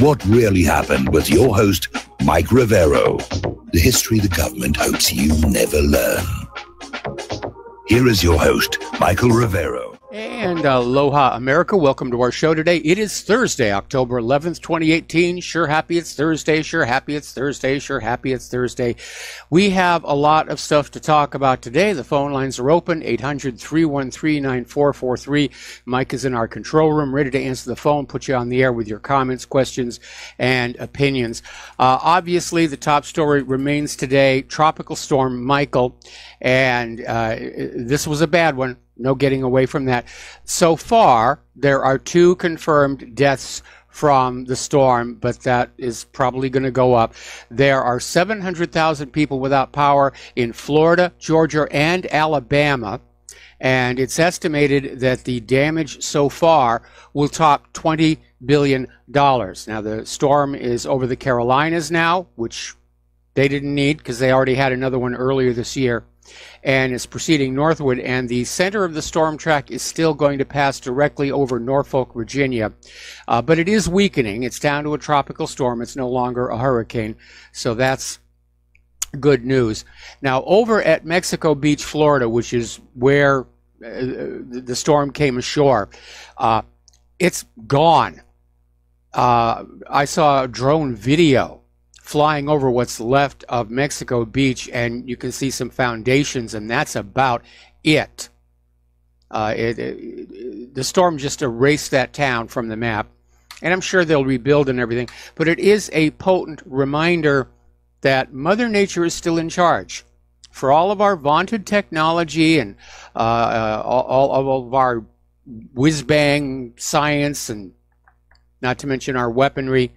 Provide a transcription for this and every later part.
What really happened with your host, Mike Rivero. The history the government hopes you never learn. Here is your host, Michael Rivero. And aloha, America. Welcome to our show today. It is Thursday, October 11th, 2018. Sure happy it's Thursday. Sure happy it's Thursday. Sure happy it's Thursday. We have a lot of stuff to talk about today. The phone lines are open, 800-313-9443. Mike is in our control room, ready to answer the phone, put you on the air with your comments, questions, and opinions. Obviously, the top story remains today, Tropical Storm Michael. And this was a bad one. No getting away from that. So far, there are 2 confirmed deaths from the storm, but that is probably going to go up. There are 700,000 people without power in Florida, Georgia, and Alabama. And it's estimated that the damage so far will top $20 billion. Now, the storm is over the Carolinas now, which they didn't need because they already had another one earlier this year, and is proceeding northward, and the center of the storm track is still going to pass directly over Norfolk, Virginia. But it is weakening. It's down to a tropical storm. It's no longer a hurricane, so that's good news. Now, over at Mexico Beach, Florida, which is where the storm came ashore, it's gone. I saw a drone video flying over what's left of Mexico Beach, and you can see some foundations, and that's about it. The storm just erased that town from the map, and I'm sure they'll rebuild and everything, but it is a potent reminder that Mother Nature is still in charge. For all of our vaunted technology and all of our whiz-bang science, and not to mention our weaponry,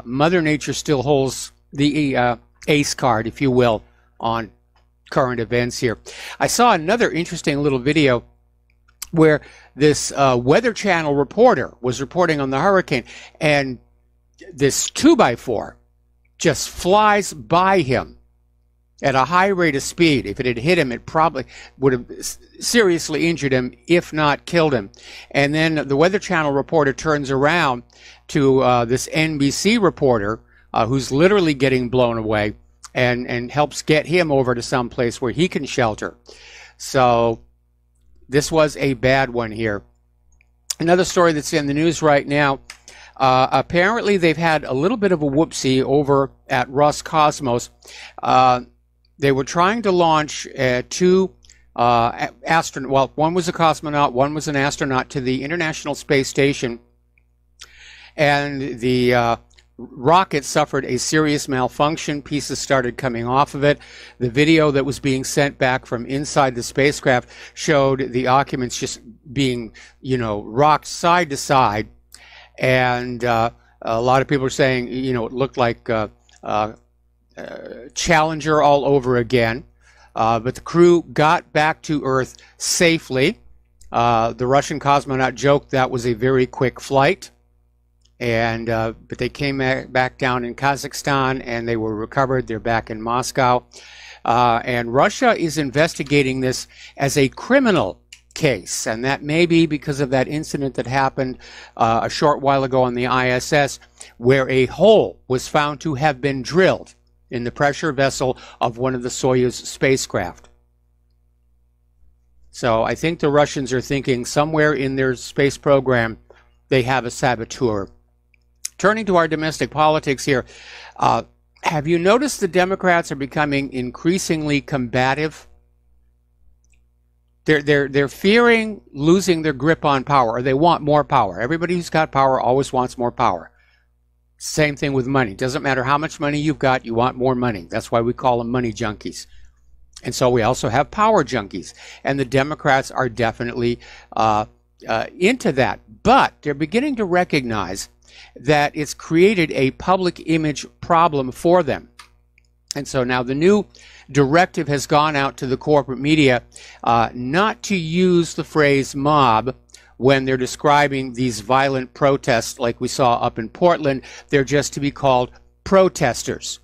Mother Nature still holds the ace card, if you will, on current events here. I saw another interesting little video where this Weather Channel reporter was reporting on the hurricane, and this 2x4 just flies by him at a high rate of speed. If it had hit him, it probably would have seriously injured him, if not killed him. And then the Weather Channel reporter turns around to this NBC reporter who's literally getting blown away, and helps get him over to some place where he can shelter. So this was a bad one here. Another story that's in the news right now, apparently they've had a little bit of a whoopsie over at Roscosmos. They were trying to launch 2 astronauts. Well, one was a cosmonaut, one was an astronaut to the International Space Station, and the rocket suffered a serious malfunction. Pieces started coming off of it. The video that was being sent back from inside the spacecraft showed the occupants just being, rocked side to side, and a lot of people are saying, it looked like Challenger all over again. But the crew got back to Earth safely. The Russian cosmonaut joked that was a very quick flight, and but they came back down in Kazakhstan, and they were recovered. They're back in Moscow, and Russia is investigating this as a criminal case, and that may be because of that incident that happened a short while ago on the ISS, where a hole was found to have been drilled in the pressure vessel of one of the Soyuz spacecraft. So I think the Russians are thinking somewhere in their space program they have a saboteur. Turning to our domestic politics here, have you noticed the Democrats are becoming increasingly combative? They're fearing losing their grip on power, or they want more power. Everybody who's got power always wants more power. Same thing with money. Doesn't matter how much money you've got, you want more money. That's why we call them money junkies. And so we also have power junkies. And the Democrats are definitely into that. But they're beginning to recognize that it's created a public image problem for them. And so now the new directive has gone out to the corporate media not to use the phrase mob when they're describing these violent protests like we saw up in Portland. They're just to be called protesters.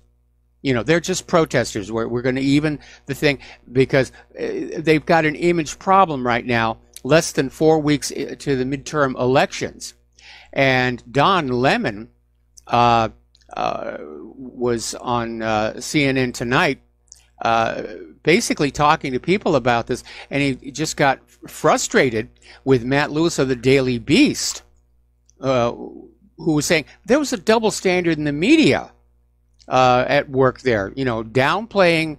They're just protesters. We're going to even the thing, because they've got an image problem right now, less than 4 weeks to the midterm elections. And Don Lemon was on CNN Tonight, basically talking to people about this, and he just got frustrated with Matt Lewis of the Daily Beast, who was saying there was a double standard in the media at work there, you know, downplaying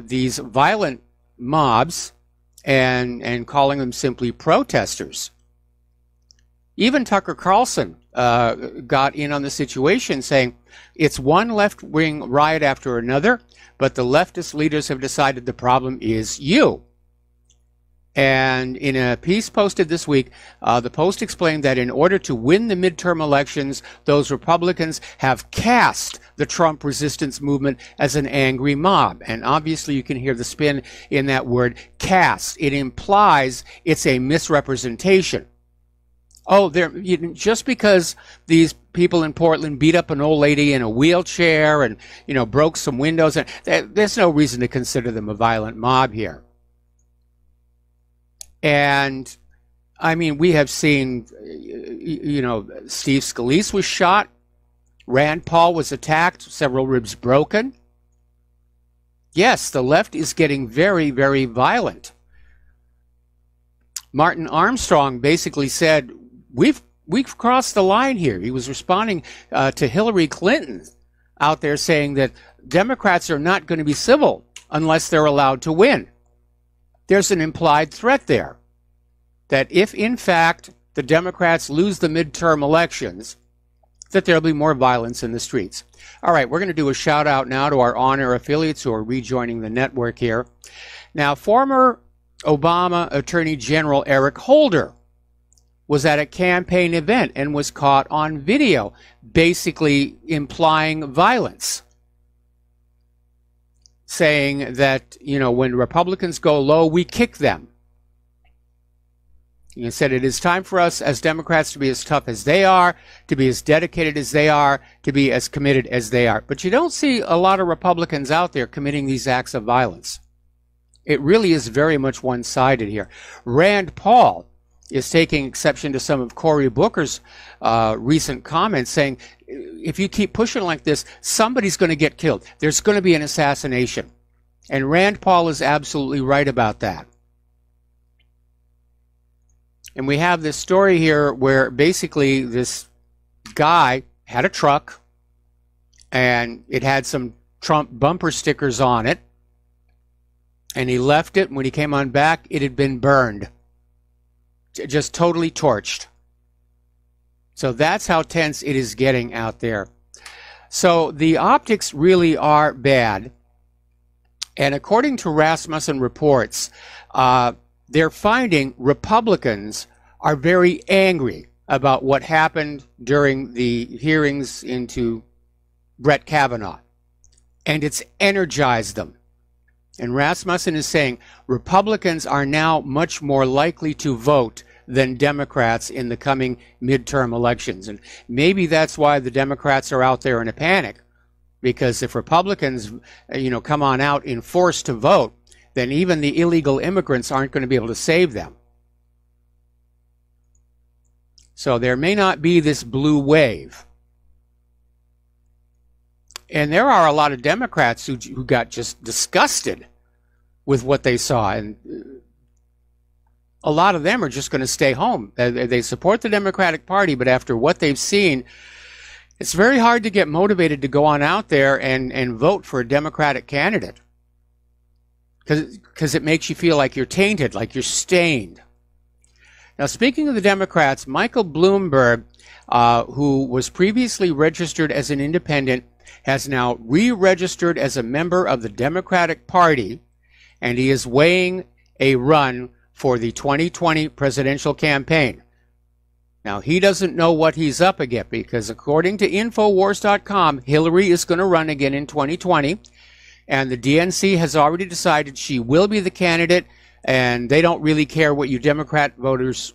these violent mobs and calling them simply protesters. Even Tucker Carlson got in on the situation, saying it's one left-wing riot after another, but the leftist leaders have decided the problem is you. And in a piece posted this week, the Post explained that in order to win the midterm elections, those Republicans have cast the Trump resistance movement as an angry mob. And obviously you can hear the spin in that word cast. It implies it's a misrepresentation. Oh, just because these people in Portland beat up an old lady in a wheelchair and, you know, broke some windows, and there's no reason to consider them a violent mob here. And I mean, we have seen, you know, Steve Scalise was shot, Rand Paul was attacked, several ribs broken. Yes, the left is getting very, very violent. Martin Armstrong basically said, we've crossed the line here. He was responding to Hillary Clinton out there saying that Democrats are not going to be civil unless they're allowed to win. There's an implied threat there that if, in fact, the Democrats lose the midterm elections, that there'll be more violence in the streets. All right, we're going to do a shout-out now to our on-air affiliates who are rejoining the network here. Now, former Obama Attorney General Eric Holder was at a campaign event and was caught on video, basically implying violence, saying that, you know, when Republicans go low, we kick them. He said it is time for us as Democrats to be as tough as they are, to be as dedicated as they are, to be as committed as they are. But you don't see a lot of Republicans out there committing these acts of violence. It really is very much one-sided here. Rand Paul is taking exception to some of Cory Booker's recent comments, saying, if you keep pushing like this, somebody's going to get killed. There's going to be an assassination. And Rand Paul is absolutely right about that. And we have this story here where basically this guy had a truck and it had some Trump bumper stickers on it. And he left it. When he came on back, it had been burned. Just totally torched. So that's how tense it is getting out there. So the optics really are bad. And according to Rasmussen reports, they're finding Republicans are very angry about what happened during the hearings into Brett Kavanaugh. And it's energized them. And Rasmussen is saying Republicans are now much more likely to vote than Democrats in the coming midterm elections. And maybe that's why the Democrats are out there in a panic. Because if Republicans, you know, come on out in force to vote, then even the illegal immigrants aren't going to be able to save them. So there may not be this blue wave. And there are a lot of Democrats who got just disgusted with what they saw. And a lot of them are just going to stay home. They support the Democratic Party, but after what they've seen, it's very hard to get motivated to go on out there and vote for a Democratic candidate. Because it makes you feel like you're tainted, like you're stained. Now, speaking of the Democrats, Michael Bloomberg, who was previously registered as an independent, has now re-registered as a member of the Democratic Party, and he is weighing a run for the 2020 presidential campaign. Now, he doesn't know what he's up against, because according to Infowars.com, Hillary is going to run again in 2020. And the DNC has already decided she will be the candidate, and they don't really care what you Democrat voters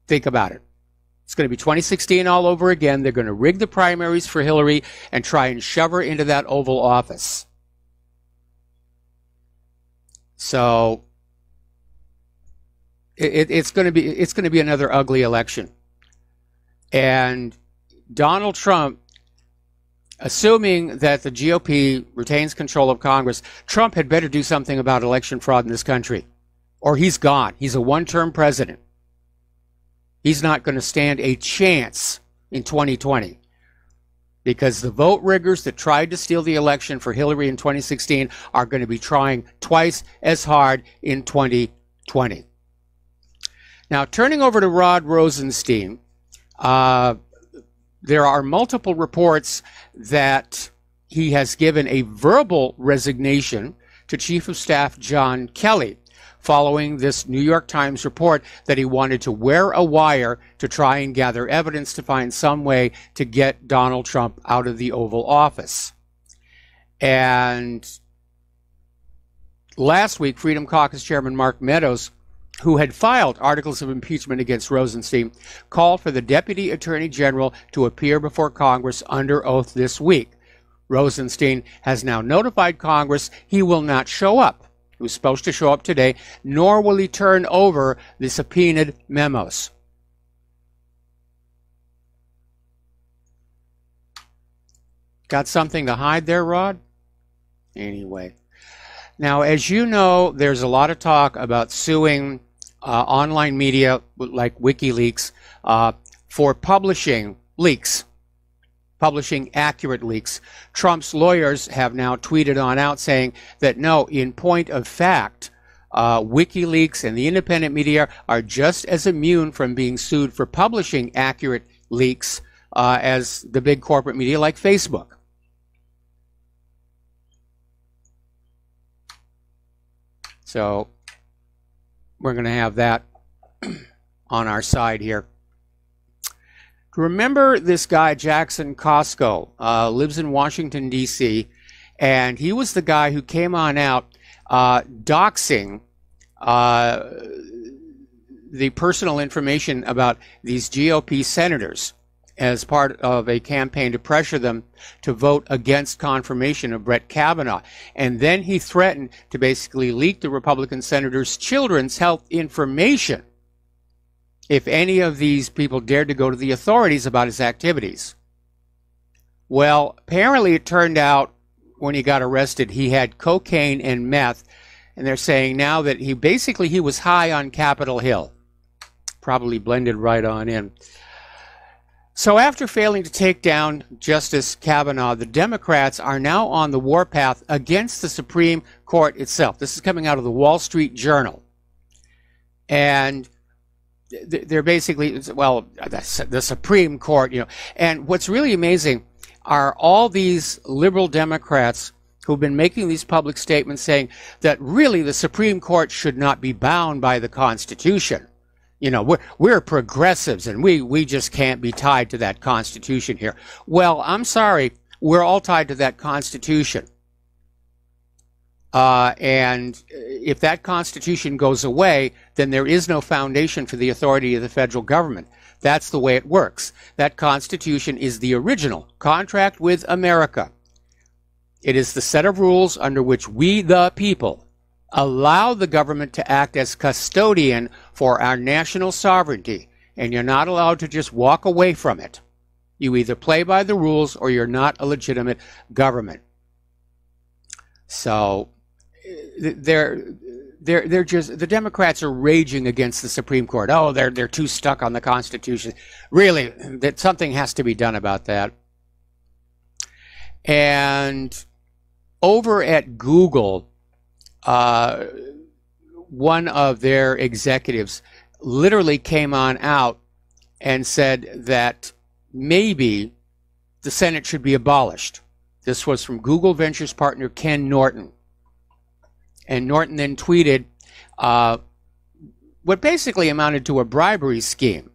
think about it. It's going to be 2016 all over again. They're going to rig the primaries for Hillary and try and shove her into that Oval Office. So it's going to be another ugly election. And Donald Trump, assuming that the GOP retains control of Congress, Trump had better do something about election fraud in this country, or he's gone. He's a one-term president. He's not going to stand a chance in 2020 because the vote riggers that tried to steal the election for Hillary in 2016 are going to be trying twice as hard in 2020. Now, turning over to Rod Rosenstein, there are multiple reports that he has given a verbal resignation to Chief of Staff John Kelly following this New York Times report that he wanted to wear a wire to try and gather evidence to find some way to get Donald Trump out of the Oval Office. And last week, Freedom Caucus Chairman Mark Meadows, who had filed articles of impeachment against Rosenstein, called for the Deputy Attorney General to appear before Congress under oath this week. Rosenstein has now notified Congress he will not show up. He was supposed to show up today, nor will he turn over the subpoenaed memos. Got something to hide there, Rod? Anyway. Now, as you know, there's a lot of talk about suing online media like WikiLeaks for publishing leaks, publishing accurate leaks. Trump's lawyers have now tweeted on out saying that no, in point of fact, WikiLeaks and the independent media are just as immune from being sued for publishing accurate leaks as the big corporate media like Facebook. So we're going to have that on our side here. Remember this guy, Jackson Costco, lives in Washington, D.C., and he was the guy who came on out doxing the personal information about these GOP senators as part of a campaign to pressure them to vote against confirmation of Brett Kavanaugh. And then he threatened to basically leak the Republican senators' children's health information if any of these people dared to go to the authorities about his activities. Well, apparently it turned out when he got arrested, he had cocaine and meth, and they're saying now that he was high on Capitol Hill. Probably blended right on in. So after failing to take down Justice Kavanaugh, the Democrats are now on the warpath against the Supreme Court itself. This is coming out of the Wall Street Journal. And they're basically, well, the Supreme Court, you know. And what's really amazing are all these liberal Democrats who've been making these public statements saying that really the Supreme Court should not be bound by the Constitution. You know, we're progressives and we just can't be tied to that Constitution here. Well, I'm sorry, we're all tied to that Constitution. And if that Constitution goes away, then there is no foundation for the authority of the federal government. That's the way it works. That Constitution is the original contract with America. It is the set of rules under which we, the people, allow the government to act as custodian for our national sovereignty. And you're not allowed to just walk away from it. You either play by the rules or you're not a legitimate government. So they're just, the Democrats are raging against the Supreme Court. Oh, they're too stuck on the Constitution. Really, that something has to be done about that. And over at Google, one of their executives literally came on out and said that maybe the Senate should be abolished. This was from Google Ventures partner Ken Norton. And Norton then tweeted what basically amounted to a bribery scheme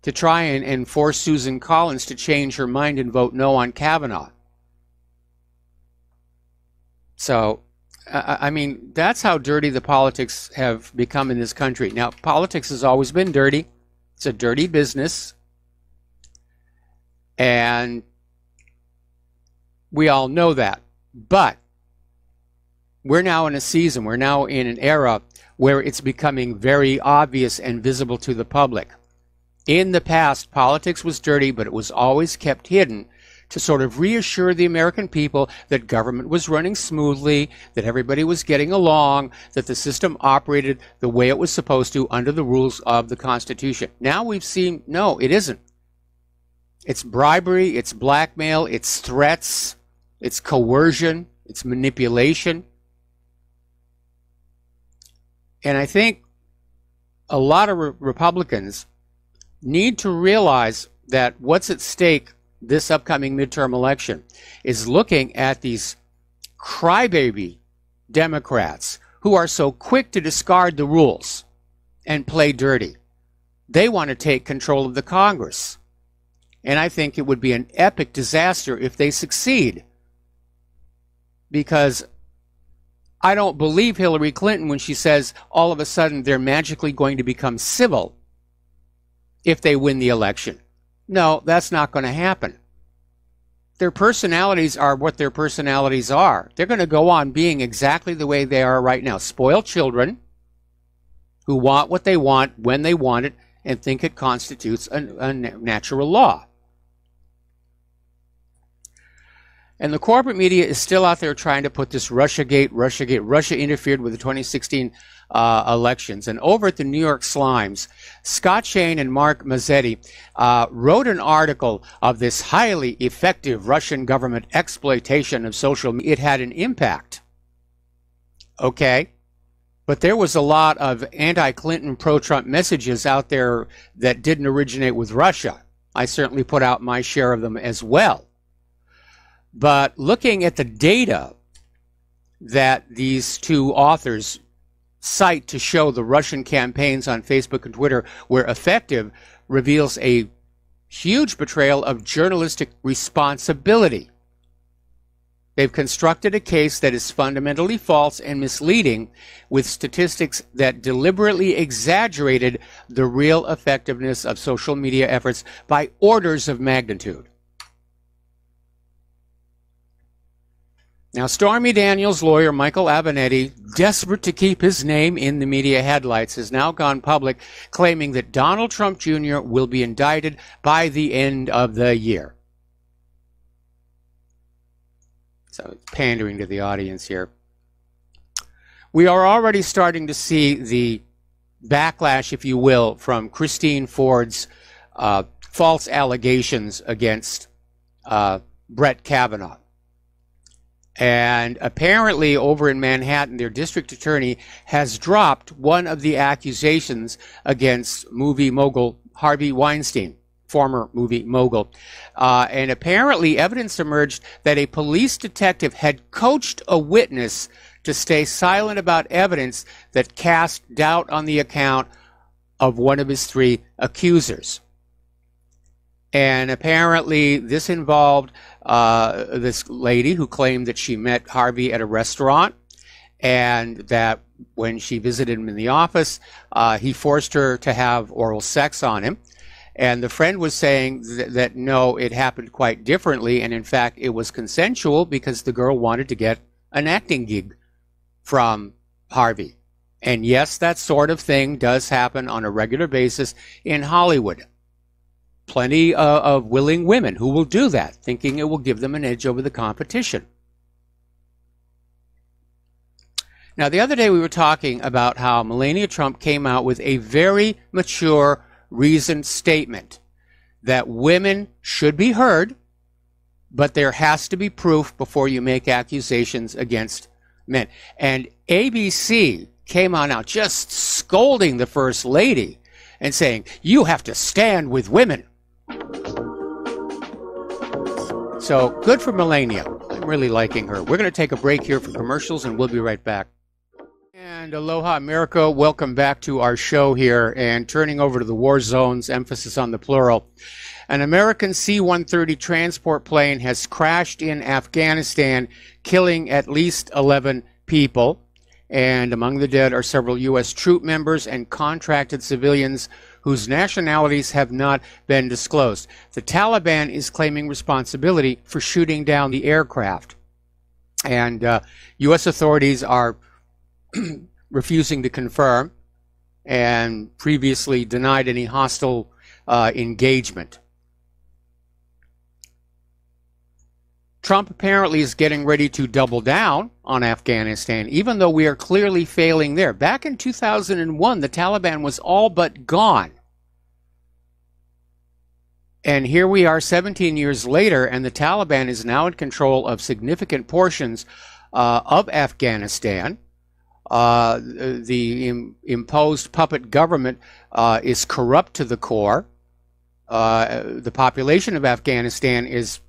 to try and force Susan Collins to change her mind and vote no on Kavanaugh. So, I mean, that's how dirty the politics have become in this country. Now, politics has always been dirty. It's a dirty business. And we all know that. But we're now in a season, we're now in an era where it's becoming very obvious and visible to the public In the past, politics was dirty, but it was always kept hidden to sort of reassure the American people that government was running smoothly, that everybody was getting along, that the system operated the way it was supposed to under the rules of the Constitution. Now we've seen, no, it isn't. It's bribery, it's blackmail, it's threats, it's coercion, it's manipulation. And I think a lot of Republicans need to realize that what's at stake this upcoming midterm election is looking at these crybaby Democrats who are so quick to discard the rules and play dirty. They want to take control of the Congress. And I think it would be an epic disaster if they succeed. Because I don't believe Hillary Clinton when she says all of a sudden they're magically going to become civil if they win the election. No, that's not going to happen. Their personalities are what their personalities are. They're going to go on being exactly the way they are right now. Spoiled children who want what they want when they want it and think it constitutes a natural law. And the corporate media is still out there trying to put this Russiagate. Russia interfered with the 2016 elections. And over at the New York Slimes, Scott Shane and Mark Mazzetti wrote an article of this highly effective Russian government exploitation of social media. It had an impact. Okay. But there was a lot of anti-Clinton, pro-Trump messages out there that didn't originate with Russia. I certainly put out my share of them as well. But looking at the data that these two authors cite to show the Russian campaigns on Facebook and Twitter were effective reveals a huge betrayal of journalistic responsibility. They've constructed a case that is fundamentally false and misleading with statistics that deliberately exaggerated the real effectiveness of social media efforts by orders of magnitude. Now, Stormy Daniels' lawyer, Michael Avenatti, desperate to keep his name in the media headlights, has now gone public claiming that Donald Trump Jr. will be indicted by the end of the year. So it's pandering to the audience here. We are already starting to see the backlash, if you will, from Christine Ford's false allegations against Brett Kavanaugh. And apparently over in Manhattan, their district attorney has dropped one of the accusations against movie mogul Harvey Weinstein, former movie mogul. And apparently evidence emerged that a police detective had coached a witness to stay silent about evidence that cast doubt on the account of one of his three accusers. And apparently this involved this lady who claimed that she met Harvey at a restaurant and that when she visited him in the office, he forced her to have oral sex on him. And the friend was saying that no, it happened quite differently. And in fact, it was consensual because the girl wanted to get an acting gig from Harvey. And yes, that sort of thing does happen on a regular basis in Hollywood. Plenty of willing women who will do that, thinking it will give them an edge over the competition. Now, the other day we were talking about how Melania Trump came out with a very mature, reasoned statement that women should be heard, but there has to be proof before you make accusations against men. And ABC came on out just scolding the First Lady and saying, you have to stand with women. So good for Melania. I'm really liking her. We're going to take a break here for commercials and we'll be right back. And aloha America, welcome back to our show here, and turning over to the war zones, emphasis on the plural. An American C-130 transport plane has crashed in Afghanistan, killing at least 11 people. And among the dead are several U.S. troop members and contracted civilians whose nationalities have not been disclosed. The Taliban is claiming responsibility for shooting down the aircraft. And U.S. authorities are refusing to confirm and previously denied any hostile engagement. Trump apparently is getting ready to double down on Afghanistan, even though we are clearly failing there. Back in 2001, the Taliban was all but gone. And here we are 17 years later, and the Taliban is now in control of significant portions of Afghanistan. The imposed puppet government is corrupt to the core. The population of Afghanistan is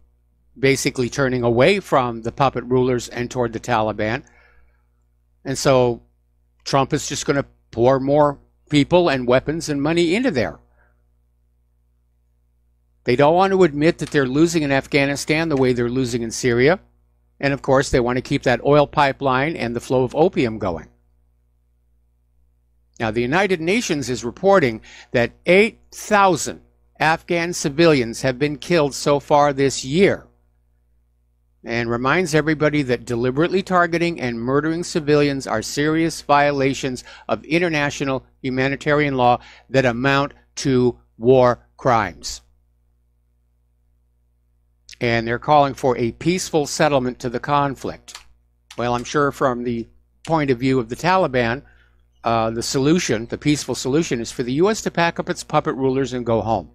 basically turning away from the puppet rulers and toward the Taliban. And so Trump is just going to pour more people and weapons and money into there. They don't want to admit that they're losing in Afghanistan the way they're losing in Syria. And of course, they want to keep that oil pipeline and the flow of opium going. Now, the United Nations is reporting that 8,000 Afghan civilians have been killed so far this year, and reminds everybody that deliberately targeting and murdering civilians are serious violations of international humanitarian law that amount to war crimes. And they're calling for a peaceful settlement to the conflict. Well, I'm sure from the point of view of the Taliban, the solution, the peaceful solution, is for the U.S. to pack up its puppet rulers and go home.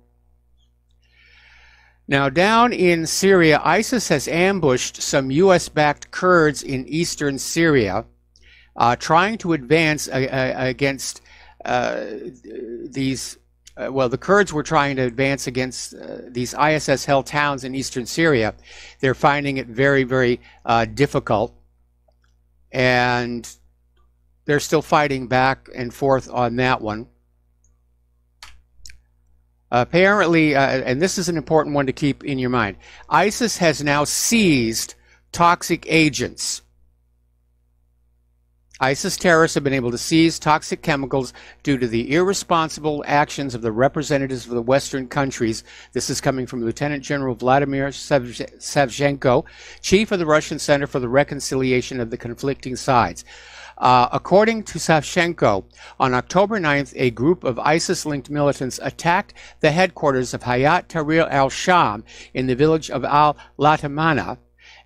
Now, down in Syria, ISIS has ambushed some U.S.-backed Kurds in eastern Syria, trying to advance against these. The Kurds were trying to advance against these ISIS-held towns in eastern Syria. They're finding it very, very difficult, and they're still fighting back and forth on that one. Apparently, and this is an important one to keep in your mind, ISIS has now seized toxic agents. ISIS terrorists have been able to seize toxic chemicals due to the irresponsible actions of the representatives of the Western countries. This is coming from Lieutenant General Vladimir Savchenko, chief of the Russian Center for the Reconciliation of the Conflicting Sides. According to Savchenko, on October 9th, a group of ISIS-linked militants attacked the headquarters of Hayat Tahrir al-Sham in the village of al-Latamana,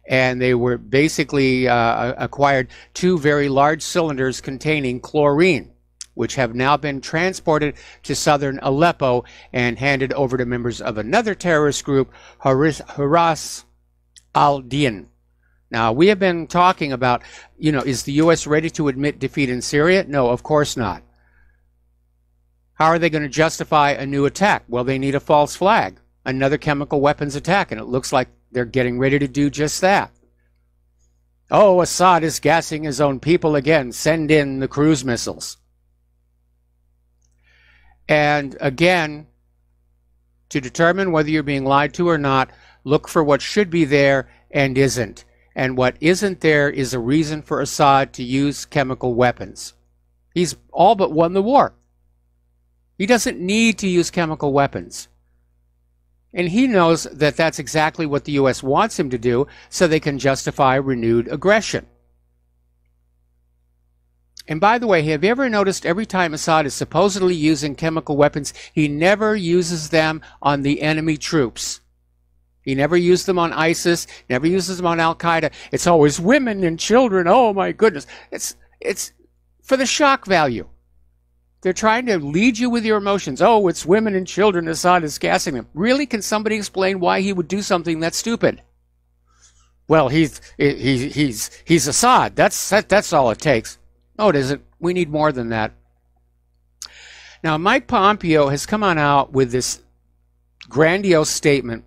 and they were basically acquired 2 very large cylinders containing chlorine, which have now been transported to southern Aleppo and handed over to members of another terrorist group, Haras al-Din. Now, we have been talking about, is the U.S. ready to admit defeat in Syria? No, of course not. How are they going to justify a new attack? Well, they need a false flag, another chemical weapons attack, and it looks like they're getting ready to do just that. Oh, Assad is gassing his own people again. Send in the cruise missiles. And again, to determine whether you're being lied to or not, look for what should be there and isn't. And what isn't there is a reason for Assad to use chemical weapons. He's all but won the war. He doesn't need to use chemical weapons. And he knows that that's exactly what the U.S. wants him to do, so they can justify renewed aggression. And by the way, have you ever noticed every time Assad is supposedly using chemical weapons, he never uses them on the enemy troops? He never used them on ISIS, never uses them on Al-Qaeda. It's always women and children. Oh, my goodness. It's for the shock value. They're trying to lead you with your emotions. Oh, it's women and children. Assad is gassing them. Really? Can somebody explain why he would do something that's stupid? Well, he's Assad. That's all it takes. No, it isn't. We need more than that. Now, Mike Pompeo has come on out with this grandiose statement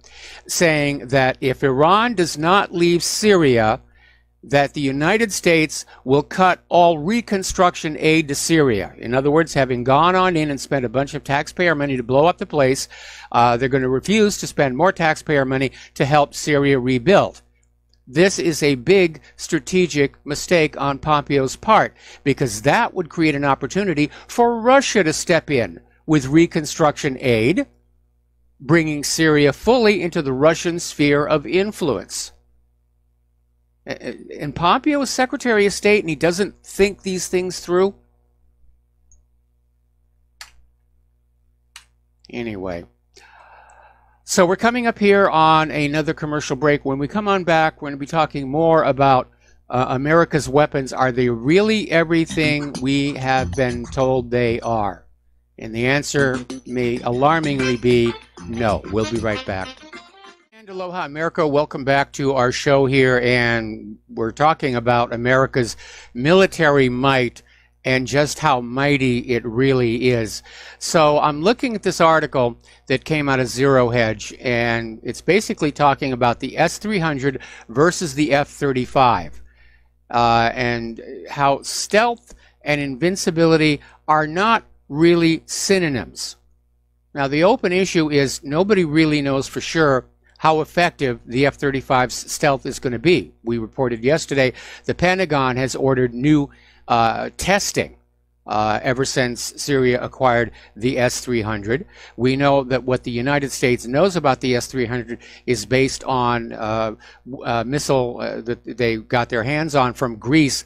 saying that if Iran does not leave Syria, that the United States will cut all reconstruction aid to Syria. In other words, having gone on in and spent a bunch of taxpayer money to blow up the place, they're going to refuse to spend more taxpayer money to help Syria rebuild. This is a big strategic mistake on Pompeo's part, because that would create an opportunity for Russia to step in with reconstruction aid, bringing Syria fully into the Russian sphere of influence. And Pompeo is Secretary of State, and he doesn't think these things through. Anyway, So we're coming up here on another commercial break. When we come on back, we're going to be talking more about America's weapons. Are they really everything we have been told they are? And the answer may alarmingly be no. We'll be right back. And aloha, America. Welcome back to our show here. And we're talking about America's military might and just how mighty it really is. So I'm looking at this article that came out of Zero Hedge, and it's basically talking about the S-300 versus the F-35, and how stealth and invincibility are not really synonyms. Now, the open issue is nobody really knows for sure how effective the F-35's stealth is going to be. We reported yesterday the Pentagon has ordered new testing ever since Syria acquired the S-300. We know that what the United States knows about the S-300 is based on a missile that they got their hands on from Greece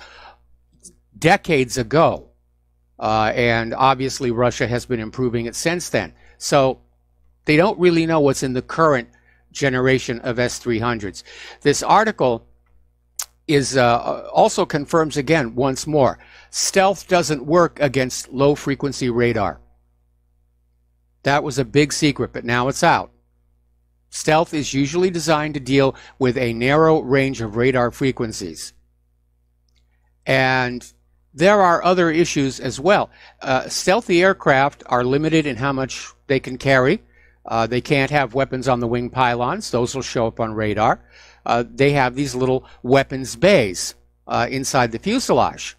decades ago. And obviously Russia has been improving it since then. So they don't really know what's in the current generation of S-300s. This article is also confirms again once more, stealth doesn't work against low-frequency radar. That was a big secret, but now it's out. Stealth is usually designed to deal with a narrow range of radar frequencies. And there are other issues as well. Stealthy aircraft are limited in how much they can carry. They can't have weapons on the wing pylons. Those will show up on radar. They have these little weapons bays inside the fuselage.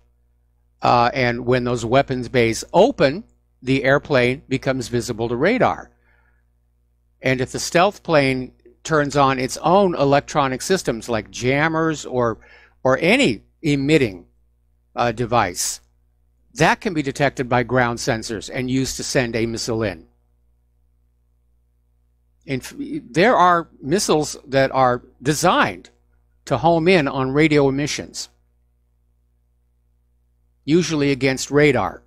And when those weapons bays open, the airplane becomes visible to radar. And if the stealth plane turns on its own electronic systems like jammers or any emitting device, that can be detected by ground sensors and used to send a missile in. There are missiles that are designed to home in on radio emissions, usually against radar.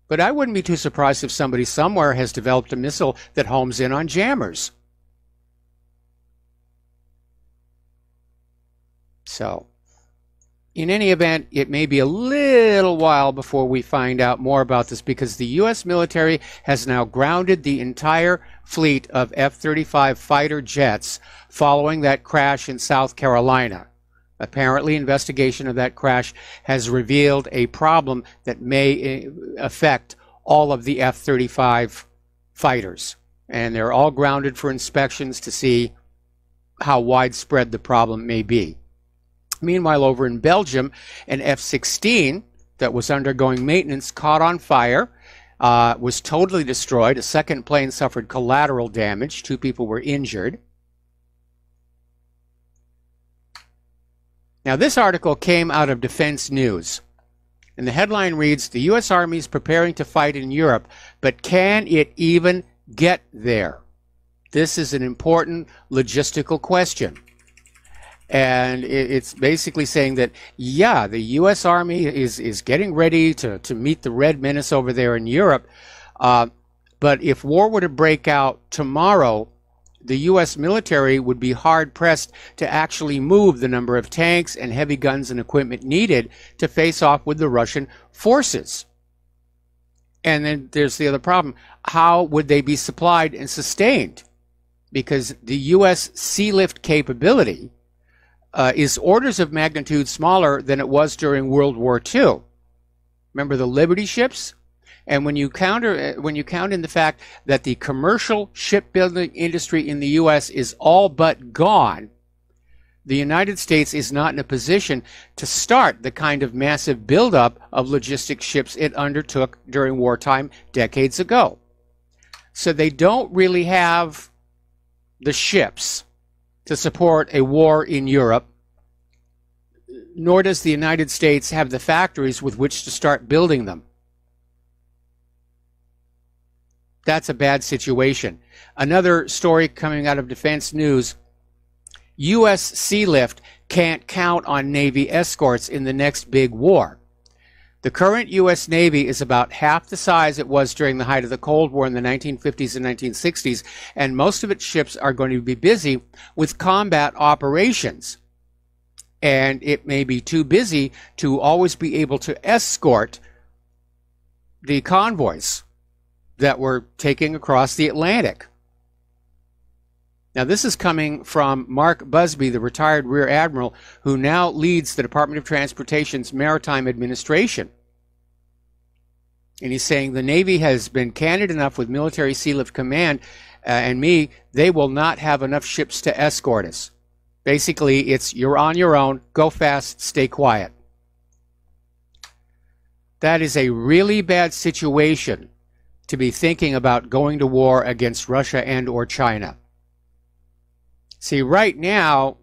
But I wouldn't be too surprised if somebody somewhere has developed a missile that homes in on jammers. So, in any event, it may be a little while before we find out more about this, because the U.S. military has now grounded the entire fleet of F-35 fighter jets following that crash in South Carolina. Apparently, investigation of that crash has revealed a problem that may affect all of the F-35 fighters. And they're all grounded for inspections to see how widespread the problem may be. Meanwhile, over in Belgium, an F-16 that was undergoing maintenance caught on fire, was totally destroyed. A second plane suffered collateral damage. 2 people were injured. Now, this article came out of Defense News, and the headline reads, "The U.S. Army is preparing to fight in Europe, but can it even get there?" This is an important logistical question. And it's basically saying that, yeah, the U.S. Army is getting ready to meet the Red Menace over there in Europe. But if war were to break out tomorrow, the U.S. military would be hard-pressed to actually move the number of tanks and heavy guns and equipment needed to face off with the Russian forces. And then there's the other problem. How would they be supplied and sustained? Because the U.S. sea lift capability is orders of magnitude smaller than it was during World War II. Remember the Liberty ships? And when you count in the fact that the commercial shipbuilding industry in the U.S. is all but gone, the United States is not in a position to start the kind of massive buildup of logistic ships it undertook during wartime decades ago. So they don't really have the ships to support a war in Europe, nor does the United States have the factories with which to start building them. That's a bad situation. Another story coming out of Defense News, U.S. Sea Lift can't count on Navy escorts in the next big war. The current U.S. Navy is about half the size it was during the height of the Cold War in the 1950s and 1960s, and most of its ships are going to be busy with combat operations. And it may be too busy to always be able to escort the convoys that were taking across the Atlantic. Now, this is coming from Mark Busby, the retired Rear Admiral, who now leads the Department of Transportation's Maritime Administration. And he's saying the Navy has been candid enough with Military Sea Lift Command and me, they will not have enough ships to escort us. Basically, it's you're on your own, go fast, stay quiet. That is a really bad situation to be thinking about going to war against Russia and or China. See, right now,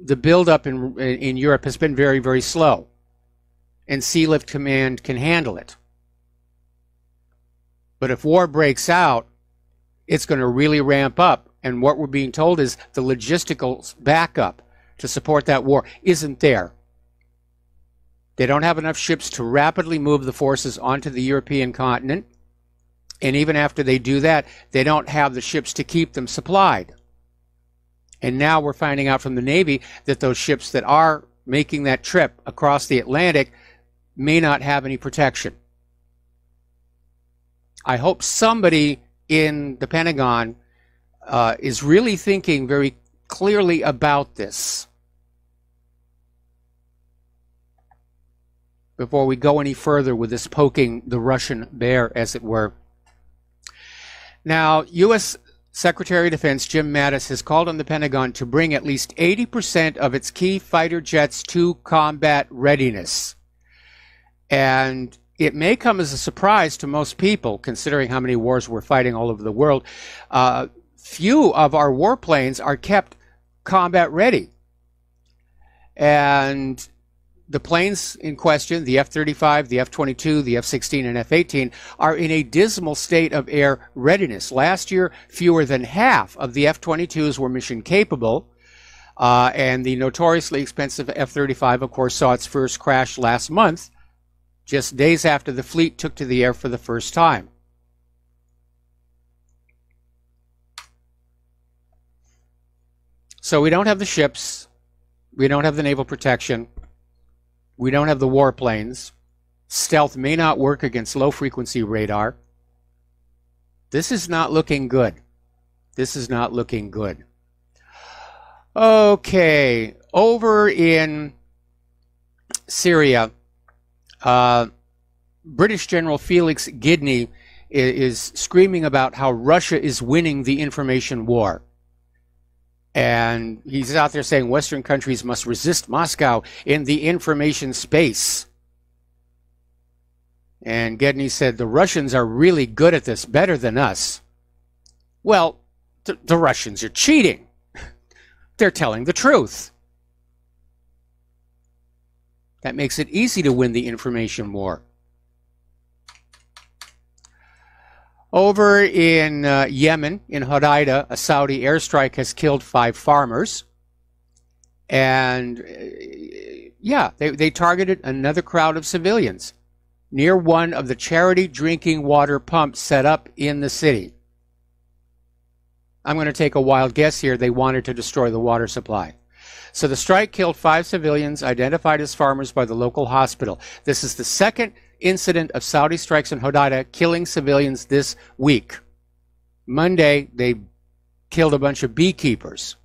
the buildup in Europe has been very, very slow, and Sea Lift Command can handle it. But if war breaks out, it's going to really ramp up, and what we're being told is the logistical backup to support that war isn't there. They don't have enough ships to rapidly move the forces onto the European continent, and even after they do that, they don't have the ships to keep them supplied. And now we're finding out from the Navy that those ships that are making that trip across the Atlantic may not have any protection. I hope somebody in the Pentagon is really thinking very clearly about this before we go any further with this poking the Russian bear, as it were. Now, U.S. Secretary of Defense Jim Mattis has called on the Pentagon to bring at least 80% of its key fighter jets to combat readiness. And it may come as a surprise to most people, considering how many wars we're fighting all over the world. Few of our warplanes are kept combat ready. And the planes in question, the F-35, the F-22, the F-16, and F-18, are in a dismal state of air readiness. Last year, fewer than half of the F-22s were mission capable, and the notoriously expensive F-35, of course, saw its first crash last month, just days after the fleet took to the air for the first time. So we don't have the ships, we don't have the naval protection, we don't have the warplanes. Stealth may not work against low-frequency radar. This is not looking good. This is not looking good. Okay, over in Syria, British General Felix Gidney is screaming about how Russia is winning the information war. And he's out there saying Western countries must resist Moscow in the information space. And Gedney said the Russians are really good at this, better than us. Well, the Russians are cheating. They're telling the truth. That makes it easy to win the information war. Over in Yemen, in Hodeida, a Saudi airstrike has killed 5 farmers. And yeah, they targeted another crowd of civilians near one of the charity drinking water pumps set up in the city. I'm going to take a wild guess here. They wanted to destroy the water supply. So the strike killed 5 civilians identified as farmers by the local hospital. This is the second incident of Saudi strikes in Hodeida killing civilians this week. Monday, they killed a bunch of beekeepers.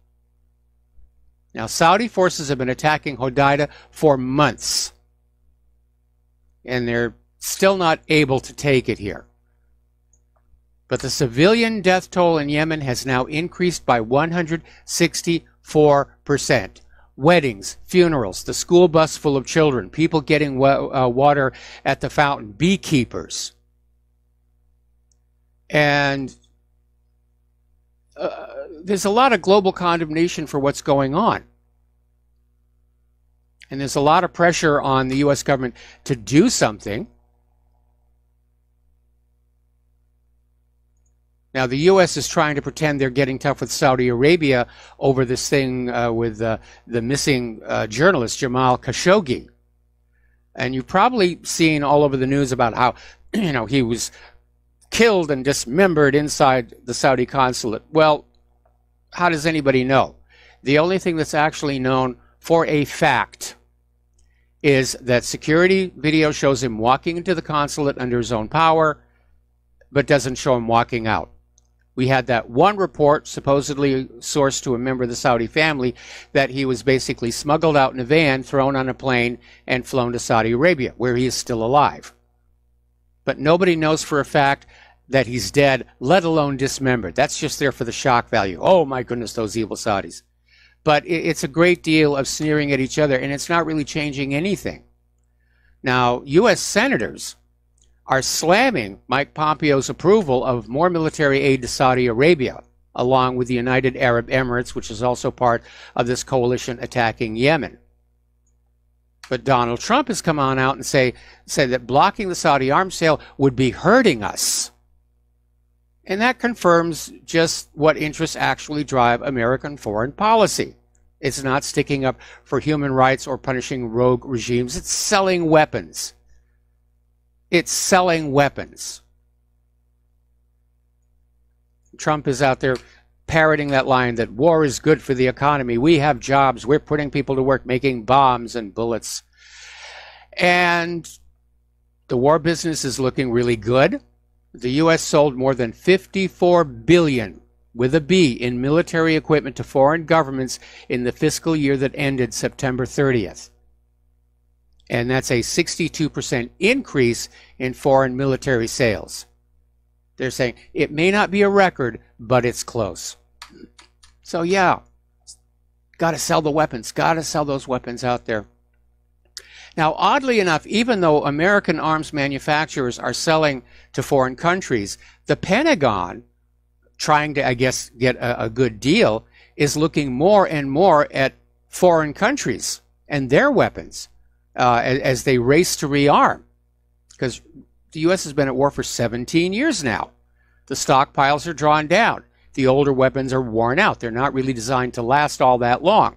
Now, Saudi forces have been attacking Hodeida for months, and they're still not able to take it here. But the civilian death toll in Yemen has now increased by 164%. Weddings, funerals, the school bus full of children, people getting water at the fountain, beekeepers. And there's a lot of global condemnation for what's going on. And there's a lot of pressure on the U.S. government to do something. Now, the U.S. is trying to pretend they're getting tough with Saudi Arabia over this thing with the missing journalist, Jamal Khashoggi. And you've probably seen all over the news about how, he was killed and dismembered inside the Saudi consulate. Well, how does anybody know? The only thing that's actually known for a fact is that security video shows him walking into the consulate under his own power, but doesn't show him walking out. We had that one report, supposedly sourced to a member of the Saudi family, that he was basically smuggled out in a van, thrown on a plane, and flown to Saudi Arabia, where he is still alive. But nobody knows for a fact that he's dead, let alone dismembered. That's just there for the shock value. Oh my goodness, those evil Saudis. But it's a great deal of sneering at each other, and it's not really changing anything. Now, U.S. senators are slamming Mike Pompeo's approval of more military aid to Saudi Arabia, along with the United Arab Emirates, which is also part of this coalition attacking Yemen. But Donald Trump has come on out and say that blocking the Saudi arms sale would be hurting us. And that confirms just what interests actually drive American foreign policy. It's not sticking up for human rights or punishing rogue regimes. It's selling weapons. It's selling weapons. Trump is out there parroting that line that war is good for the economy. We have jobs. We're putting people to work making bombs and bullets. And the war business is looking really good. The U.S. sold more than $54 billion, with a B, in military equipment to foreign governments in the fiscal year that ended September 30th. And that's a 62% increase in foreign military sales. They're saying it may not be a record, but it's close. So yeah, got to sell the weapons, got to sell those weapons out there. Now, oddly enough, even though American arms manufacturers are selling to foreign countries, the Pentagon, trying to, I guess, get a good deal, is looking more and more at foreign countries and their weapons as they race to rearm. Because the U.S. has been at war for 17 years now. The stockpiles are drawn down. The older weapons are worn out. They're not really designed to last all that long.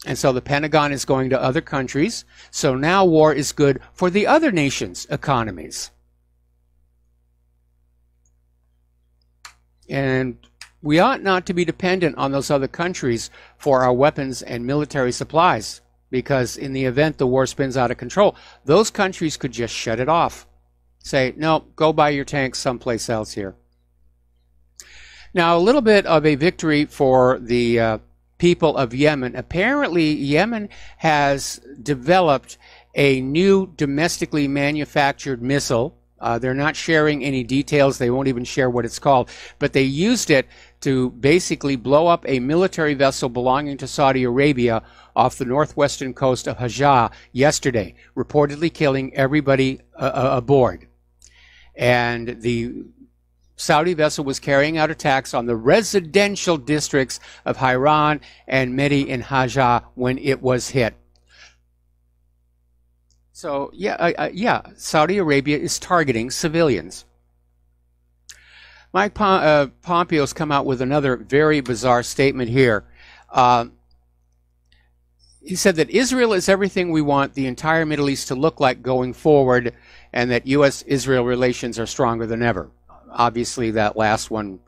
And so the Pentagon is going to other countries. So now war is good for the other nations' economies. And we ought not to be dependent on those other countries for our weapons and military supplies, because in the event the war spins out of control, those countries could just shut it off. Say, no, go buy your tanks someplace else here. Now, a little bit of a victory for the people of Yemen. Apparently, Yemen has developed a new domestically manufactured missile. They're not sharing any details. They won't even share what it's called. But they used it to basically blow up a military vessel belonging to Saudi Arabia off the northwestern coast of Hajjah yesterday, reportedly killing everybody aboard. And the Saudi vessel was carrying out attacks on the residential districts of Hairan and Medi in Hajjah when it was hit. So, yeah, Saudi Arabia is targeting civilians. Mike Pompeo's come out with another very bizarre statement here. He said that Israel is everything we want the entire Middle East to look like going forward, and that U.S.-Israel relations are stronger than ever. Obviously, that last one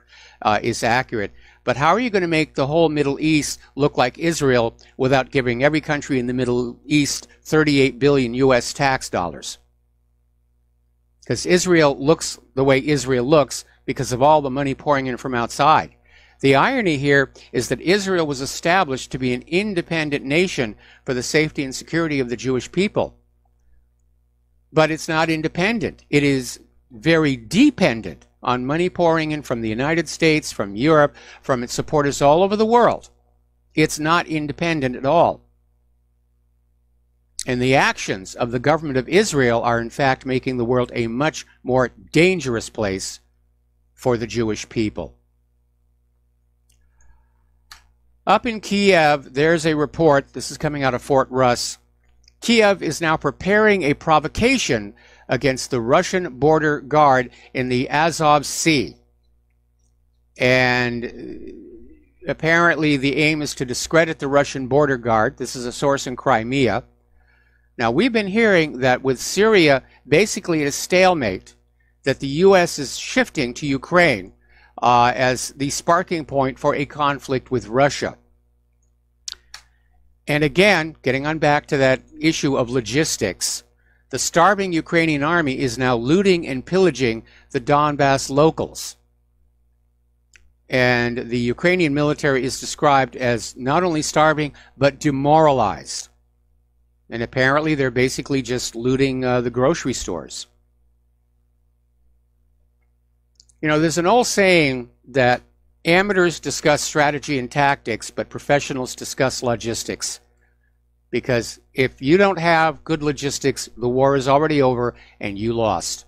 is accurate. But how are you going to make the whole Middle East look like Israel without giving every country in the Middle East 38 billion U.S. tax dollars? Because Israel looks the way Israel looks because of all the money pouring in from outside. The irony here is that Israel was established to be an independent nation for the safety and security of the Jewish people. But it's not independent. It is very dependent on money pouring in from the United States, from Europe, from its supporters all over the world. It's not independent at all. And the actions of the government of Israel are in fact making the world a much more dangerous place for the Jewish people. Up in Kiev, there's a report, this is coming out of Fort Russ. Kiev is now preparing a provocation against the Russian border guard in the Azov Sea. And apparently the aim is to discredit the Russian border guard. This is a source in Crimea. Now, we've been hearing that with Syria basically at a stalemate, that the U.S. is shifting to Ukraine as the sparking point for a conflict with Russia. And again, getting on back to that issue of logistics, the starving Ukrainian army is now looting and pillaging the Donbass locals. And the Ukrainian military is described as not only starving, but demoralized. And apparently they're basically just looting the grocery stores. You know, there's an old saying that amateurs discuss strategy and tactics, but professionals discuss logistics. Because if you don't have good logistics, the war is already over and you lost.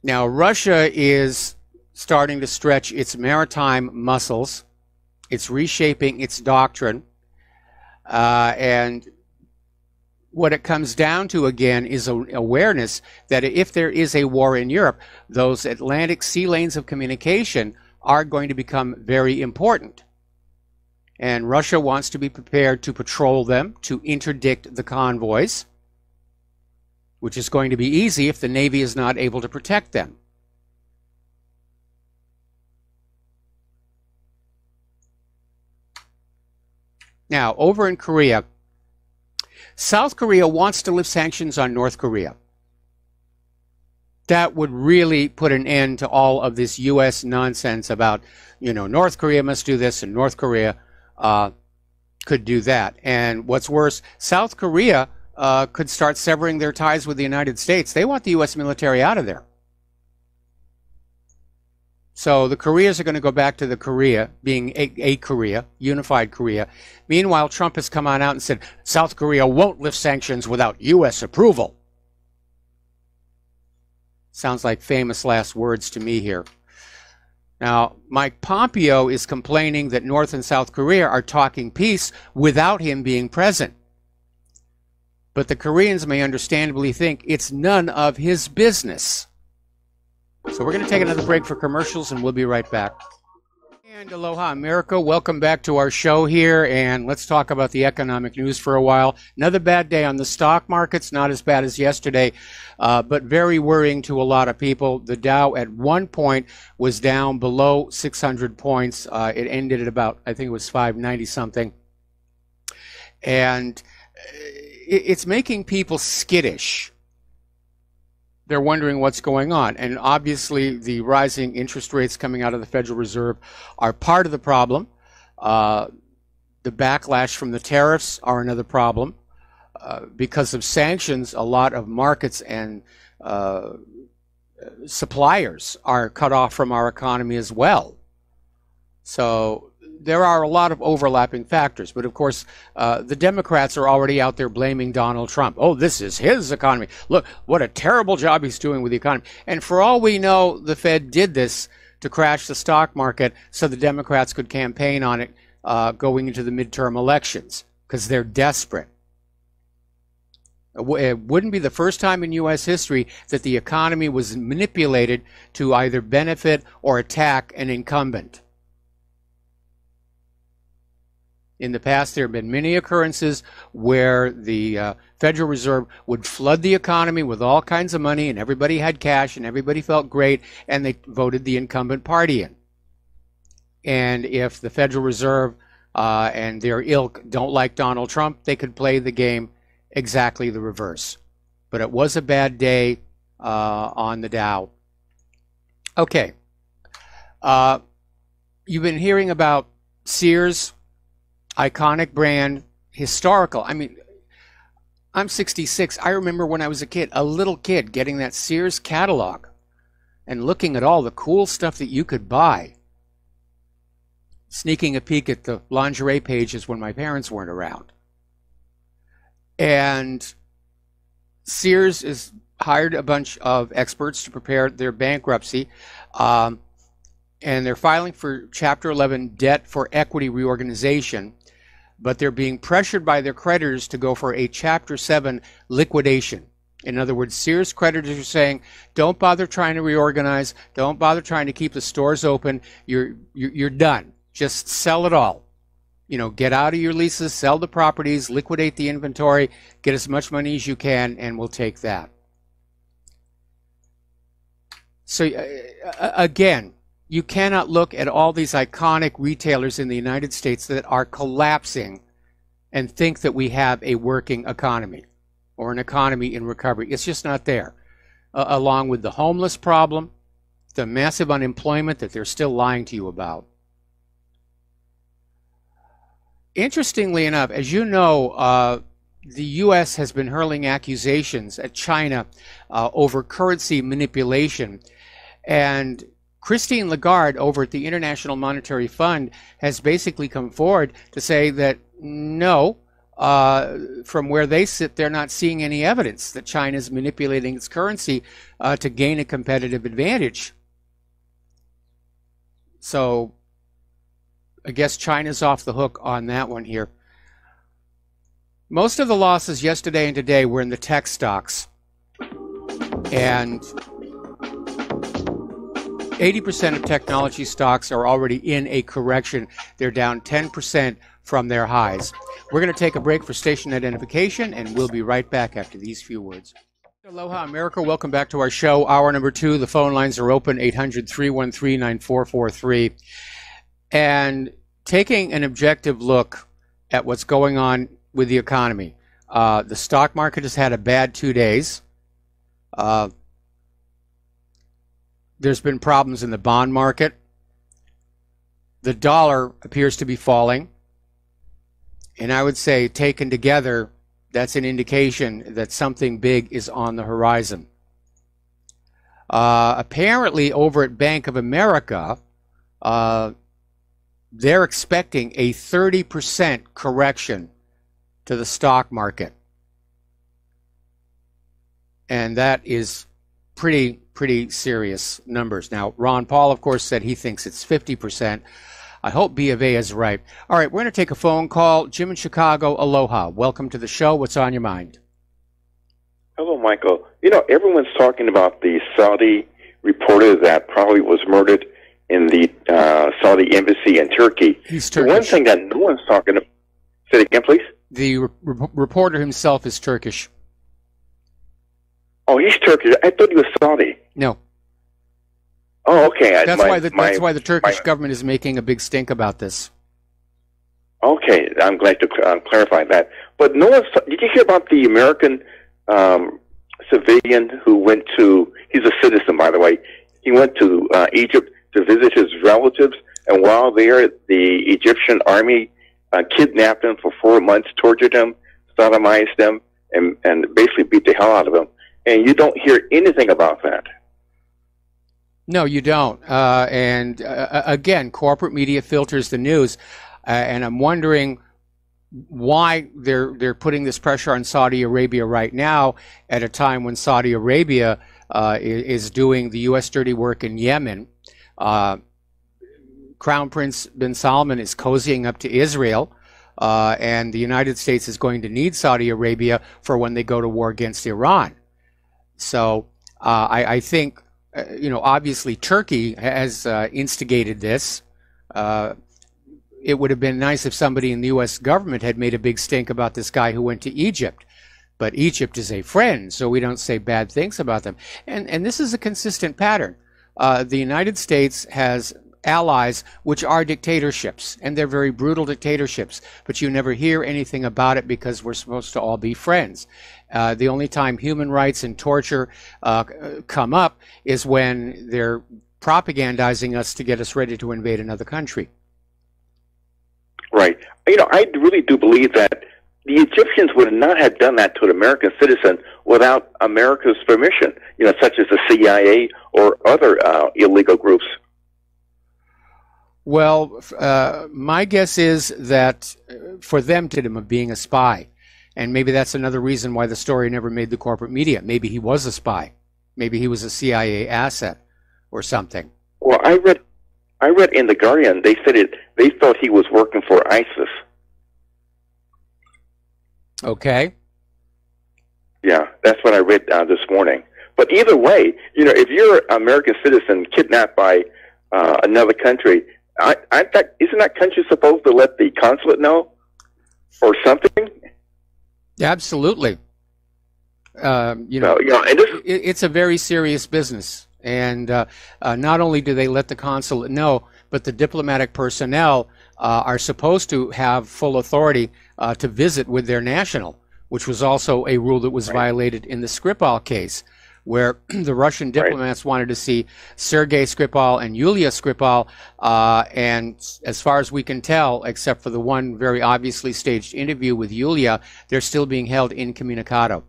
Now, Russia is starting to stretch its maritime muscles. It's reshaping its doctrine. And what it comes down to, again, is awareness that if there is a war in Europe, those Atlantic sea lanes of communication are going to become very important. And Russia wants to be prepared to patrol them, to interdict the convoys, which is going to be easy if the Navy is not able to protect them. Now, over in Korea, South Korea wants to lift sanctions on North Korea. That would really put an end to all of this U.S. nonsense about, you know, North Korea must do this and North Korea could do that. And what's worse, South Korea could start severing their ties with the United States. They want the U.S. military out of there. So the Koreas are going to go back to the Korea being a Korea, unified Korea. Meanwhile, Trump has come on out and said South Korea won't lift sanctions without U.S. approval. Sounds like famous last words to me here. Now, Mike Pompeo is complaining that North and South Korea are talking peace without him being present. But the Koreans may understandably think it's none of his business. So we're going to take another break for commercials, and we'll be right back. And aloha, America. Welcome back to our show here, and let's talk about the economic news for a while. Another bad day on the stock markets, not as bad as yesterday, but very worrying to a lot of people. The Dow at one point was down below 600 points. It ended at about, I think it was 590-something. And it's making people skittish. They're wondering what's going on. And obviously, the rising interest rates coming out of the Federal Reserve are part of the problem. The backlash from the tariffs are another problem. Because of sanctions, a lot of markets and suppliers are cut off from our economy as well. So there are a lot of overlapping factors. But of course, the Democrats are already out there blaming Donald Trump. Oh, this is his economy. Look, what a terrible job he's doing with the economy. And for all we know, the Fed did this to crash the stock market so the Democrats could campaign on it going into the midterm elections because they're desperate. It wouldn't be the first time in U.S. history that the economy was manipulated to either benefit or attack an incumbent. In the past, there have been many occurrences where the Federal Reserve would flood the economy with all kinds of money, and everybody had cash, and everybody felt great, and they voted the incumbent party in. And if the Federal Reserve and their ilk don't like Donald Trump, they could play the game exactly the reverse. But it was a bad day on the Dow. Okay. You've been hearing about Sears, iconic brand, historical. I mean, I'm 66. I remember when I was a kid, a little kid, getting that Sears catalog and looking at all the cool stuff that you could buy. Sneaking a peek at the lingerie pages when my parents weren't around. And Sears has hired a bunch of experts to prepare their bankruptcy. And they're filing for Chapter 11 debt for equity reorganization. But they're being pressured by their creditors to go for a Chapter 7 liquidation. In other words, Sears creditors are saying, don't bother trying to reorganize. Don't bother trying to keep the stores open. You're done. Just sell it all. get out of your leases, sell the properties, liquidate the inventory, get as much money as you can, and we'll take that. So again, you cannot look at all these iconic retailers in the United States that are collapsing and think that we have a working economy or an economy in recovery. It's just not there. Along with the homeless problem, the massive unemployment that they're still lying to you about. Interestingly enough, as you know, the U.S. has been hurling accusations at China over currency manipulation. And Christine Lagarde over at the International Monetary Fund has basically come forward to say that no, from where they sit, they're not seeing any evidence that China is manipulating its currency to gain a competitive advantage. So I guess China's off the hook on that one here. Most of the losses yesterday and today were in the tech stocks. And 80% of technology stocks are already in a correction. They're down 10% from their highs. We're going to take a break for station identification, and we'll be right back after these few words. Aloha, America. Welcome back to our show. Hour number 2. The phone lines are open, 800-313-9443. And taking an objective look at what's going on with the economy. The stock market has had a bad 2 days. There's been problems in the bond market. The dollar appears to be falling. And I would say, taken together, that's an indication that something big is on the horizon. Apparently, over at Bank of America, they're expecting a 30% correction to the stock market. And that is pretty serious numbers. Now, Ron Paul, of course, said he thinks it's 50%. I hope B of A is right. All right, we're going to take a phone call. Jim in Chicago, aloha. Welcome to the show. What's on your mind? Hello, Michael. Everyone's talking about the Saudi reporter that probably was murdered in the Saudi embassy in Turkey. He's Turkish. The one thing that no one's talking about... Say it again, please. The reporter himself is Turkish. Oh, he's Turkish. I thought he was Saudi. No. Oh, okay. That's why the Turkish government is making a big stink about this. Okay, I'm glad to clarify that. But no one's... Did you hear about the American civilian who went to... He's a citizen, by the way. He went to Egypt to visit his relatives, and while there, the Egyptian army kidnapped him for 4 months, tortured him, sodomized him, and basically beat the hell out of him. And you don't hear anything about that. No, you don't. Again, corporate media filters the news, and I'm wondering why they're putting this pressure on Saudi Arabia right now at a time when Saudi Arabia is doing the U.S. dirty work in Yemen. Crown Prince bin Salman is cozying up to Israel, and the United States is going to need Saudi Arabia for when they go to war against Iran. So I think, obviously Turkey has instigated this. It would have been nice if somebody in the U.S. government had made a big stink about this guy who went to Egypt. But Egypt is a friend, so we don't say bad things about them. And this is a consistent pattern. The United States has allies which are dictatorships, and they're very brutal dictatorships, but you never hear anything about it because we're supposed to all be friends. The only time human rights and torture come up is when they're propagandizing us to get us ready to invade another country. Right. I really do believe that the Egyptians would not have done that to an American citizen without America's permission, such as the CIA or other illegal groups. Well, my guess is that for them to him of being a spy, and maybe that's another reason why the story never made the corporate media. Maybe he was a spy. Maybe he was a CIA asset or something. Well, I read in The Guardian, they said they thought he was working for ISIS. Okay. Yeah, that's what I read this morning. But either way, if you're an American citizen kidnapped by another country, Isn't that country supposed to let the consulate know or something? Absolutely. And this, it's a very serious business. And not only do they let the consulate know, but the diplomatic personnel are supposed to have full authority to visit with their national, which was also a rule that was violated in the Skripal case, where the Russian diplomats wanted to see Sergei Skripal and Yulia Skripal, and as far as we can tell, except for the one very obviously staged interview with Yulia, they're still being held incommunicado.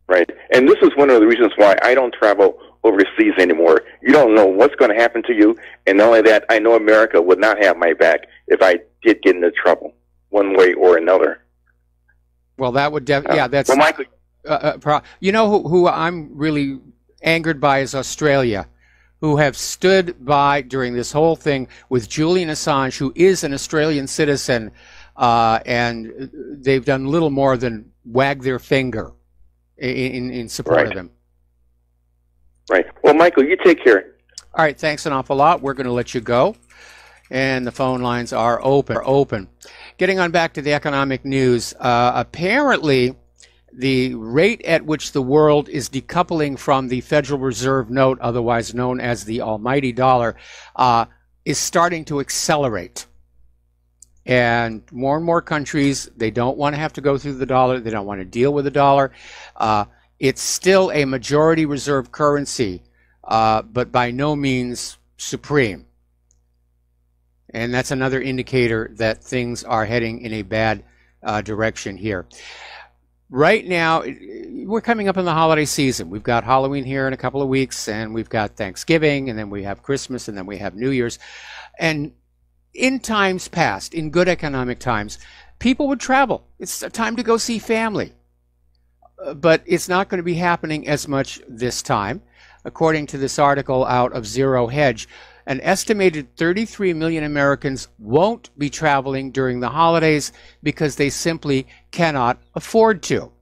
Right. And this is one of the reasons why I don't travel overseas anymore. You don't know what's going to happen to you. And not only that, I know America would not have my back if I did get into trouble one way or another. Well, that would yeah, that's... Well, Michael, you know who I'm really angered by is Australia, who have stood by during this whole thing with Julian Assange, who is an Australian citizen, and they've done little more than wag their finger in support of him. Right. Well, Michael, you take care. All right, thanks an awful lot. We're going to let you go, and the phone lines are open. Getting on back to the economic news, apparently the rate at which the world is decoupling from the Federal Reserve note, otherwise known as the almighty dollar, is starting to accelerate. And more countries, they don't want to have to go through the dollar. They don't want to deal with the dollar. It's still a majority reserve currency, but by no means supreme. And that's another indicator that things are heading in a bad direction here. Right now, we're coming up on the holiday season. We've got Halloween here in a couple of weeks, and we've got Thanksgiving, and then we have Christmas, and then we have New Year's. And in times past, in good economic times, people would travel. It's a time to go see family. But it's not going to be happening as much this time. According to this article out of Zero Hedge, an estimated 33 million Americans won't be traveling during the holidays because they simply cannot afford to.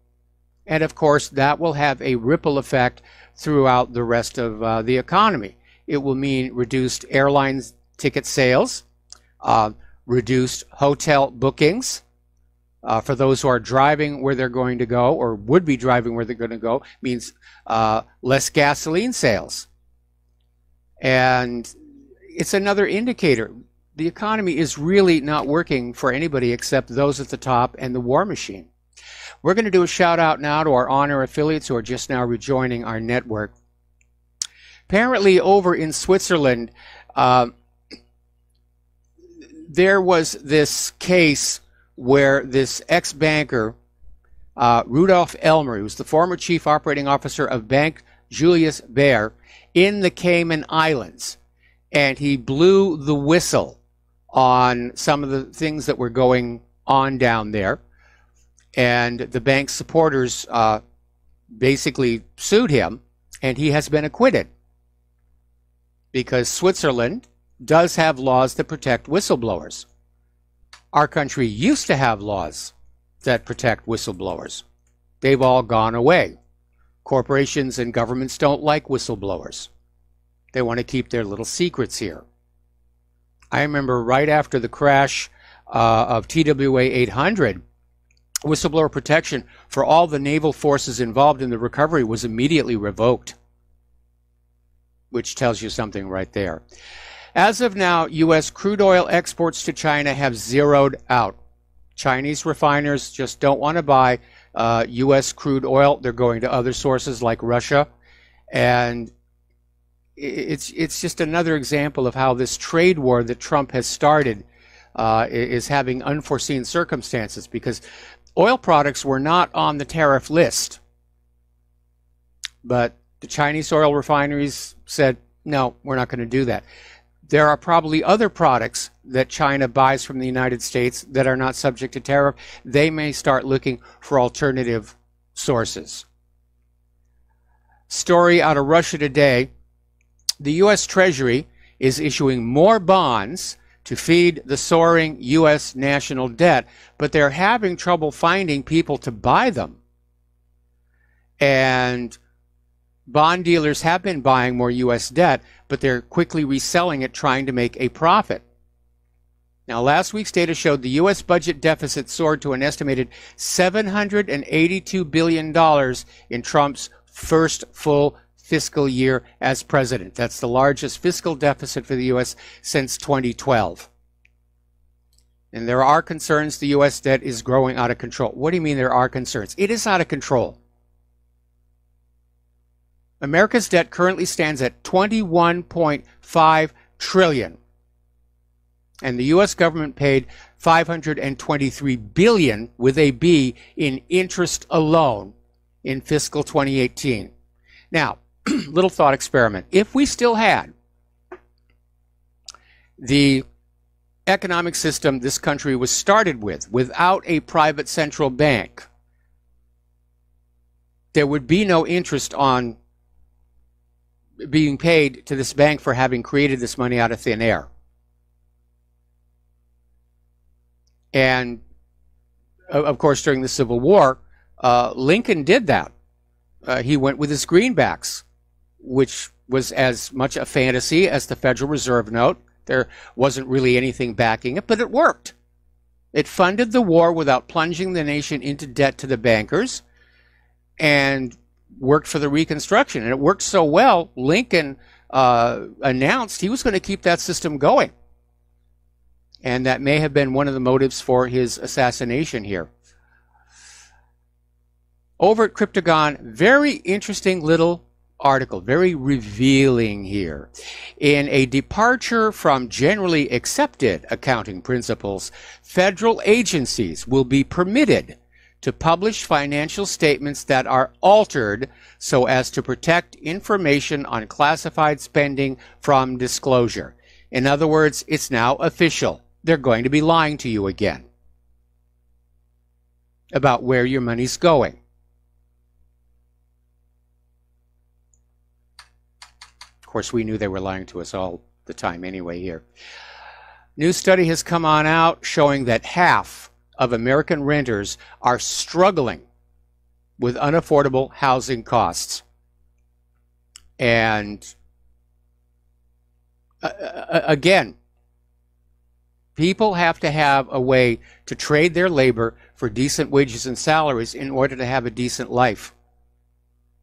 And of course, that will have a ripple effect throughout the rest of the economy. It will mean reduced airline ticket sales, reduced hotel bookings for those who are driving where they're going to go or would be driving where they're going to go, means less gasoline sales. And it's another indicator. The economy is really not working for anybody except those at the top and the war machine. We're going to do a shout out now to our honor affiliates who are just now rejoining our network. Apparently over in Switzerland, there was this case where this ex-banker, Rudolf Elmer, who's the former chief operating officer of Bank Julius Baer in the Cayman Islands, and he blew the whistle on some of the things that were going on down there. And the bank's supporters basically sued him, and he has been acquitted because Switzerland does have laws that protect whistleblowers. Our country used to have laws that protect whistleblowers. They've all gone away. Corporations and governments don't like whistleblowers. They want to keep their little secrets here. I remember right after the crash of TWA 800, whistleblower protection for all the naval forces involved in the recovery was immediately revoked, which tells you something right there. As of now, U.S. crude oil exports to China have zeroed out. Chinese refiners just don't want to buy U.S. crude oil. They're going to other sources like Russia. And it's just another example of how this trade war that Trump has started is having unforeseen circumstances, because oil products were not on the tariff list. But the Chinese oil refineries said, no, we're not going to do that. There are probably other products that China buys from the United States that are not subject to tariff. They may start looking for alternative sources. Story out of Russia today. The U.S. Treasury is issuing more bonds to feed the soaring U.S. national debt, but they're having trouble finding people to buy them. And bond dealers have been buying more U.S. debt, but they're quickly reselling it, trying to make a profit. Now, last week's data showed the U.S. budget deficit soared to an estimated $782 billion in Trump's first full fiscal year as president. That's the largest fiscal deficit for the U.S. since 2012. And there are concerns the U.S. debt is growing out of control. What do you mean there are concerns? It is out of control. America's debt currently stands at $21.5 trillion. And the U.S. government paid $523 billion with a B in interest alone in fiscal 2018. Now, little thought experiment. If we still had the economic system this country was started with, without a private central bank, there would be no interest on being paid to this bank for having created this money out of thin air. And, of course, during the Civil War, Lincoln did that. He went with his greenbacks, which was as much a fantasy as the Federal Reserve note. There wasn't really anything backing it, but it worked. It funded the war without plunging the nation into debt to the bankers, and worked for the Reconstruction. And it worked so well, Lincoln announced he was going to keep that system going. And that may have been one of the motives for his assassination here. Over at Cryptagon, very interesting little article, very revealing here. In a departure from generally accepted accounting principles, federal agencies will be permitted to publish financial statements that are altered so as to protect information on classified spending from disclosure. In other words, it's now official. They're going to be lying to you again about where your money's going. Of course, we knew they were lying to us all the time anyway here. New study has come on out showing that half of American renters are struggling with unaffordable housing costs. And again, people have to have a way to trade their labor for decent wages and salaries in order to have a decent life.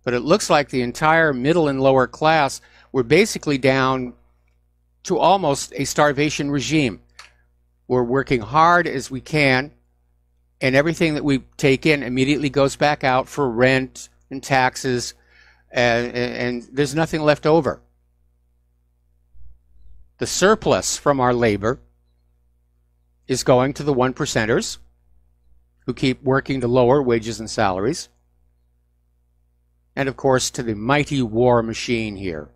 But it looks like the entire middle and lower class were basically down to almost a starvation regime. We're working hard as we can, and everything that we take in immediately goes back out for rent and taxes, and there's nothing left over. The surplus from our labor is going to the 1%ers who keep working to lower wages and salaries, and of course to the mighty war machine here.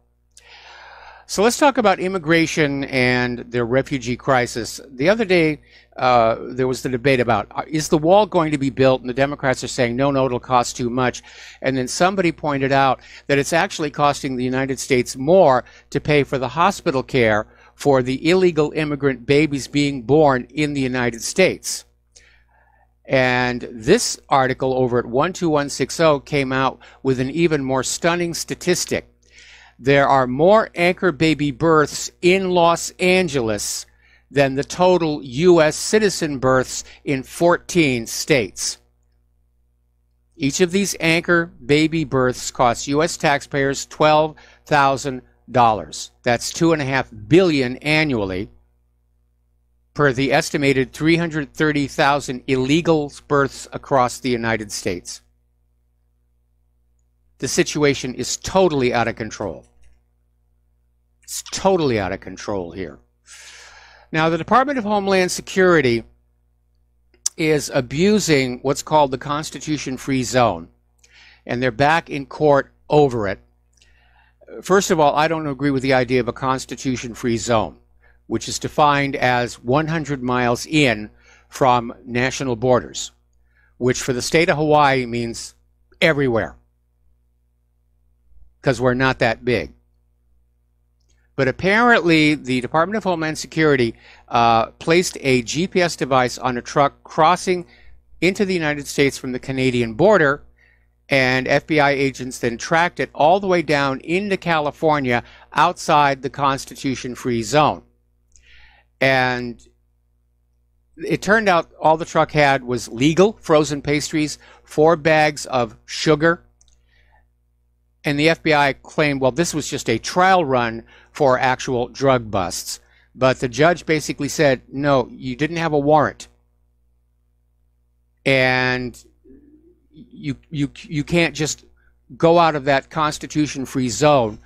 So let's talk about immigration and the refugee crisis. The other day, there was the debate about, is the wall going to be built? And the Democrats are saying, no, it'll cost too much. And then somebody pointed out that it's actually costing the United States more to pay for the hospital care for the illegal immigrant babies being born in the United States. And this article over at 12160 came out with an even more stunning statistic. There are more anchor baby births in Los Angeles than the total U.S. citizen births in 14 states. Each of these anchor baby births costs U.S. taxpayers $12,000. That's $2.5 billion annually, per the estimated 330,000 illegal births across the United States. The situation is totally out of control. It's totally out of control here. Now, the Department of Homeland Security is abusing what's called the Constitution-Free Zone, and they're back in court over it. First of all, I don't agree with the idea of a Constitution-Free Zone, which is defined as 100 miles in from national borders, which for the state of Hawaii means everywhere, because we're not that big. But apparently, the Department of Homeland Security placed a GPS device on a truck crossing into the United States from the Canadian border, And FBI agents then tracked it all the way down into California outside the Constitution-free zone. And it turned out all the truck had was legal frozen pastries, 4 bags of sugar. And the FBI claimed, well, this was just a trial run for actual drug busts. But the judge basically said, no, you didn't have a warrant. And you can't just go out of that Constitution-free zone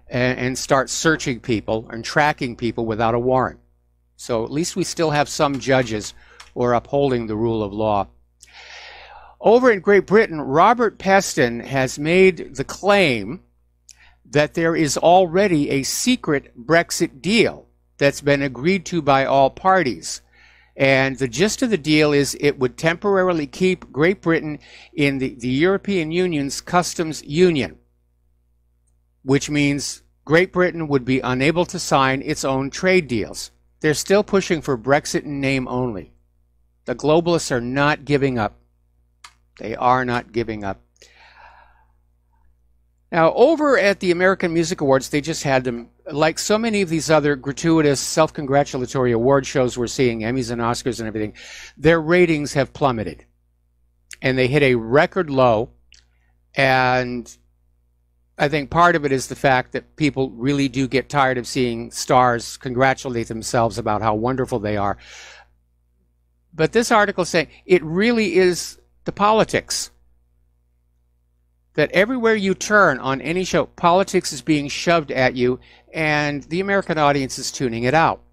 and start searching people and tracking people without a warrant. So at least we still have some judges who are upholding the rule of law. Over in Great Britain, Robert Peston has made the claim that there is already a secret Brexit deal that's been agreed to by all parties. And the gist of the deal is it would temporarily keep Great Britain in the European Union's customs union, which means Great Britain would be unable to sign its own trade deals. They're still pushing for Brexit in name only. The globalists are not giving up. They are not giving up. Now, over at the American Music Awards, they just had them, like so many of these other gratuitous, self-congratulatory award shows we're seeing, Emmys and Oscars and everything, their ratings have plummeted. And they hit a record low. And I think part of it is the fact that people really do get tired of seeing stars congratulate themselves about how wonderful they are. But this article is saying it really is the politics. That everywhere you turn on any show, politics is being shoved at you, and the American audience is tuning it out.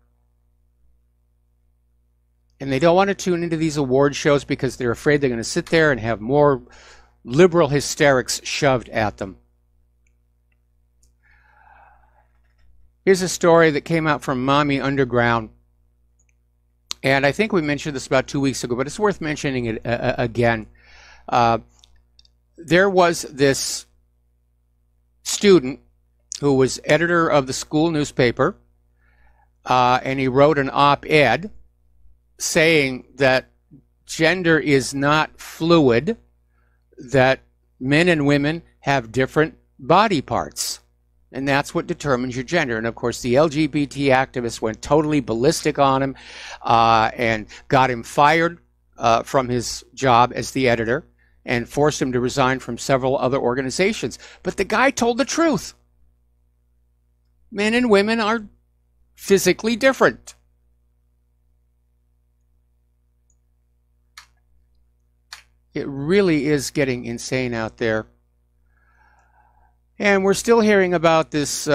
And they don't want to tune into these award shows because they're afraid they're going to sit there and have more liberal hysterics shoved at them. Here's a story that came out from Mommy Underground. And I think we mentioned this about 2 weeks ago, but it's worth mentioning it again. There was this student who was editor of the school newspaper, and he wrote an op-ed saying that gender is not fluid, that men and women have different body parts, and that's what determines your gender. And of course, the LGBT activists went totally ballistic on him and got him fired from his job as the editor, and forced him to resign from several other organizations. But the guy told the truth. Men and women are physically different. It really is getting insane out there. And we're still hearing about this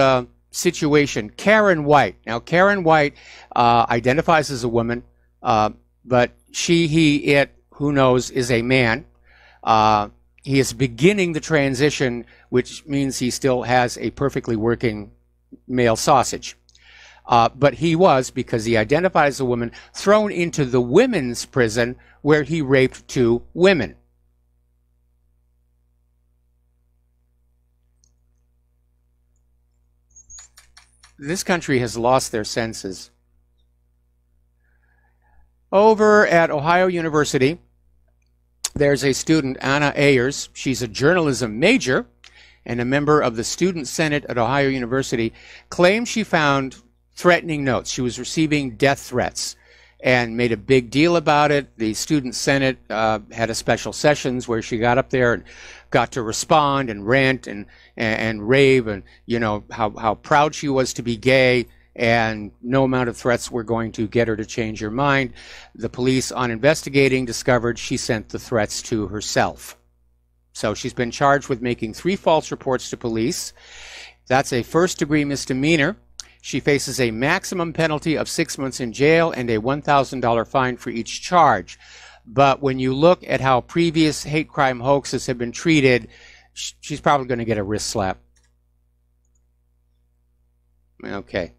situation. Karen White. Now, Karen White identifies as a woman, but she, he, it, who knows, is a man. He is beginning the transition, which means he still has a perfectly working male sausage. But he was, because he identifies as a woman, thrown into the women's prison where he raped 2 women. This country has lost their senses. Over at Ohio University, there's a student, Anna Ayers. She's a journalism major and a member of the Student Senate at Ohio University, claims she found threatening notes. She was receiving death threats and made a big deal about it. The Student Senate had a special sessions where she got up there and got to respond and rant and rave and, you know, how proud she was to be gay, and no amount of threats were going to get her to change her mind. The police, on investigating, discovered she sent the threats to herself. So she's been charged with making 3 false reports to police. That's a first-degree misdemeanor. She faces a maximum penalty of 6 months in jail and a $1,000 fine for each charge. But when you look at how previous hate crime hoaxes have been treated, she's probably going to get a wrist slap. Okay.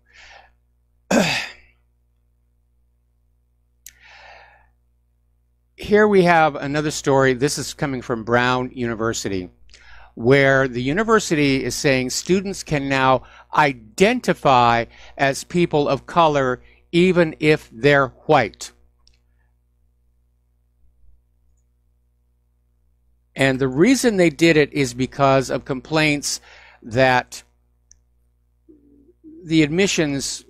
Here we have another story. This is coming from Brown University, where the university is saying students can now identify as people of color even if they're white. And the reason they did it is because of complaints that the admissions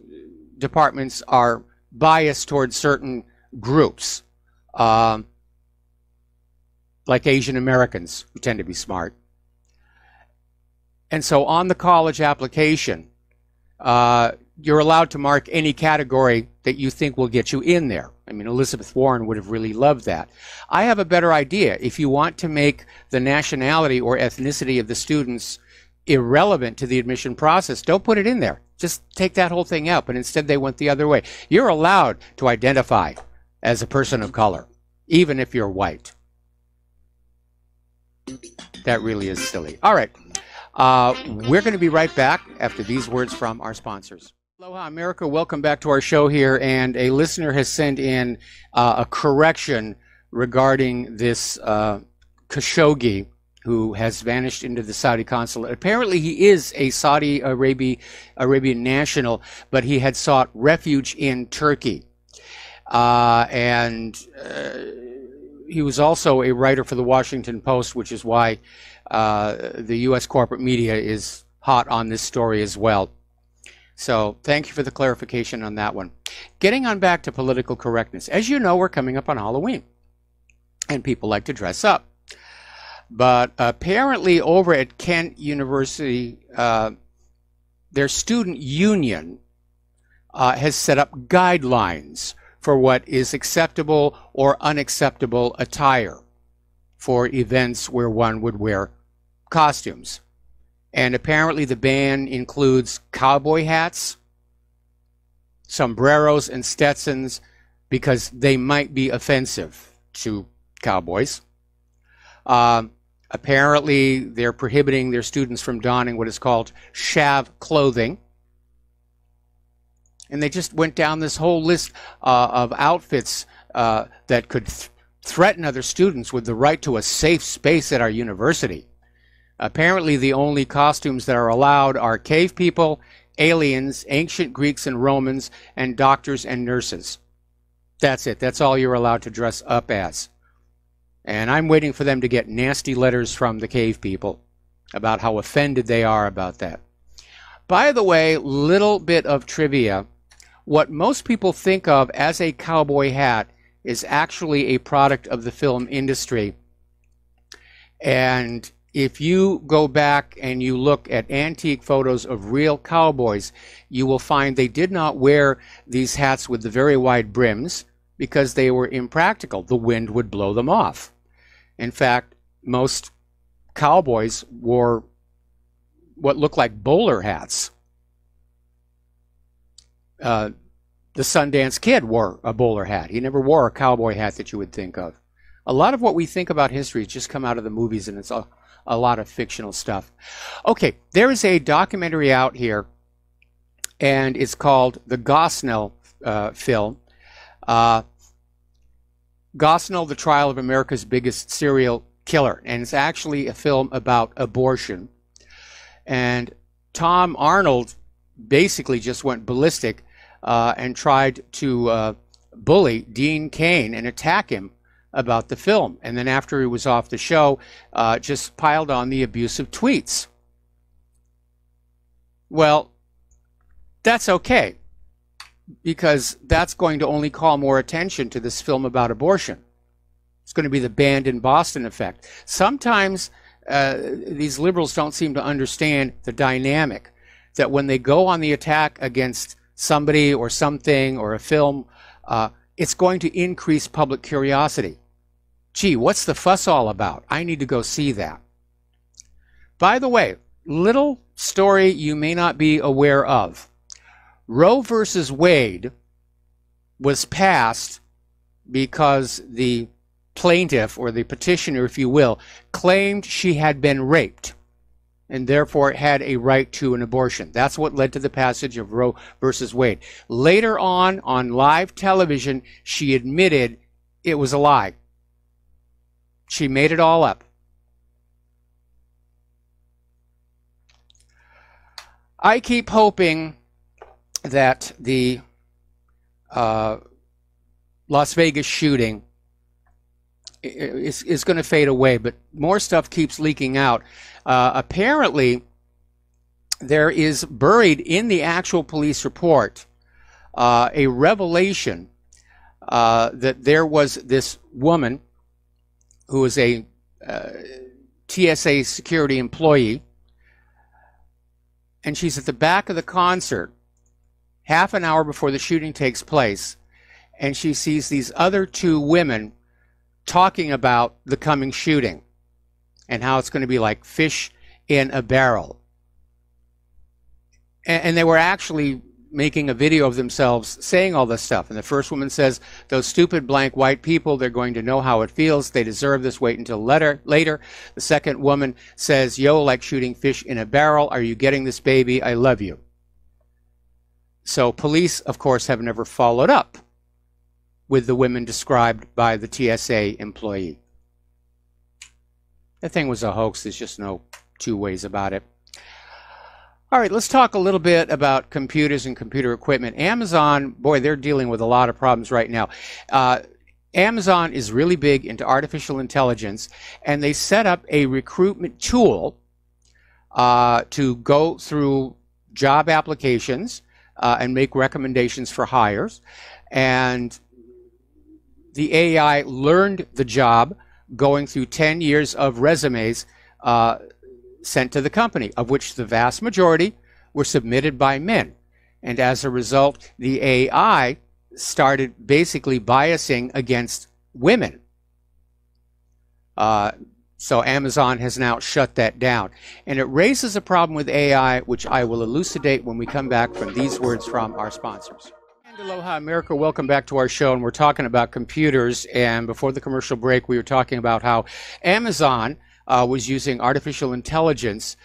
departments are biased towards certain groups, like Asian Americans, who tend to be smart. And so on the college application, you're allowed to mark any category that you think will get you in there. I mean, Elizabeth Warren would have really loved that. I have a better idea. If you want to make the nationality or ethnicity of the students irrelevant to the admission process, don't put it in there. Just take that whole thing out. But instead, they went the other way. You're allowed to identify as a person of color, even if you're white. That really is silly. All right. We're going to be right back after these words from our sponsors. Aloha America, welcome back to our show here, and a listener has sent in a correction regarding this Khashoggi who has vanished into the Saudi consulate. Apparently he is a Saudi Arabian national, but he had sought refuge in Turkey. And he was also a writer for the Washington Post, which is why the U.S. corporate media is hot on this story as well. So thank you for the clarification on that one. Getting on back to political correctness. As you know, we're coming up on Halloween, and people like to dress up. But apparently over at Kent University, their student union has set up guidelines for what is acceptable or unacceptable attire for events where one would wear costumes. And apparently the ban includes cowboy hats, sombreros, and Stetsons because they might be offensive to cowboys. Apparently they're prohibiting their students from donning what is called chav clothing. And they just went down this whole list of outfits that could threaten other students with the right to a safe space at our university. Apparently, the only costumes that are allowed are cave people, aliens, ancient Greeks and Romans, and doctors and nurses. That's it. That's all you're allowed to dress up as. And I'm waiting for them to get nasty letters from the cave people about how offended they are about that. By the way, little bit of trivia. What most people think of as a cowboy hat is actually a product of the film industry. And if you go back and you look at antique photos of real cowboys, you will find they did not wear these hats with the very wide brims because they were impractical. The wind would blow them off. In fact, most cowboys wore what looked like bowler hats. The Sundance Kid wore a bowler hat. He never wore a cowboy hat that you would think of. A lot of what we think about history has just come out of the movies, and it's a lot of fictional stuff. Okay, there is a documentary out here, and it's called the Gosnell film. Gosnell, the Trial of America's Biggest Serial Killer. And it's actually a film about abortion. And Tom Arnold basically just went ballistic and tried to bully Dean Cain and attack him about the film. And then after he was off the show, just piled on the abusive tweets. Well, that's okay, because that's going to only call more attention to this film about abortion. It's going to be the Banned in Boston effect. Sometimes these liberals don't seem to understand the dynamic, that when they go on the attack against somebody or something or a film, it's going to increase public curiosity. Gee, what's the fuss all about? I need to go see that. By the way, little story you may not be aware of. Roe versus Wade was passed because the plaintiff, or the petitioner, if you will, claimed she had been raped and therefore had a right to an abortion. That's what led to the passage of Roe versus Wade. Later on live television, she admitted it was a lie. She made it all up. I keep hoping that the Las Vegas shooting is going to fade away, but more stuff keeps leaking out. Apparently, there is buried in the actual police report a revelation that there was this woman who was a TSA security employee, and she's at the back of the concert half an hour before the shooting takes place, and she sees these other two women talking about the coming shooting and how it's going to be like fish in a barrel. And they were actually making a video of themselves saying all this stuff. And the first woman says, those stupid blank white people, they're going to know how it feels. They deserve this. Wait until later. The second woman says, yo, like shooting fish in a barrel. Are you getting this, baby? I love you. So police, of course, have never followed up with the women described by the TSA employee. The thing was a hoax. There's just no two ways about it. All right, let's talk a little bit about computers and computer equipment. Amazon, boy, they're dealing with a lot of problems right now. Amazon is really big into artificial intelligence, and they set up a recruitment tool to go through job applications and make recommendations for hires. And the AI learned the job going through 10 years of resumes sent to the company, of which the vast majority were submitted by men. And as a result, the AI started basically biasing against women. So Amazon has now shut that down. And it raises a problem with AI, which I will elucidate when we come back from these words from our sponsors. And aloha, America. Welcome back to our show. And we're talking about computers. And before the commercial break, we were talking about how Amazon was using artificial intelligence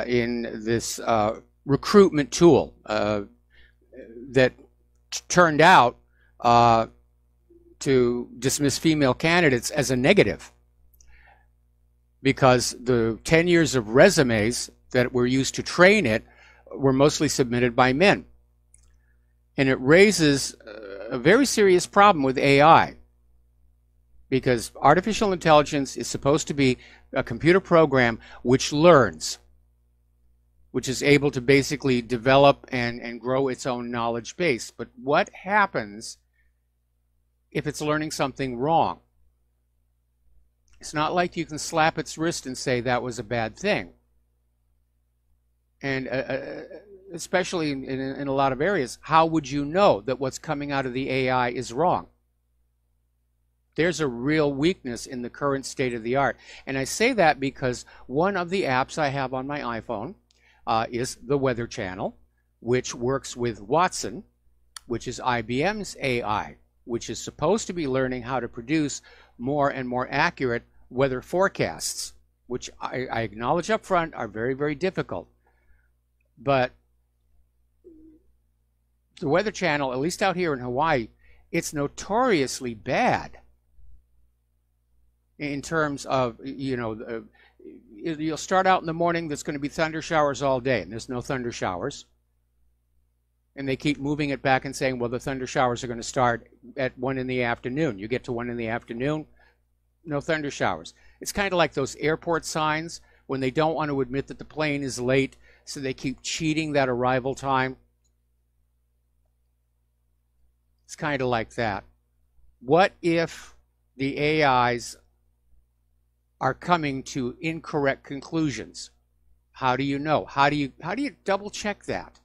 in this recruitment tool that turned out to dismiss female candidates as a negative, because the 10 years of resumes that were used to train it were mostly submitted by men. And it raises a very serious problem with AI, because artificial intelligence is supposed to be a computer program which learns, which is able to basically develop and grow its own knowledge base. But what happens if it's learning something wrong? It's not like you can slap its wrist and say that was a bad thing. And especially in a lot of areas, how would you know that what's coming out of the AI is wrong? There's a real weakness in the current state of the art. And I say that because one of the apps I have on my iPhone is the Weather Channel, which works with Watson, which is IBM's AI, which is supposed to be learning how to produce more and more accurate weather forecasts, which I acknowledge up front are very, very difficult. But the Weather Channel, at least out here in Hawaii, it's notoriously bad in terms of, you know, you'll start out in the morning, there's going to be thunder showers all day, and there's no thunder showers. And they keep moving it back and saying, well, the thunder showers are going to start at 1 in the afternoon. You get to 1 in the afternoon, no thunder showers. It's kind of like those airport signs when they don't want to admit that the plane is late, so they keep cheating that arrival time. It's kind of like that. What if the AIs are coming to incorrect conclusions? How do you know? How do you double check that?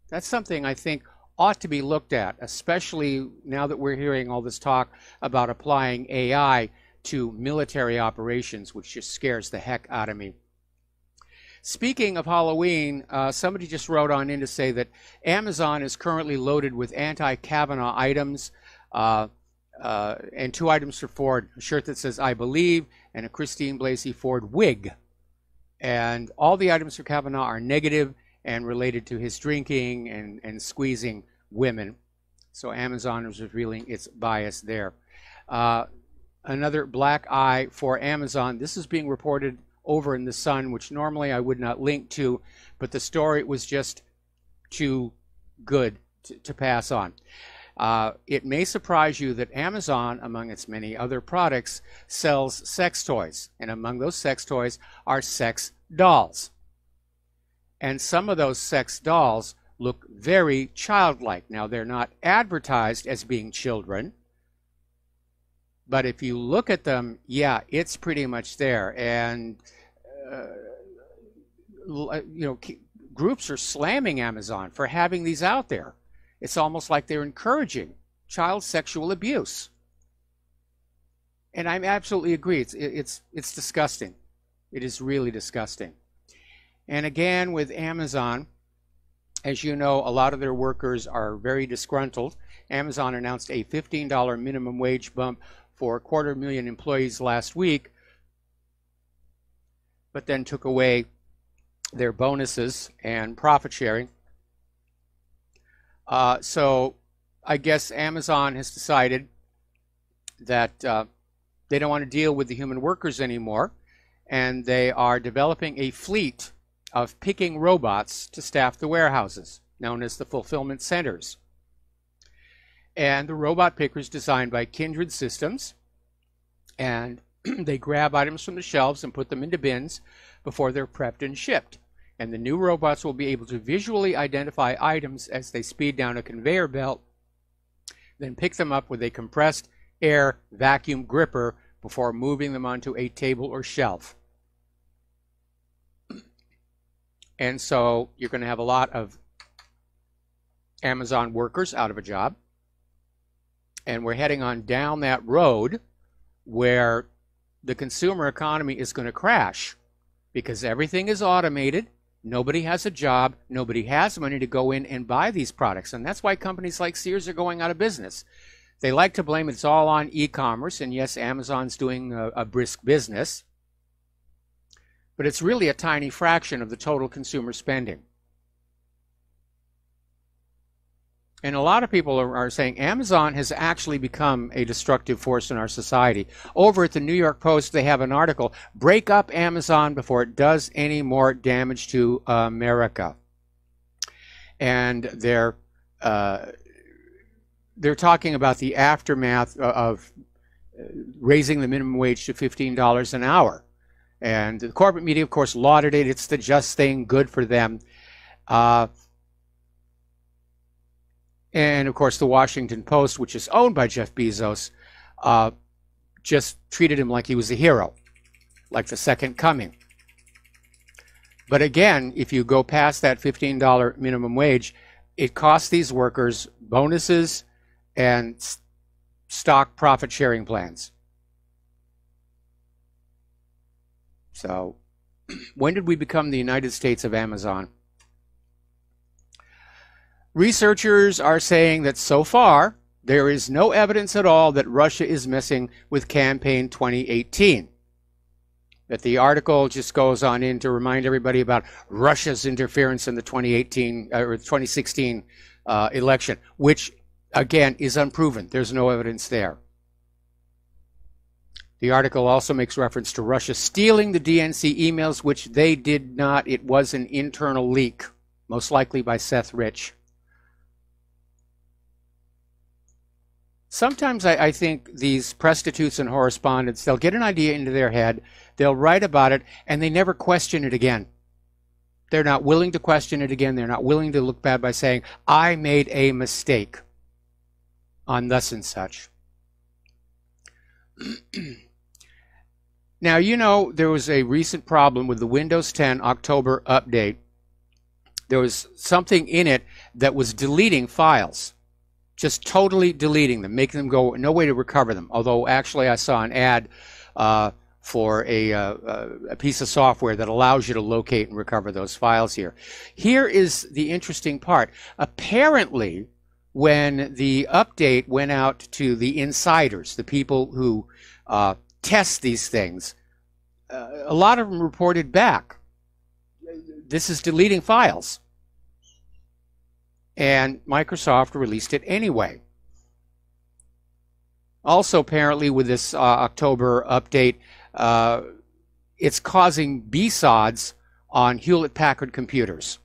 That's something I think ought to be looked at, especially now that we're hearing all this talk about applying AI to military operations, which just scares the heck out of me. Speaking of Halloween, somebody just wrote on in to say that Amazon is currently loaded with anti-Kavanaugh items, and 2 items for Ford, a shirt that says I believe, and a Christine Blasey Ford wig. And all the items for Kavanaugh are negative and related to his drinking and squeezing women. So Amazon is revealing its bias there. Another black eye for Amazon. This is being reported over in the Sun, which normally I would not link to, but the story was just too good to pass on. It may surprise you that Amazon, among its many other products, sells sex toys. And among those sex toys are sex dolls. And some of those sex dolls look very childlike. Now, they're not advertised as being children, but if you look at them, yeah, it's pretty much there. And, groups are slamming Amazon for having these out there. It's almost like they're encouraging child sexual abuse. And I absolutely agree. It's disgusting. It is really disgusting. And again, with Amazon, as you know, a lot of their workers are very disgruntled. Amazon announced a $15 minimum wage bump for 250,000 employees last week, but then took away their bonuses and profit sharing. So I guess Amazon has decided that they don't want to deal with the human workers anymore, and they are developing a fleet of picking robots to staff the warehouses, known as the fulfillment centers. And the robot pickers designed by Kindred Systems, and they grab items from the shelves and put them into bins before they're prepped and shipped. And the new robots will be able to visually identify items as they speed down a conveyor belt, then pick them up with a compressed air vacuum gripper before moving them onto a table or shelf. And so you're going to have a lot of Amazon workers out of a job. And we're heading on down that road where the consumer economy is going to crash because everything is automated. Nobody has a job. Nobody has money to go in and buy these products. And that's why companies like Sears are going out of business. They like to blame it's all on e-commerce. And yes, Amazon's doing a brisk business. But it's really a tiny fraction of the total consumer spending. And a lot of people are saying Amazon has actually become a destructive force in our society. Over at the New York Post, they have an article, "Break Up Amazon Before It Does Any More Damage to America." And they're talking about the aftermath of raising the minimum wage to $15 an hour. And the corporate media, of course, lauded it. It's the just thing, good for them. And, of course, the Washington Post, which is owned by Jeff Bezos, just treated him like he was a hero, like the second coming. But again, if you go past that $15 minimum wage, it costs these workers bonuses and stock profit sharing plans. So, when did we become the United States of Amazon? Researchers are saying that so far, there is no evidence at all that Russia is messing with campaign 2018. That the article just goes on in to remind everybody about Russia's interference in the 2016 election, which, again, is unproven. There's no evidence there. The article also makes reference to Russia stealing the DNC emails, which they did not. It was an internal leak, most likely by Seth Rich. Sometimes I think these prostitutes and correspondents, they'll get an idea into their head, they'll write about it, and they never question it again. They're not willing to question it again. They're not willing to look bad by saying, I made a mistake on thus and such. Now, you know, there was a recent problem with the Windows 10 October update. There was something in it that was deleting files, just totally deleting them, making them go, no way to recover them. Although, actually, I saw an ad for a piece of software that allows you to locate and recover those files here. Here is the interesting part. Apparently, when the update went out to the insiders, the people who test these things, a lot of them reported back, this is deleting files. And Microsoft released it anyway. Also, apparently, with this October update, it's causing BSODs on Hewlett-Packard computers.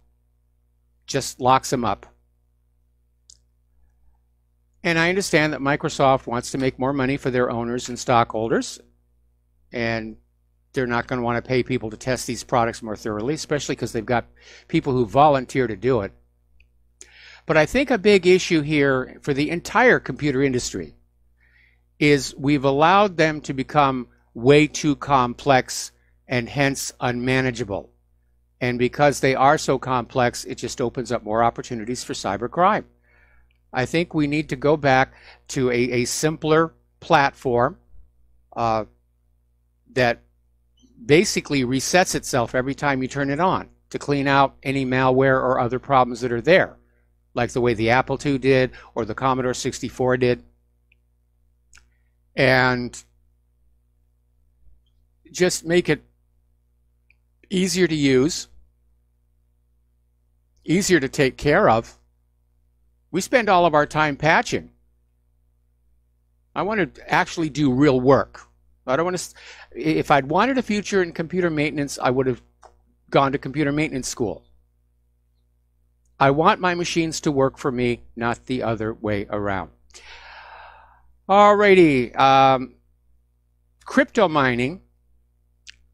Just locks them up. And I understand that Microsoft wants to make more money for their owners and stockholders, and they're not going to want to pay people to test these products more thoroughly, especially because they've got people who volunteer to do it. But I think a big issue here for the entire computer industry is we've allowed them to become way too complex and hence unmanageable. And because they are so complex, it just opens up more opportunities for cybercrime. I think we need to go back to a simpler platform that basically resets itself every time you turn it on to clean out any malware or other problems that are there, like the way the Apple II did or the Commodore 64 did. And just make it easier to use, easier to take care of. We spend all of our time patching. I want to actually do real work. I don't want to. If I'd wanted a future in computer maintenance, I would have gone to computer maintenance school. I want my machines to work for me, not the other way around. Alrighty. Crypto mining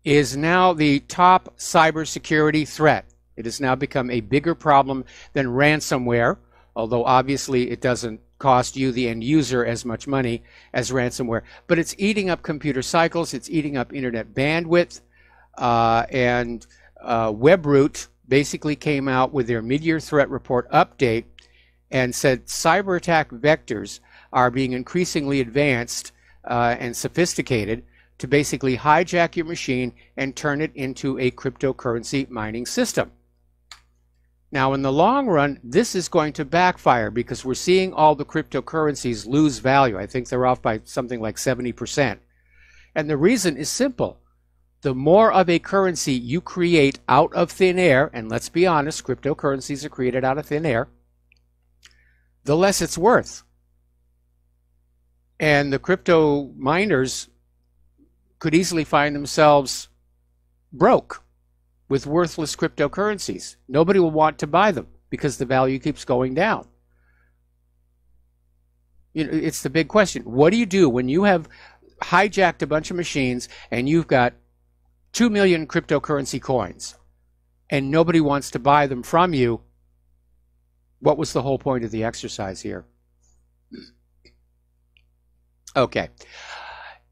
is now the top cybersecurity threat. It has now become a bigger problem than ransomware, although obviously it doesn't cost you, the end user, as much money as ransomware. But it's eating up computer cycles, it's eating up internet bandwidth, and Webroot basically came out with their mid-year threat report update and said cyber attack vectors are being increasingly advanced and sophisticated to basically hijack your machine and turn it into a cryptocurrency mining system. Now, in the long run, this is going to backfire because we're seeing all the cryptocurrencies lose value. I think they're off by something like 70%. And the reason is simple. The more of a currency you create out of thin air, and let's be honest, cryptocurrencies are created out of thin air, the less it's worth. And the crypto miners could easily find themselves broke with worthless cryptocurrencies. Nobody will want to buy them because the value keeps going down. You know, it's the big question. What do you do when you have hijacked a bunch of machines and you've got 2 million cryptocurrency coins and nobody wants to buy them from you? What was the whole point of the exercise here? Okay.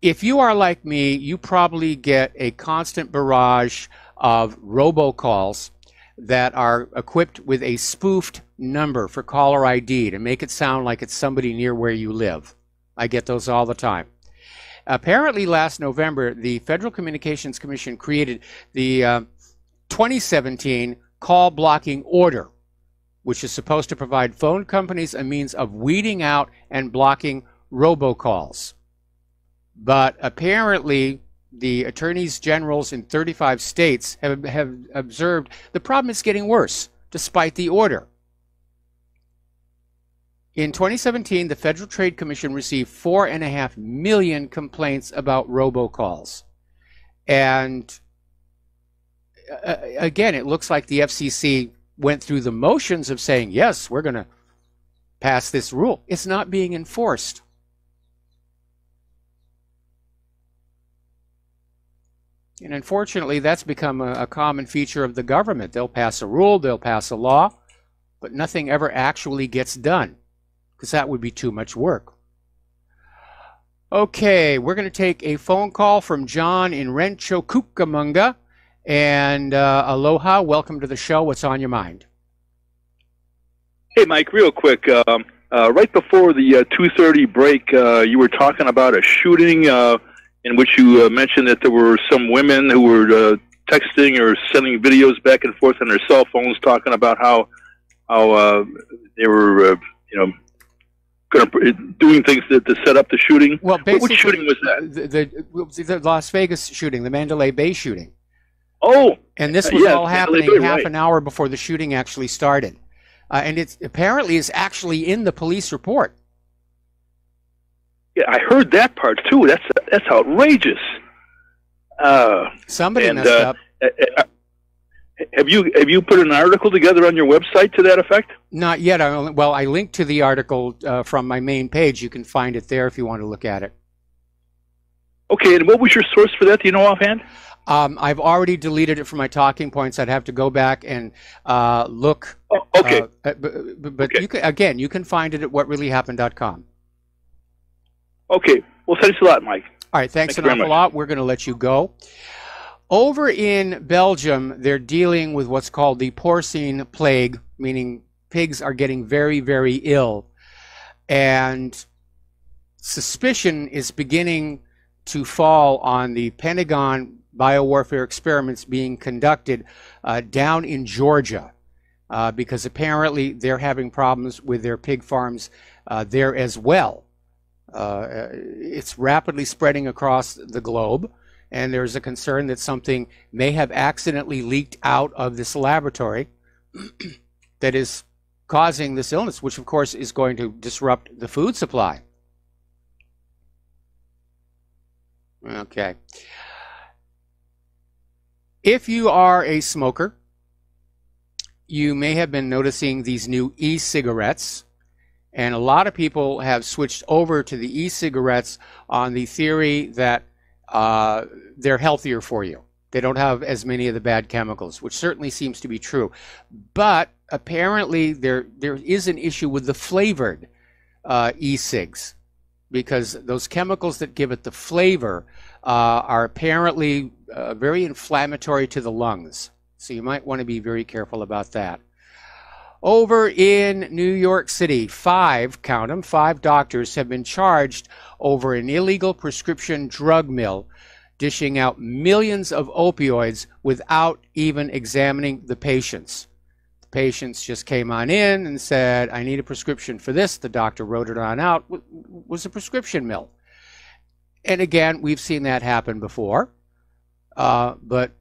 If you are like me, you probably get a constant barrage of robocalls that are equipped with a spoofed number for caller ID to make it sound like it's somebody near where you live. I get those all the time. Apparently last November, the Federal Communications Commission created the 2017 call blocking order, which is supposed to provide phone companies a means of weeding out and blocking robocalls. But apparently the attorneys generals in 35 states have observed the problem is getting worse despite the order. In 2017, the Federal Trade Commission received 4.5 million complaints about robocalls. And again, it looks like the FCC went through the motions of saying, yes, we're going to pass this rule. It's not being enforced. And unfortunately, that's become a common feature of the government. They'll pass a rule, they'll pass a law, but nothing ever actually gets done because that would be too much work. Okay, we're going to take a phone call from John in Rancho Cucamonga. And aloha, welcome to the show. What's on your mind? Hey, Mike, real quick. Right before the 2:30 break, you were talking about a shooting in which you mentioned that there were some women who were texting or sending videos back and forth on their cell phones, talking about how they were, doing things to set up the shooting. Well, basically, which shooting was that? The Las Vegas shooting, the Mandalay Bay shooting. Oh, and this was all happening half an hour before the shooting actually started, and it apparently is actually in the police report. Yeah, I heard that part too. That's outrageous. Somebody messed up. Have you put an article together on your website to that effect? Not yet. I linked to the article from my main page. You can find it there if you want to look at it. Okay, and what was your source for that? Do you know offhand? I've already deleted it from my talking points. I'd have to go back and look. Oh, okay. But Okay. you can find it at whatreallyhappened.com. Okay. Well, thanks a lot, Mike. All right. Thanks Thank an you very awful much. lot. We're going to let you go. Over in Belgium, they're dealing with what's called the porcine plague, meaning pigs are getting very, very ill. And suspicion is beginning to fall on the Pentagon biowarfare experiments being conducted down in Georgia, because apparently they're having problems with their pig farms there as well. It's rapidly spreading across the globe, and there's a concern that something may have accidentally leaked out of this laboratory that is causing this illness, which of course is going to disrupt the food supply. Okay. If you are a smoker, you may have been noticing these new e-cigarettes, and a lot of people have switched over to the e-cigarettes on the theory that they're healthier for you. They don't have as many of the bad chemicals, which certainly seems to be true. But apparently there is an issue with the flavored e-cigs, because those chemicals that give it the flavor are apparently very inflammatory to the lungs. So you might want to be very careful about that. Over in New York City, count them, 5 doctors have been charged over an illegal prescription drug mill, dishing out millions of opioids without even examining the patients. The patients just came on in and said, I need a prescription for this. The doctor wrote it on out. It was a prescription mill. And again, we've seen that happen before, but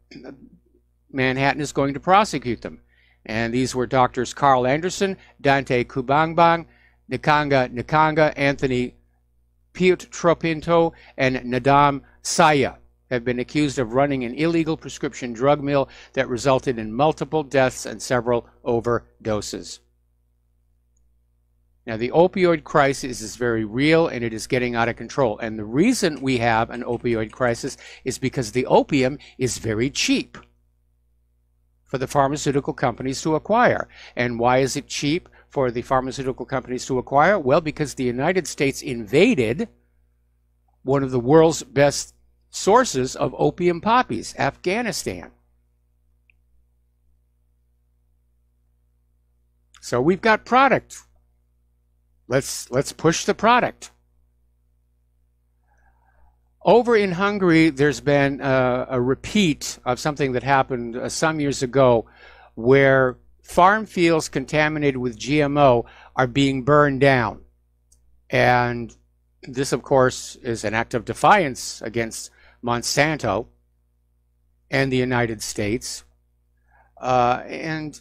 Manhattan is going to prosecute them. And these were doctors Carl Anderson, Dante Kubangbang, Nikanga, Anthony Pietropinto, and Nadam Saya have been accused of running an illegal prescription drug mill that resulted in multiple deaths and several overdoses. Now, the opioid crisis is very real, and it is getting out of control. And the reason we have an opioid crisis is because the opium is very cheap for the pharmaceutical companies to acquire. And why is it cheap for the pharmaceutical companies to acquire? Well, because the United States invaded one of the world's best sources of opium poppies, Afghanistan. So we've got product. Let's push the product. Over in Hungary, there's been a repeat of something that happened some years ago, where farm fields contaminated with GMO are being burned down. And this, of course, is an act of defiance against Monsanto and the United States. And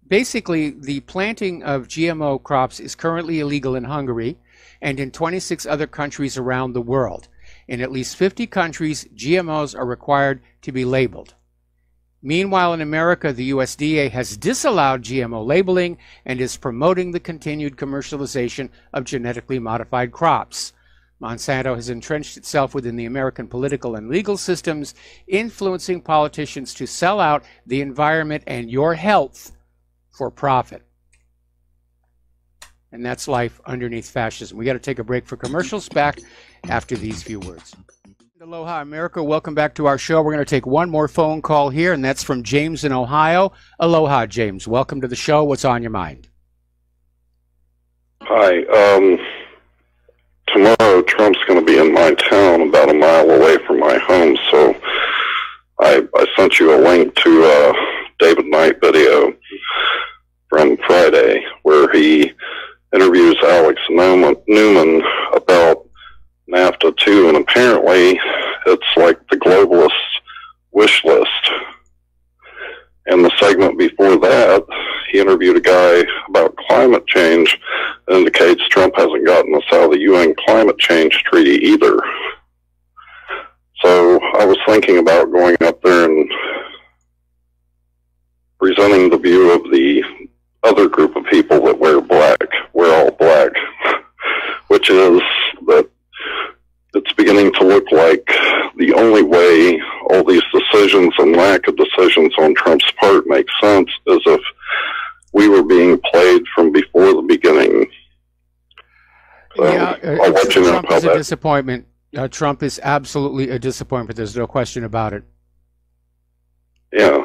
basically, the planting of GMO crops is currently illegal in Hungary and in 26 other countries around the world. In at least 50 countries, GMOs are required to be labeled. Meanwhile, in America, the USDA has disallowed GMO labeling and is promoting the continued commercialization of genetically modified crops. Monsanto has entrenched itself within the American political and legal systems, influencing politicians to sell out the environment and your health for profit. And that's life underneath fascism. We got to take a break for commercials. Back after these few words. Aloha, America. Welcome back to our show. We're going to take one more phone call here, and that's from James in Ohio. Aloha, James. Welcome to the show. What's on your mind? Hi. Tomorrow, Trump's going to be in my town about a mile away from my home, so I sent you a link to a David Knight video from Friday where he interviews Alex Newman about NAFTA 2, and apparently it's like the globalist wish list. And the segment before that, he interviewed a guy about climate change and indicates Trump hasn't gotten us out of the UN climate change treaty either. So I was thinking about going up there and representing the view of the other group of people that wear black, wear all black, which is that it's beginning to look like the only way all these decisions and lack of decisions on Trump's part make sense is if we were being played from before the beginning. So I'll let you know Trump how is a that. disappointment. Trump is absolutely a disappointment. There's no question about it. Yeah,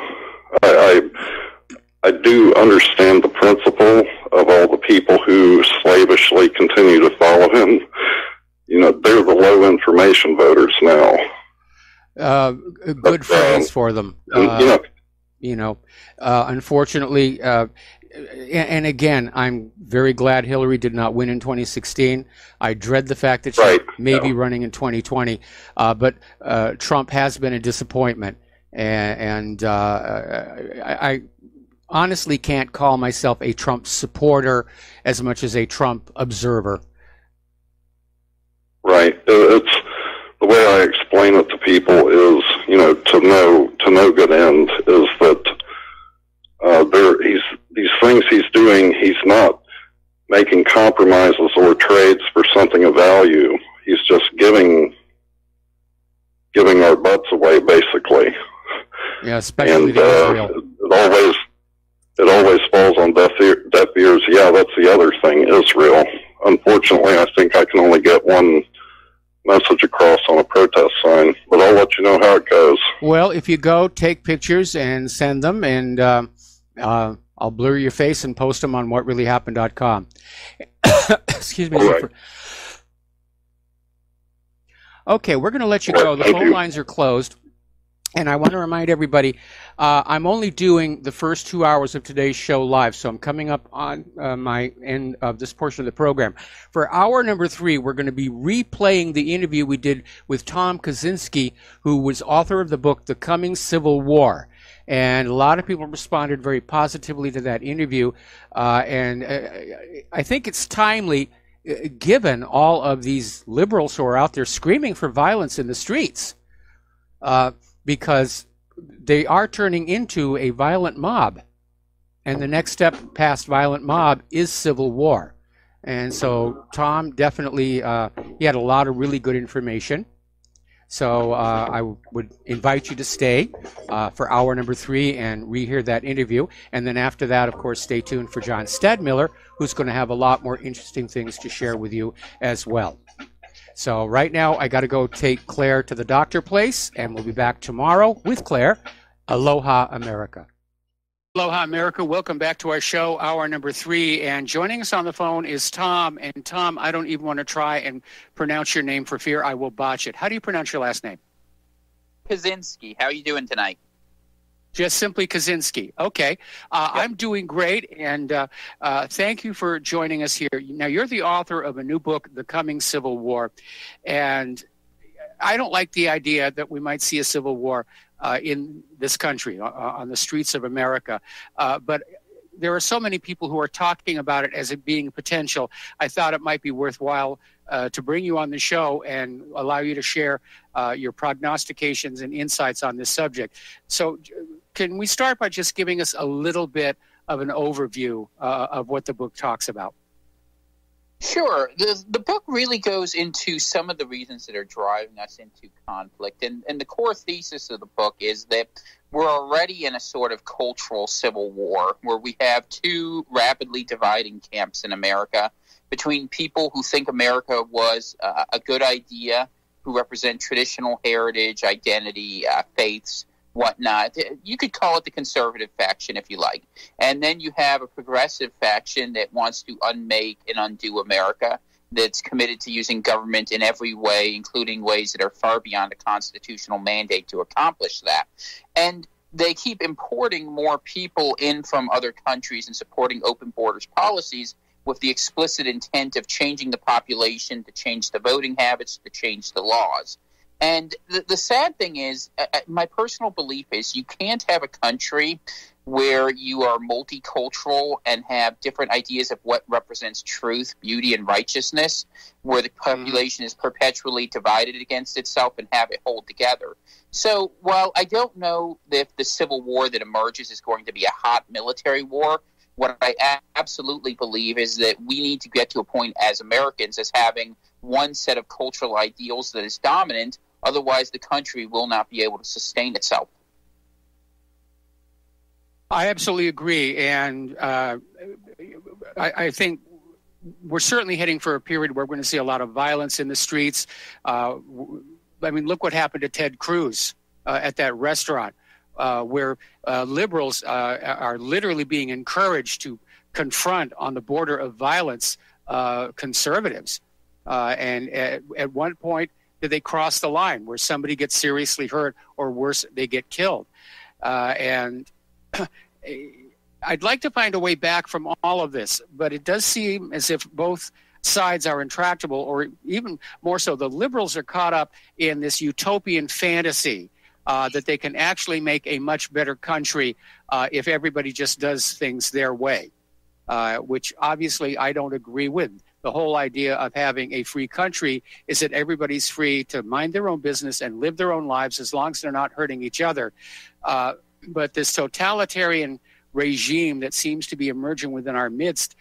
I do understand the principle of all the people who slavishly continue to follow him. You know, they're the low information voters now. Good phrase for them. Unfortunately, and again, I'm very glad Hillary did not win in 2016. I dread the fact that she may be running in 2020. But Trump has been a disappointment. And I honestly can't call myself a Trump supporter as much as a Trump observer. Right. It's the way I explain it to people is, to no good end is that these things he's doing, he's not making compromises or trades for something of value. He's just giving our butts away, basically. Yeah, especially to Israel. It always falls on deaf ears. Yeah, that's the other thing, Israel. Unfortunately, I think I can only get one message across on a protest sign, but I'll let you know how it goes. Well, if you go, take pictures and send them, and I'll blur your face and post them on whatreallyhappened.com. Excuse me. Right. Okay, we're going to let you go. The phone lines are closed. And I want to remind everybody, I'm only doing the first 2 hours of today's show live, so I'm coming up on my end of this portion of the program. For hour number 3, we're going to be replaying the interview we did with Tom Kaczynski, who was author of the book, The Coming Civil War. And a lot of people responded very positively to that interview. And I think it's timely, given all of these liberals who are out there screaming for violence in the streets. Because they are turning into a violent mob. And the next step past violent mob is civil war. And so Tom definitely, he had a lot of really good information. So I would invite you to stay for hour number 3 and rehear that interview. And then after that, of course, stay tuned for John Stadmiller, who's going to have a lot more interesting things to share with you as well. So right now, I got to go take Claire to the doctor place, and we'll be back tomorrow with Claire. Aloha, America. Aloha, America. Welcome back to our show, hour number 3. And joining us on the phone is Tom. And Tom, I don't even want to try and pronounce your name for fear I will botch it. How do you pronounce your last name? Kaczynski. How are you doing tonight? Just simply Kaczynski. Okay. I'm doing great, and thank you for joining us here. Now, you're the author of a new book, The Coming Civil War, and I don't like the idea that we might see a civil war in this country, on the streets of America, but there are so many people who are talking about it as it being potential. I thought it might be worthwhile to bring you on the show and allow you to share your prognostications and insights on this subject. So can we start by just giving us a little bit of an overview of what the book talks about? Sure. The book really goes into some of the reasons that are driving us into conflict. And the core thesis of the book is that we're already in a sort of cultural civil war where we have two rapidly dividing camps in America between people who think America was a good idea, who represent traditional heritage, identity, faiths, whatnot. You could call it the conservative faction if you like. And then you have a progressive faction that wants to unmake and undo America, that's committed to using government in every way, including ways that are far beyond a constitutional mandate to accomplish that. And they keep importing more people in from other countries and supporting open borders policies with the explicit intent of changing the population, to change the voting habits, to change the laws. And the sad thing is, my personal belief is you can't have a country where you are multicultural and have different ideas of what represents truth, beauty, and righteousness, where the population is perpetually divided against itself and have it hold together. So while I don't know if the civil war that emerges is going to be a hot military war, what I absolutely believe is that we need to get to a point as Americans as having one set of cultural ideals that is dominant. Otherwise, the country will not be able to sustain itself. I absolutely agree, and I think we're certainly heading for a period where we're going to see a lot of violence in the streets. I mean, look what happened to Ted Cruz at that restaurant, where liberals are literally being encouraged to confront on the border of violence conservatives. And at one point, did they cross the line where somebody gets seriously hurt, or worse, they get killed? And I'd like to find a way back from all of this, but it does seem as if both sides are intractable, or even more so, the liberals are caught up in this utopian fantasy that they can actually make a much better country if everybody just does things their way, which obviously I don't agree with. The whole idea of having a free country is that everybody's free to mind their own business and live their own lives as long as they're not hurting each other. But this totalitarian regime that seems to be emerging within our midst,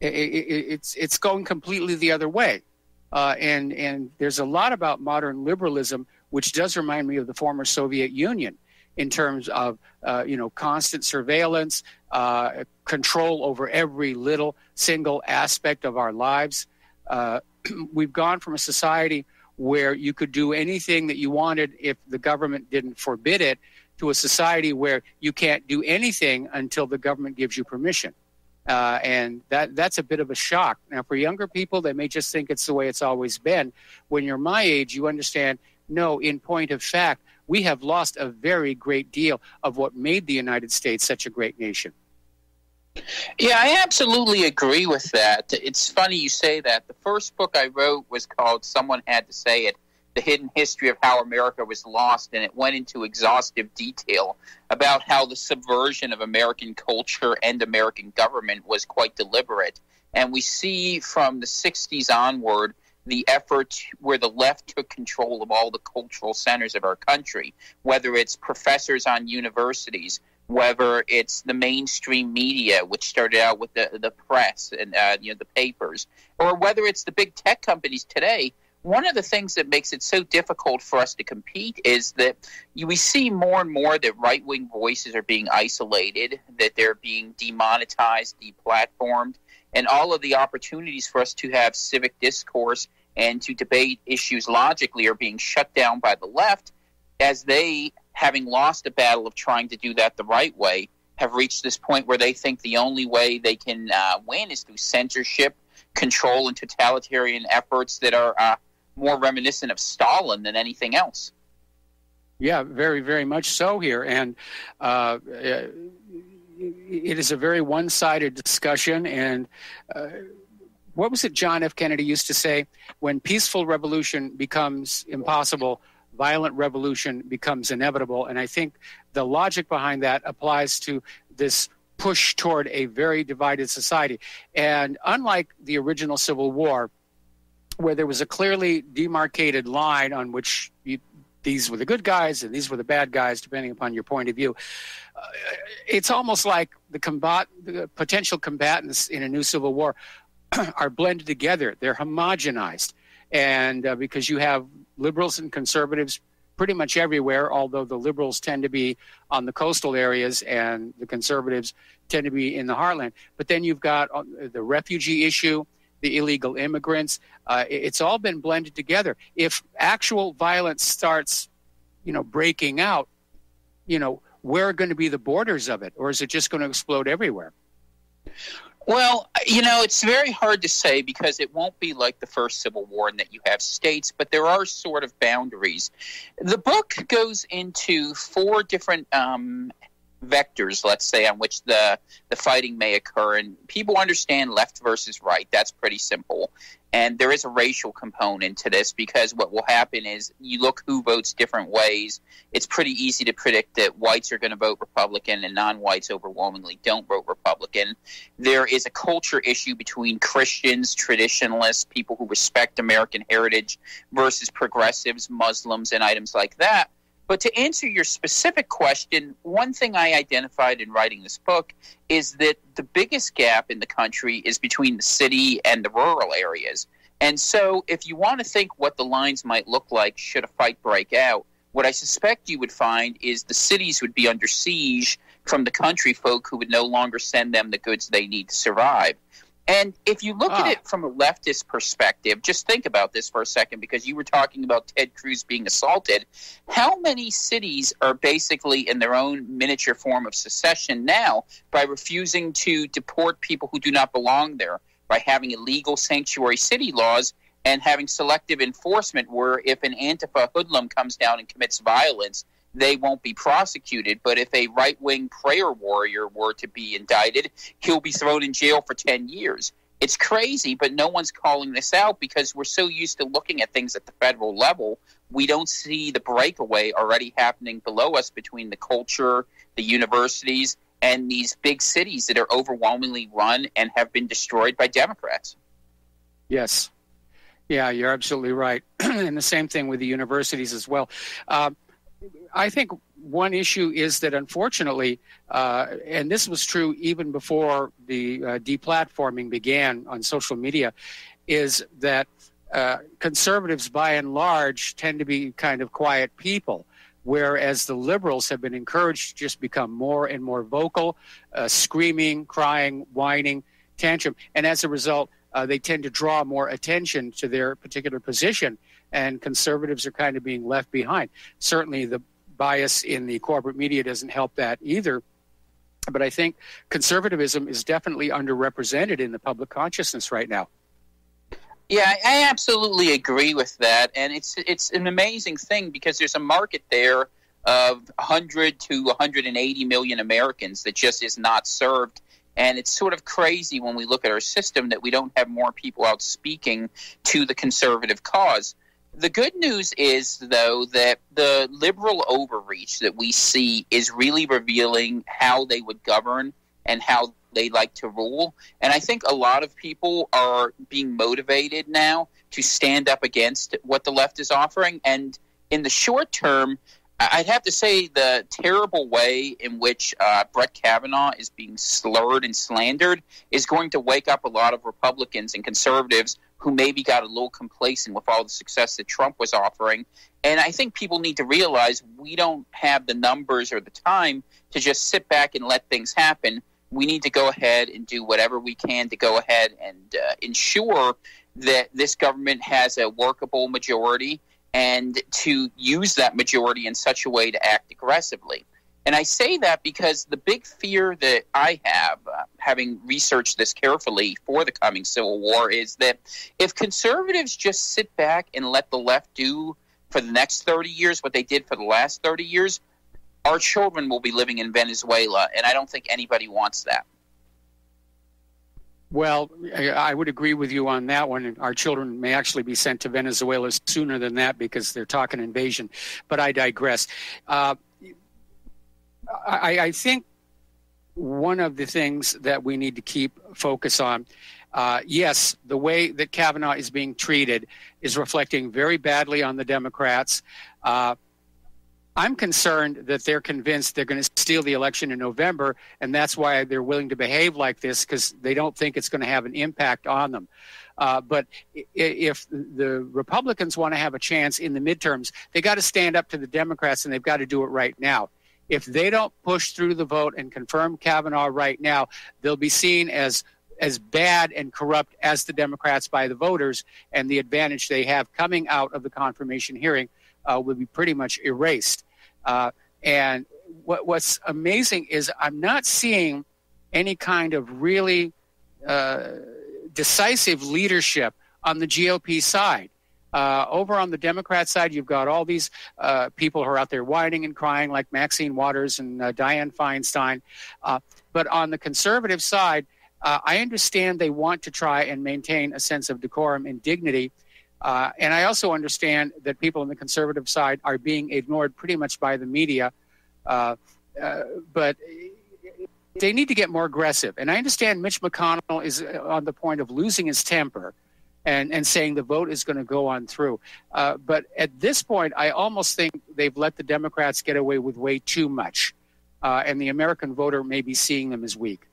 it's going completely the other way. And there's a lot about modern liberalism which does remind me of the former Soviet Union in terms of constant surveillance, control over every little single aspect of our lives. We've gone from a society where you could do anything that you wanted if the government didn't forbid it, to a society where you can't do anything until the government gives you permission. And that's a bit of a shock. Now, for younger people, they may just think it's the way it's always been. When you're my age, you understand, no, in point of fact, we have lost a very great deal of what made the United States such a great nation. Yeah, I absolutely agree with that. It's funny you say that. The first book I wrote was called Someone Had to Say It, The Hidden History of How America Was Lost, and it went into exhaustive detail about how the subversion of American culture and American government was quite deliberate. And we see from the 60s onward the effort where the left took control of all the cultural centers of our country, whether it's professors on universities, whether it's the mainstream media, which started out with the press and the papers, or whether it's the big tech companies today. One of the things that makes it so difficult for us to compete is that we see more and more that right-wing voices are being isolated, that they're being demonetized, deplatformed, and all of the opportunities for us to have civic discourse and to debate issues logically are being shut down by the left, as they, having lost a battle of trying to do that the right way, have reached this point where they think the only way they can win is through censorship, control, and totalitarian efforts that are more reminiscent of Stalin than anything else. Yeah, very, very much so here. And it is a very one-sided discussion. And what was it John F. Kennedy used to say? When peaceful revolution becomes impossible, violent revolution becomes inevitable. And I think the logic behind that applies to this push toward a very divided society. And unlike the original Civil War, where there was a clearly demarcated line on which these were the good guys and these were the bad guys, depending upon your point of view, it's almost like the potential combatants in a new Civil War are blended together. They're homogenized. And because you have liberals and conservatives pretty much everywhere, although the liberals tend to be on the coastal areas and the conservatives tend to be in the heartland. But then you've got the refugee issue, the illegal immigrants. It's all been blended together. If actual violence starts, breaking out, where are going to be the borders of it? Or is it just going to explode everywhere? Well, it's very hard to say because it won't be like the first Civil War in that you have states, but there are sort of boundaries. The book goes into 4 different vectors, let's say, on which the fighting may occur. And people understand left versus right. That's pretty simple. And there is a racial component to this, because what will happen is you look who votes different ways. It's pretty easy to predict that whites are going to vote Republican and non-whites overwhelmingly don't vote Republican. There is a culture issue between Christians, traditionalists, people who respect American heritage versus progressives, Muslims, and items like that. But to answer your specific question, one thing I identified in writing this book is that the biggest gap in the country is between the city and the rural areas. And so if you want to think what the lines might look like should a fight break out, what I suspect you would find is the cities would be under siege from the country folk who would no longer send them the goods they need to survive. And if you look at it from a leftist perspective, just think about this for a second, because you were talking about Ted Cruz being assaulted. How many cities are basically in their own miniature form of secession now by refusing to deport people who do not belong there, by having illegal sanctuary city laws and having selective enforcement where if an Antifa hoodlum comes down and commits violence, they won't be prosecuted. But if a right-wing prayer warrior were to be indicted, he'll be thrown in jail for 10 years. It's crazy, but no one's calling this out because we're so used to looking at things at the federal level. We don't see the breakaway already happening below us between the culture, the universities, and these big cities that are overwhelmingly run and have been destroyed by Democrats. Yes. Yeah, you're absolutely right. And the same thing with the universities as well. I think one issue is that, unfortunately, and this was true even before the deplatforming began on social media, is that conservatives, by and large, tend to be kind of quiet people, whereas the liberals have been encouraged to just become more and more vocal, screaming, crying, whining, tantrum. And as a result, they tend to draw more attention to their particular position, and conservatives are kind of being left behind. Certainly the bias in the corporate media doesn't help that either. But I think conservatism is definitely underrepresented in the public consciousness right now. Yeah, I absolutely agree with that. And it's an amazing thing because there's a market there of 100 to 180 million Americans that just is not served. And it's sort of crazy when we look at our system that we don't have more people out speaking to the conservative cause. The good news is, though, that the liberal overreach that we see is really revealing how they would govern and how they like to rule. And I think a lot of people are being motivated now to stand up against what the left is offering. And in the short term, I'd have to say the terrible way in which Brett Kavanaugh is being slurred and slandered is going to wake up a lot of Republicans and conservatives who maybe got a little complacent with all the success that Trump was offering. And I think people need to realize we don't have the numbers or the time to just sit back and let things happen. We need to go ahead and do whatever we can to go ahead and ensure that this government has a workable majority and to use that majority in such a way to act aggressively. And I say that because the big fear that I have, having researched this carefully for the coming Civil War, is that if conservatives just sit back and let the left do for the next 30 years what they did for the last 30 years, our children will be living in Venezuela, and I don't think anybody wants that. Well, I would agree with you on that one. Our children may actually be sent to Venezuela sooner than that because they're talking invasion. But I digress. I think one of the things that we need to keep focus on, yes, the way that Kavanaugh is being treated is reflecting very badly on the Democrats. I'm concerned that they're convinced they're going to steal the election in November, and that's why they're willing to behave like this, because they don't think it's going to have an impact on them. But if the Republicans want to have a chance in the midterms, they got to stand up to the Democrats, and they've got to do it right now. If they don't push through the vote and confirm Kavanaugh right now, they'll be seen as bad and corrupt as the Democrats by the voters, and the advantage they have coming out of the confirmation hearing will be pretty much erased. And what's amazing is I'm not seeing any kind of really decisive leadership on the GOP side. Over on the Democrat side, you've got all these people who are out there whining and crying, like Maxine Waters and Dianne Feinstein. But on the conservative side, I understand they want to try and maintain a sense of decorum and dignity. And I also understand that people on the conservative side are being ignored pretty much by the media. But they need to get more aggressive. And I understand Mitch McConnell is on the point of losing his temper and saying the vote is going to go on through. But at this point, I almost think they've let the Democrats get away with way too much. And the American voter may be seeing them as weak.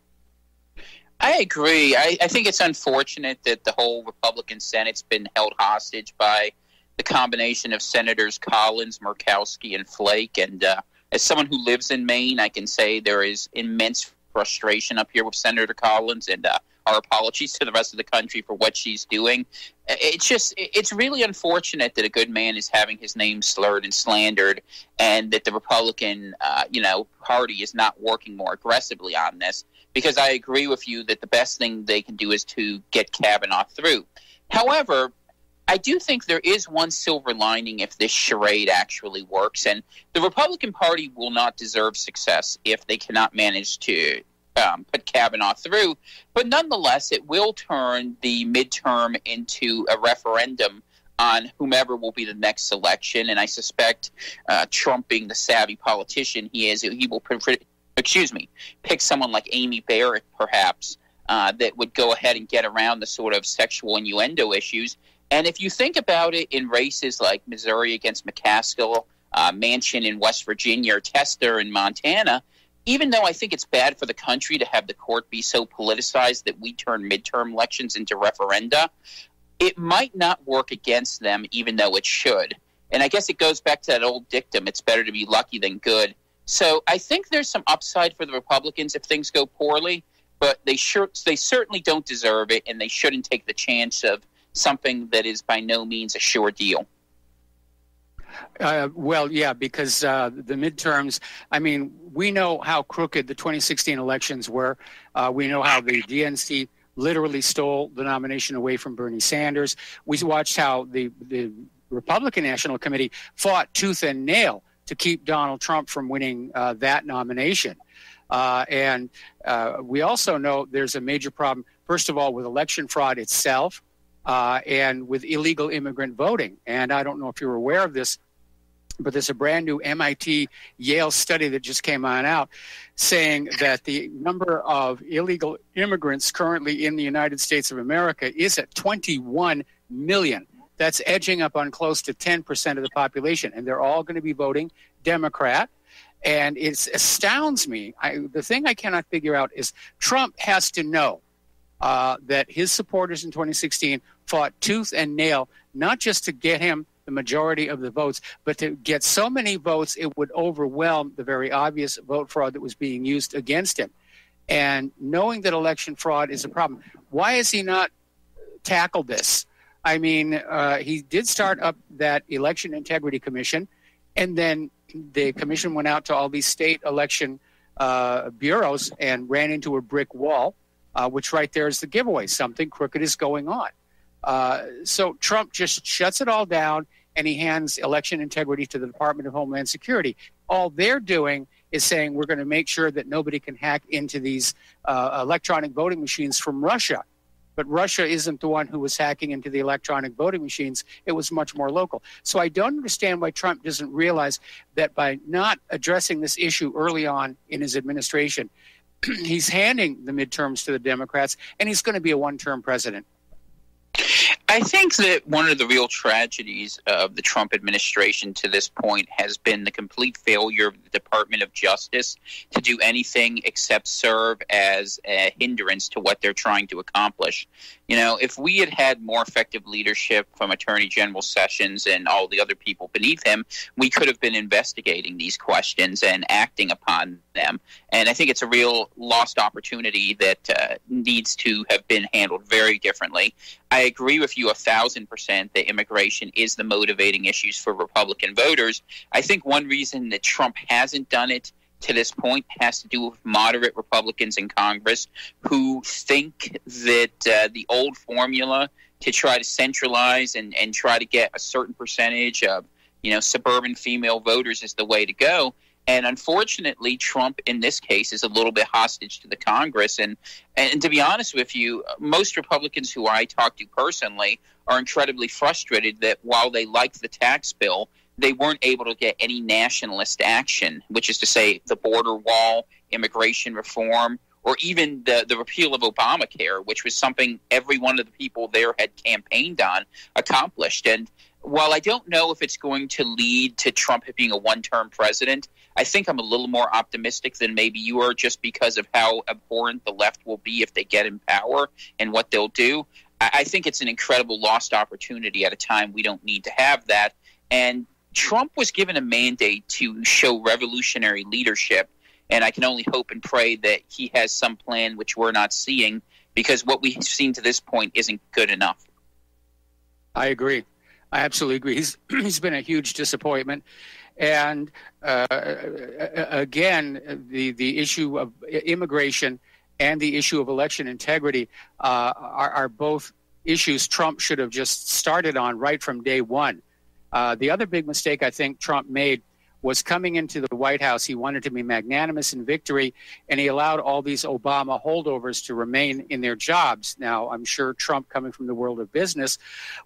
I agree. I think it's unfortunate that the whole Republican Senate's been held hostage by the combination of Senators Collins, Murkowski, and Flake. And as someone who lives in Maine, I can say there is immense frustration up here with Senator Collins, and our apologies to the rest of the country for what she's doing. It's really unfortunate that a good man is having his name slurred and slandered, and that the Republican, Party is not working more aggressively on this, because I agree with you that the best thing they can do is to get Kavanaugh through. However, I do think there is one silver lining if this charade actually works, and the Republican Party will not deserve success if they cannot manage to put Kavanaugh through. But nonetheless, it will turn the midterm into a referendum on whomever will be the next election, and I suspect Trump, being the savvy politician he is, he will pick someone like Amy Barrett, perhaps, that would go ahead and get around the sort of sexual innuendo issues. And if you think about it, in races like Missouri against McCaskill, Manchin in West Virginia, or Tester in Montana, even though I think it's bad for the country to have the court be so politicized that we turn midterm elections into referenda, it might not work against them, even though it should. And I guess it goes back to that old dictum, it's better to be lucky than good. So I think there's some upside for the Republicans if things go poorly, but they certainly don't deserve it, and they shouldn't take the chance of something that is by no means a sure deal. Well, yeah, because the midterms, I mean, we know how crooked the 2016 elections were. We know how the DNC literally stole the nomination away from Bernie Sanders. We watched how the Republican National Committee fought tooth and nail to keep Donald Trump from winning that nomination. And we also know there's a major problem, first of all, with election fraud itself, and with illegal immigrant voting. And I don't know if you're aware of this, but there's a brand new MIT Yale study that just came on out saying that the number of illegal immigrants currently in the United States of America is at 21 million. That's edging up on close to 10% of the population, and they're all going to be voting Democrat. And it astounds me. The thing I cannot figure out is Trump has to know that his supporters in 2016 fought tooth and nail, not just to get him the majority of the votes, but to get so many votes it would overwhelm the very obvious vote fraud that was being used against him. And knowing that election fraud is a problem, why has he not tackled this? I mean, he did start up that Election Integrity Commission, and then the commission went out to all these state election bureaus and ran into a brick wall, which right there is the giveaway. Something crooked is going on. So Trump just shuts it all down, and he hands election integrity to the Department of Homeland Security. All they're doing is saying we're going to make sure that nobody can hack into these electronic voting machines from Russia. But Russia isn't the one who was hacking into the electronic voting machines. It was much more local. So I don't understand why Trump doesn't realize that by not addressing this issue early on in his administration, he's handing the midterms to the Democrats, and he's going to be a one-term president. I think that one of the real tragedies of the Trump administration to this point has been the complete failure of the Department of Justice to do anything except serve as a hindrance to what they're trying to accomplish. You know, if we had had more effective leadership from Attorney General Sessions and all the other people beneath him, we could have been investigating these questions and acting upon them. And I think it's a real lost opportunity that needs to have been handled very differently. I agree with you 1,000% that immigration is the motivating issues for Republican voters. I think one reason that Trump hasn't done it to this point has to do with moderate Republicans in Congress who think that the old formula to try to centralize and try to get a certain percentage of, suburban female voters is the way to go. And unfortunately, Trump, in this case, is a little bit hostage to the Congress. And to be honest with you, most Republicans who I talk to personally are incredibly frustrated that while they liked the tax bill, they weren't able to get any nationalist action, which is to say the border wall, immigration reform, or even the repeal of Obamacare, which was something every one of the people there had campaigned on, accomplished. And while I don't know if it's going to lead to Trump being a one-term president, I think I'm a little more optimistic than maybe you are, just because of how abhorrent the left will be if they get in power and what they'll do. I think it's an incredible lost opportunity at a time we don't need to have that. And Trump was given a mandate to show revolutionary leadership, and I can only hope and pray that he has some plan which we're not seeing, because what we've seen to this point isn't good enough. I agree. I absolutely agree. He's been a huge disappointment. And again, the issue of immigration and the issue of election integrity are both issues Trump should have just started on right from day one. The other big mistake I think Trump made was coming into the White House. He wanted to be magnanimous in victory, and he allowed all these Obama holdovers to remain in their jobs. Now, I'm sure Trump, coming from the world of business,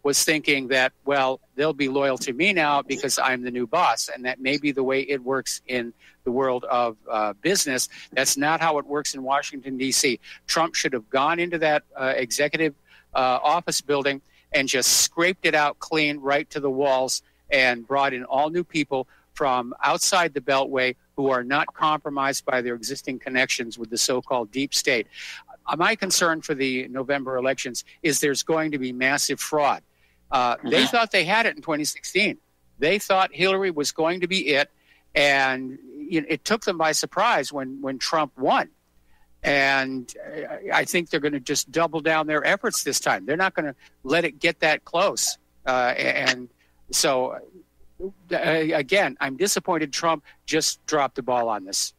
was thinking that, well, they'll be loyal to me now because I'm the new boss, and that may be the way it works in the world of business. That's not how it works in Washington, D.C. Trump should have gone into that executive office building and just scraped it out clean right to the walls and brought in all new people from outside the Beltway who are not compromised by their existing connections with the so-called deep state. My concern for the November elections is there's going to be massive fraud. They thought they had it in 2016. They thought Hillary was going to be it, and it took them by surprise when Trump won. And I think they're going to just double down their efforts this time. They're not going to let it get that close. And so... again, I'm disappointed Trump just dropped the ball on this.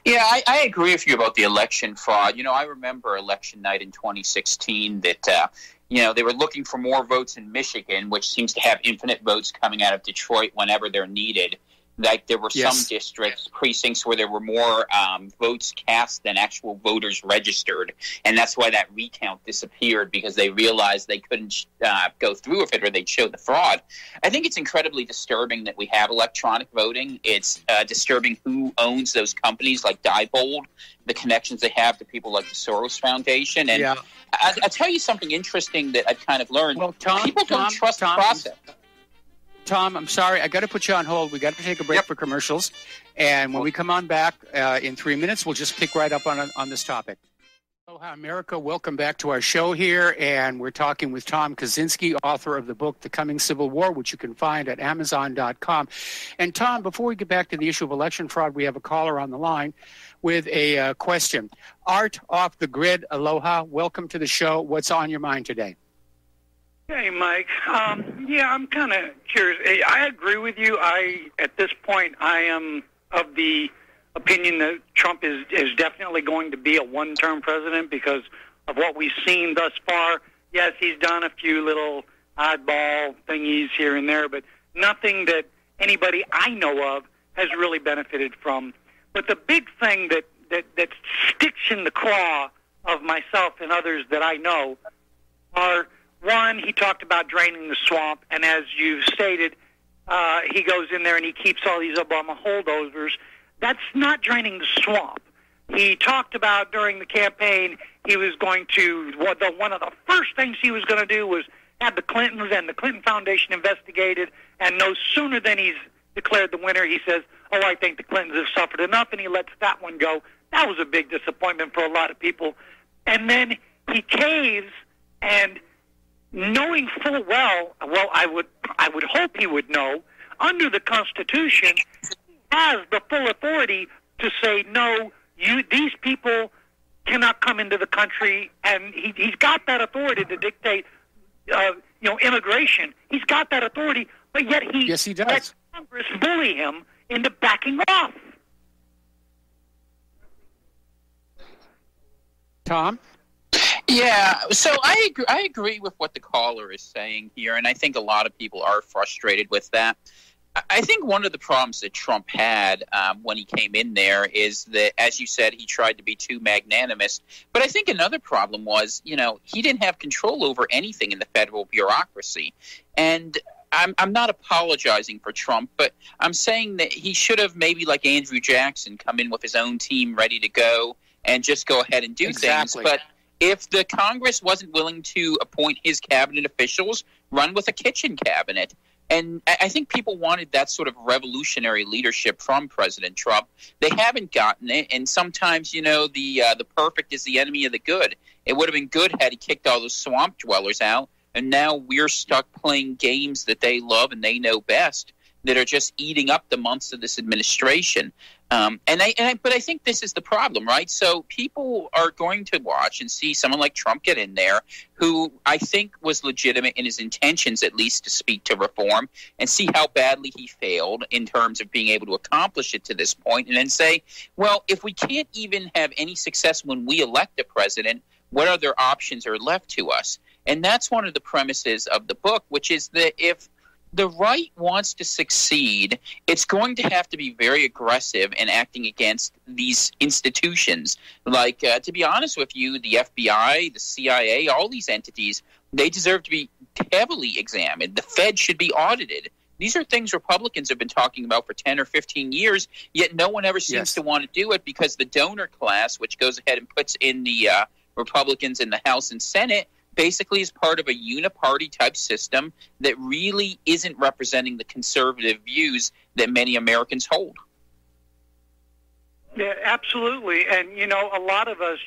Yeah, I agree with you about the election fraud. I remember election night in 2016 that, they were looking for more votes in Michigan, which seems to have infinite votes coming out of Detroit whenever they're needed. Like there were some districts, precincts where there were more votes cast than actual voters registered. And that's why that recount disappeared, because they realized they couldn't go through with it or they'd show the fraud. I think it's incredibly disturbing that we have electronic voting. It's disturbing who owns those companies like Diebold, the connections they have to people like the Soros Foundation. And I'll tell you something interesting that I've kind of learned. Well, people don't trust the process. Tom, I'm sorry. I got to put you on hold. We got to take a break for commercials. And when we come on back in 3 minutes, we'll just pick right up on this topic. Aloha, America. Welcome back to our show here. And we're talking with Tom Kaczynski, author of the book, The Coming Civil War, which you can find at Amazon.com. And Tom, before we get back to the issue of election fraud, we have a caller on the line with a question. Art off the grid. Aloha. Welcome to the show. What's on your mind today? Hey, Mike. I'm kind of curious. I agree with you. At this point, I am of the opinion that Trump is definitely going to be a one-term president because of what we've seen thus far. Yes, he's done a few little oddball thingies here and there, but nothing that anybody I know of has really benefited from. But the big thing that sticks in the craw of myself and others that I know are... One, he talked about draining the swamp, and as you stated, he goes in there and he keeps all these Obama holdovers. That's not draining the swamp. He talked about during the campaign he was going to, one of the first things he was going to do was have the Clintons and the Clinton Foundation investigated, and no sooner than he's declared the winner, he says, I think the Clintons have suffered enough, and he lets that one go. That was a big disappointment for a lot of people. And then he caves, and knowing full well, I would hope he would know, under the Constitution, he has the full authority to say, no, these people cannot come into the country, and he's got that authority to dictate, immigration. He's got that authority, but yet he does. Lets Congress bully him into backing off. Tom? Yeah, so I agree with what the caller is saying here, and I think a lot of people are frustrated with that. I think one of the problems that Trump had when he came in there is that, as you said, he tried to be too magnanimous. But I think another problem was, he didn't have control over anything in the federal bureaucracy. And I'm not apologizing for Trump, but I'm saying that he should have, maybe like Andrew Jackson, come in with his own team ready to go and just go ahead and do things. But if the Congress wasn't willing to appoint his cabinet officials, run with a kitchen cabinet. And I think people wanted that sort of revolutionary leadership from President Trump. They haven't gotten it, and sometimes, the perfect is the enemy of the good. It would have been good had he kicked all those swamp dwellers out, and now we're stuck playing games that they love and they know best that are just eating up the months of this administration. But I think this is the problem, right? So people are going to watch and see someone like Trump get in there, who I think was legitimate in his intentions, at least, to speak to reform, and see how badly he failed in terms of being able to accomplish it to this point, and then say, well, if we can't even have any success when we elect a president, what other options are left to us? And that's one of the premises of the book, which is that if the right wants to succeed, it's going to have to be very aggressive in acting against these institutions. Like, to be honest with you, the FBI, the CIA, all these entities, they deserve to be heavily examined. The Fed should be audited. These are things Republicans have been talking about for 10 or 15 years, yet no one ever seems to want to do it because the donor class, which goes ahead and puts in the Republicans in the House and Senate, basically is part of a uniparty type system that really isn't representing the conservative views that many Americans hold. Yeah, absolutely. And, a lot of us,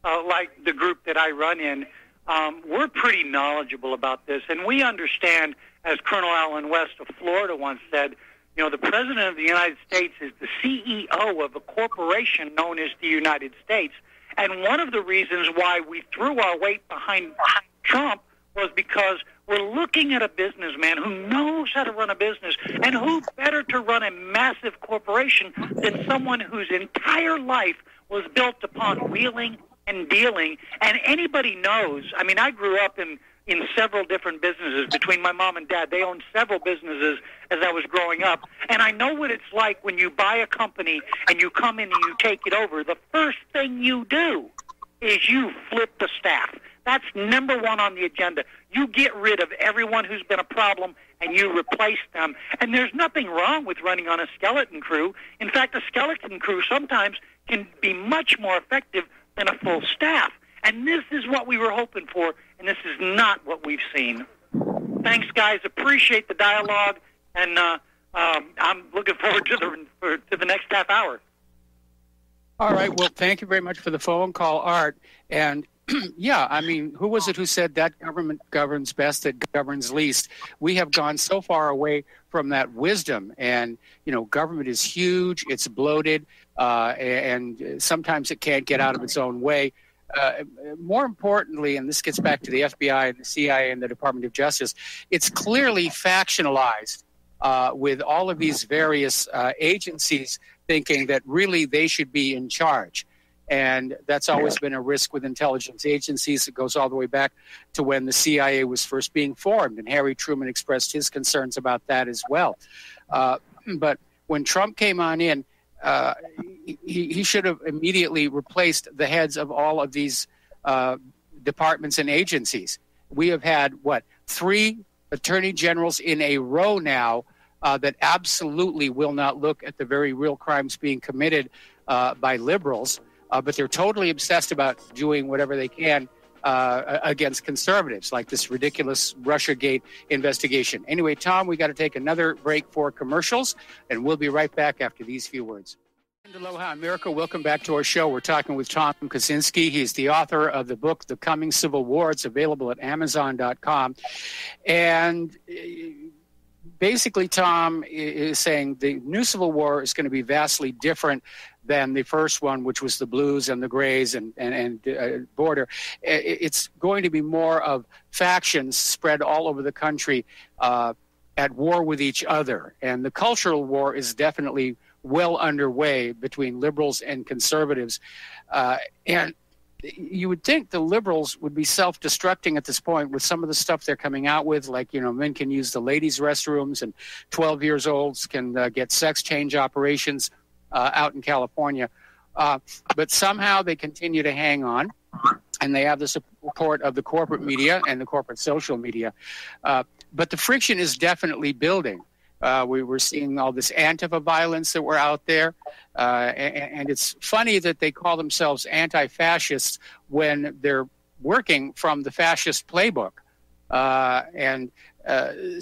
like the group that I run in, we're pretty knowledgeable about this. And we understand, as Colonel Allen West of Florida once said, the President of the United States is the CEO of a corporation known as the United States. And one of the reasons why we threw our weight behind Trump was because we're looking at a businessman who knows how to run a business, and who better to run a massive corporation than someone whose entire life was built upon wheeling and dealing. And anybody knows, I grew up in several different businesses. Between my mom and dad, they owned several businesses as I was growing up. And I know what it's like when you buy a company and you come in and you take it over. The first thing you do is you flip the staff. That's number one on the agenda. You get rid of everyone who's been a problem and you replace them. And there's nothing wrong with running on a skeleton crew. In fact, a skeleton crew sometimes can be much more effective than a full staff. And this is what we were hoping for, and this is not what we've seen. Thanks, guys. Appreciate the dialogue, and I'm looking forward to the next half hour. All right. Well, thank you very much for the phone call, Art. And who was it who said that government governs best, that governs least? We have gone so far away from that wisdom, and government is huge, it's bloated, and sometimes it can't get out of its own way. More importantly, and this gets back to the FBI and the CIA and the Department of Justice, it's clearly factionalized with all of these various agencies thinking that really they should be in charge. And that's always been a risk with intelligence agencies. It goes all the way back to when the CIA was first being formed, and Harry Truman expressed his concerns about that as well. But when Trump came on in, he should have immediately replaced the heads of all of these departments and agencies. We have had, 3 attorney generals in a row now that absolutely will not look at the very real crimes being committed by liberals, but they're totally obsessed about doing whatever they can against conservatives, like this ridiculous Russiagate investigation. Anyway, Tom, we got to take another break for commercials, and we'll be right back after these few words. Aloha America, welcome back to our show. We're talking with Tom Kaczynski. He's the author of the book, The Coming Civil War. It's available at Amazon.com. And basically, Tom is saying the new Civil War is going to be vastly different than the first one, which was the blues and the grays and border. It's going to be more of factions spread all over the country at war with each other. And the cultural war is definitely well underway between liberals and conservatives. And you would think the liberals would be self-destructing at this point with some of the stuff they're coming out with, like, men can use the ladies' restrooms and 12-year-olds can get sex change operations out in California. But somehow they continue to hang on, and they have the support of the corporate media and the corporate social media. But the friction is definitely building. We were seeing all this Antifa violence that were out there. And it's funny that they call themselves anti-fascists when they're working from the fascist playbook.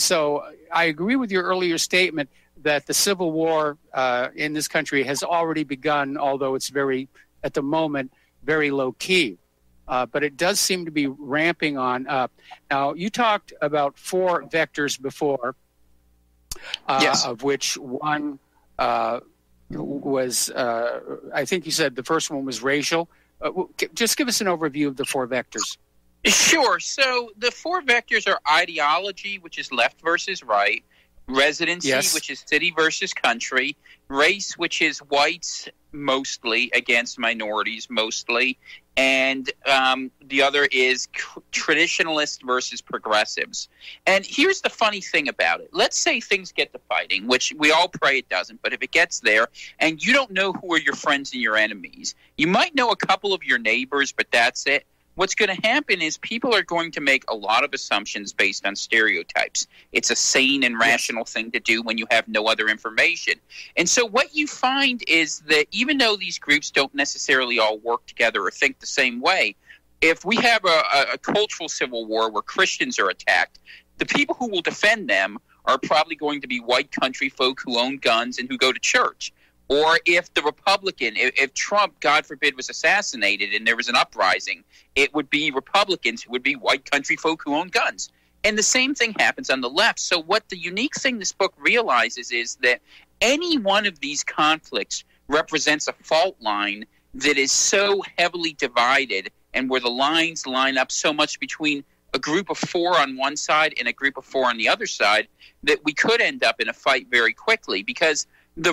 So I agree with your earlier statement that the civil war in this country has already begun, although it's at the moment, very low key. But it does seem to be ramping on up. Now, you talked about 4 vectors before. Yes. Of which one was, I think you said the first one was racial. Just give us an overview of the 4 vectors. Sure. So the 4 vectors are ideology, which is left versus right, residency, yes, which is city versus country, race, which is whites mostly against minorities mostly, and the other is traditionalists versus progressives. And here's the funny thing about it. Let's say things get to fighting, which we all pray it doesn't, but if it gets there and you don't know who are your friends and your enemies, you might know a couple of your neighbors, but that's it. What's going to happen is people are going to make a lot of assumptions based on stereotypes. It's a sane and rational thing to do when you have no other information. And so what you find is that even though these groups don't necessarily all work together or think the same way, if we have a cultural civil war where Christians are attacked, the people who will defend them are probably going to be white country folk who own guns and who go to church. Or if the Republican, if Trump, God forbid, was assassinated and there was an uprising, it would be Republicans who would be white country folk who own guns. And the same thing happens on the left. So what the unique thing this book realizes is that any one of these conflicts represents a fault line that is so heavily divided and where the lines line up so much between a group of 4 on one side and a group of 4 on the other side that we could end up in a fight very quickly because the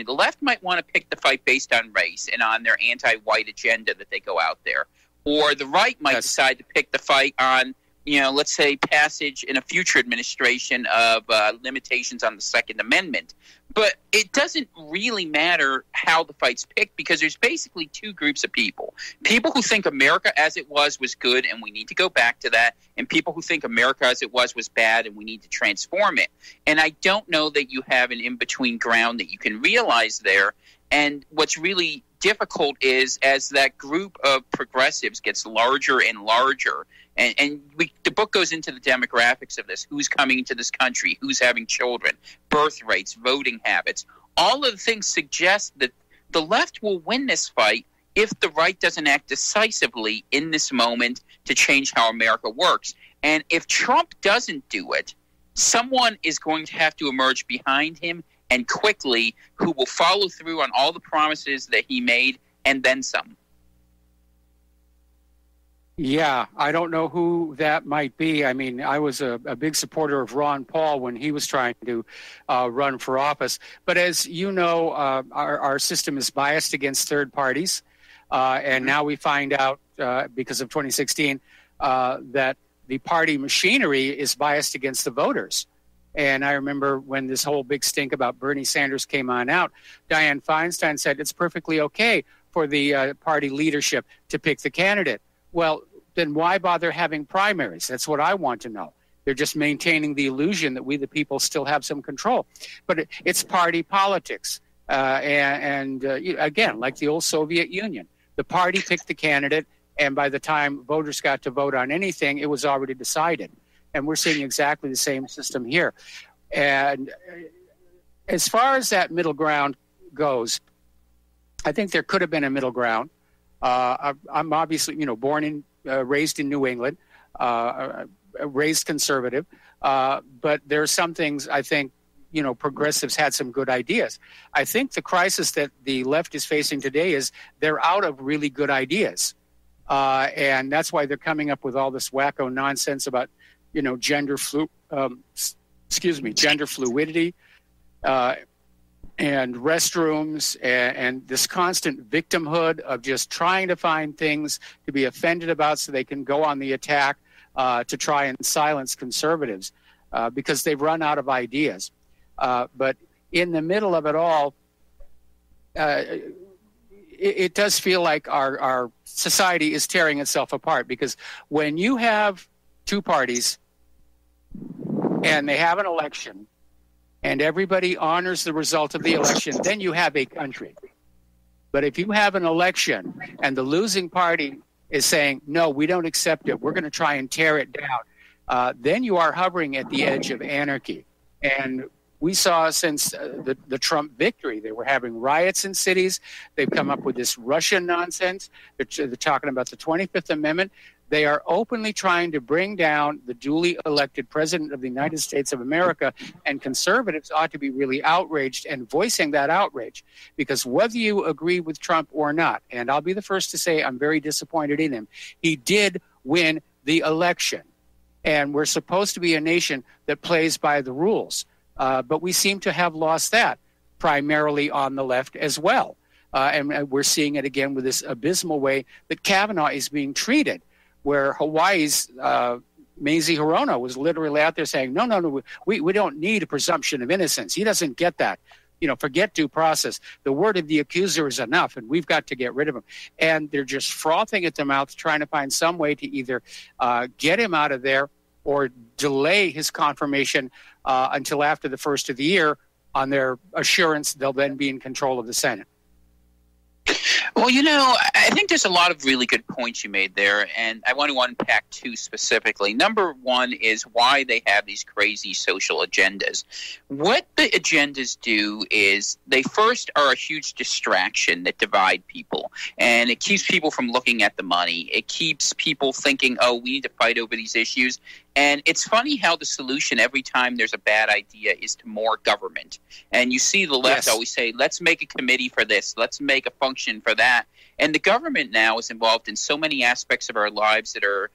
left might want to pick the fight based on race and on their anti-white agenda that they go out there. Or the right might decide to pick the fight on, let's say passage in a future administration of limitations on the Second Amendment. But it doesn't really matter how the fight's picked because there's basically 2 groups of people. People who think America as it was good and we need to go back to that, and people who think America as it was bad and we need to transform it. And I don't know that you have an in-between ground that you can realize there. And what's really difficult is as that group of progressives gets larger and larger, the book goes into the demographics of this, who's coming into this country, who's having children, birth rates, voting habits. All of the things suggest that the left will win this fight if the right doesn't act decisively in this moment to change how America works. And if Trump doesn't do it, someone is going to have to emerge behind him and quickly who will follow through on all the promises that he made and then some. Yeah, I don't know who that might be. I mean, I was a big supporter of Ron Paul when he was trying to run for office. But as you know, our system is biased against third parties. And now we find out, because of 2016, that the party machinery is biased against the voters. And I remember when this whole big stink about Bernie Sanders came on out, Dianne Feinstein said it's perfectly okay for the party leadership to pick the candidate. Well, then why bother having primaries? That's what I want to know. They're just maintaining the illusion that we, the people, still have some control. But it's party politics. Again, like the old Soviet Union, the party picked the candidate, and by the time voters got to vote on anything, it was already decided. And we're seeing exactly the same system here. And as far as that middle ground goes, I think there could have been a middle ground. I'm obviously, raised in New England, raised conservative. But there are some things I think, progressives had some good ideas. I think the crisis that the left is facing today is they're out of really good ideas. And that's why they're coming up with all this wacko nonsense about, gender fluidity, and restrooms and this constant victimhood of just trying to find things to be offended about so they can go on the attack to try and silence conservatives because they've run out of ideas. But in the middle of it all, it does feel like our society is tearing itself apart, because when you have two parties and they have an election and everybody honors the result of the election, then you have a country. But if you have an election and the losing party is saying, no, we don't accept it, we're going to try and tear it down, then you are hovering at the edge of anarchy. And we saw since the Trump victory, they were having riots in cities. They've come up with this Russian nonsense. They're talking about the 25th Amendment. They are openly trying to bring down the duly elected president of the United States of America, and conservatives ought to be really outraged and voicing that outrage, because whether you agree with Trump or not, and I'll be the first to say I'm very disappointed in him, he did win the election. And we're supposed to be a nation that plays by the rules. But we seem to have lost that, primarily on the left as well. And we're seeing it again with this abysmal way that Kavanaugh is being treated, where Hawaii's Mazie Hirono was literally out there saying, no, we don't need a presumption of innocence. He doesn't get that. Forget due process. The word of the accuser is enough, and we've got to get rid of him. And they're just frothing at the mouth, trying to find some way to either get him out of there or delay his confirmation until after the first of the year, on their assurance they'll then be in control of the Senate. Well, I think there's a lot of really good points you made there, and I want to unpack two specifically. Number one is why they have these crazy social agendas. What the agendas do is they first are a huge distraction that divide people, and it keeps people from looking at the money. It keeps people thinking, oh, we need to fight over these issues. And it's funny how the solution every time there's a bad idea is to more government. And you see the left always say, let's make a committee for this, let's make a function for that. And the government now is involved in so many aspects of our lives that are,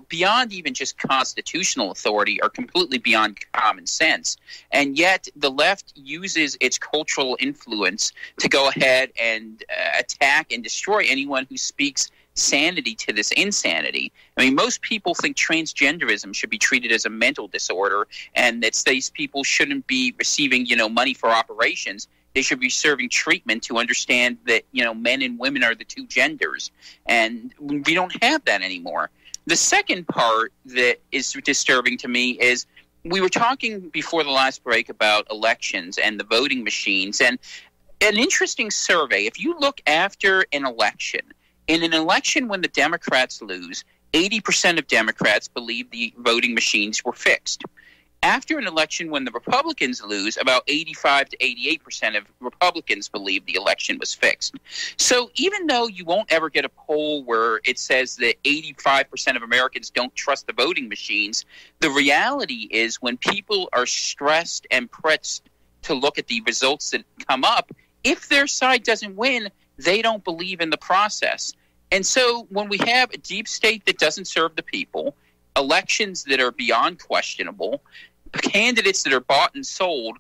beyond even just constitutional authority, are completely beyond common sense. And yet the left uses its cultural influence to go ahead and attack and destroy anyone who speaks sanity to this insanity. I mean, most people think transgenderism should be treated as a mental disorder, and that these people shouldn't be receiving, money for operations. They should be serving treatment to understand that, men and women are the two genders. And we don't have that anymore. The second part that is disturbing to me is we were talking before the last break about elections and the voting machines. And an interesting survey, if you look after an election, in an election when the Democrats lose, 80% of Democrats believe the voting machines were fixed. After an election when the Republicans lose, about 85 to 88% of Republicans believe the election was fixed. So even though you won't ever get a poll where it says that 85% of Americans don't trust the voting machines, the reality is when people are stressed and pressed to look at the results that come up, if their side doesn't win, they don't believe in the process. And so when we have a deep state that doesn't serve the people, elections that are beyond questionable, candidates that are bought and sold,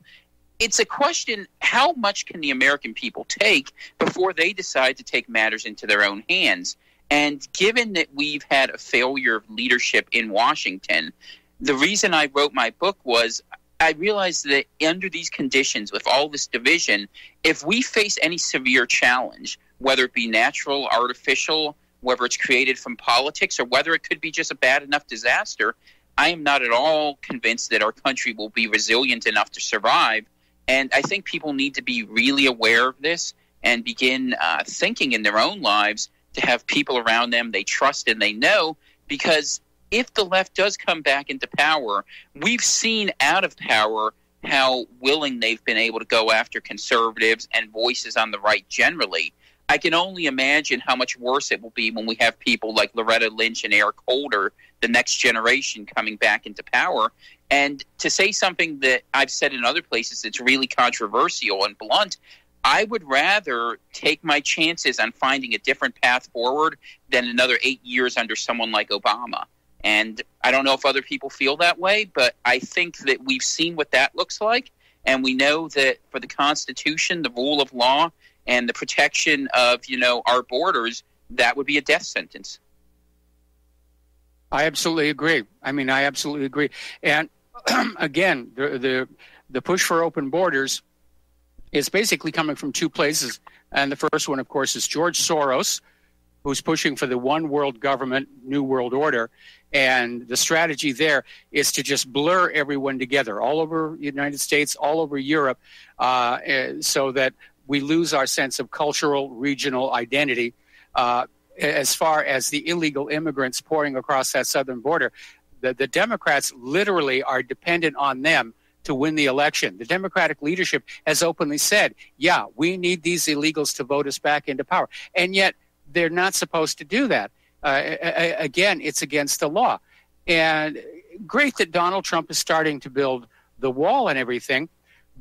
it's a question, how much can the American people take before they decide to take matters into their own hands? And given that we've had a failure of leadership in Washington, the reason I wrote my book was I realized that under these conditions, with all this division, if we face any severe challenge, whether it be natural, artificial, whether it's created from politics, or whether it could be just a bad enough disaster, I am not at all convinced that our country will be resilient enough to survive. And I think people need to be really aware of this and begin thinking in their own lives to have people around them they trust and they know, because if the left does come back into power, we've seen out of power how willing they've been able to go after conservatives and voices on the right generally. I can only imagine how much worse it will be when we have people like Loretta Lynch and Eric Holder, the next generation, coming back into power. And to say something that I've said in other places that's really controversial and blunt, I would rather take my chances on finding a different path forward than another 8 years under someone like Obama. And I don't know if other people feel that way, but I think that we've seen what that looks like. And we know that for the Constitution, the rule of law, and the protection of, our borders, that would be a death sentence. I absolutely agree. I absolutely agree. And again, the push for open borders is basically coming from two places. And the first one, of course, is George Soros, who's pushing for the one world government, new world order. And the strategy there is to just blur everyone together all over the United States, all over Europe, so that we lose our sense of cultural, regional identity. As far as the illegal immigrants pouring across that southern border, the Democrats literally are dependent on them to win the election. The Democratic leadership has openly said, yeah, we need these illegals to vote us back into power. And yet they're not supposed to do that. Again, it's against the law. And great that Donald Trump is starting to build the wall and everything,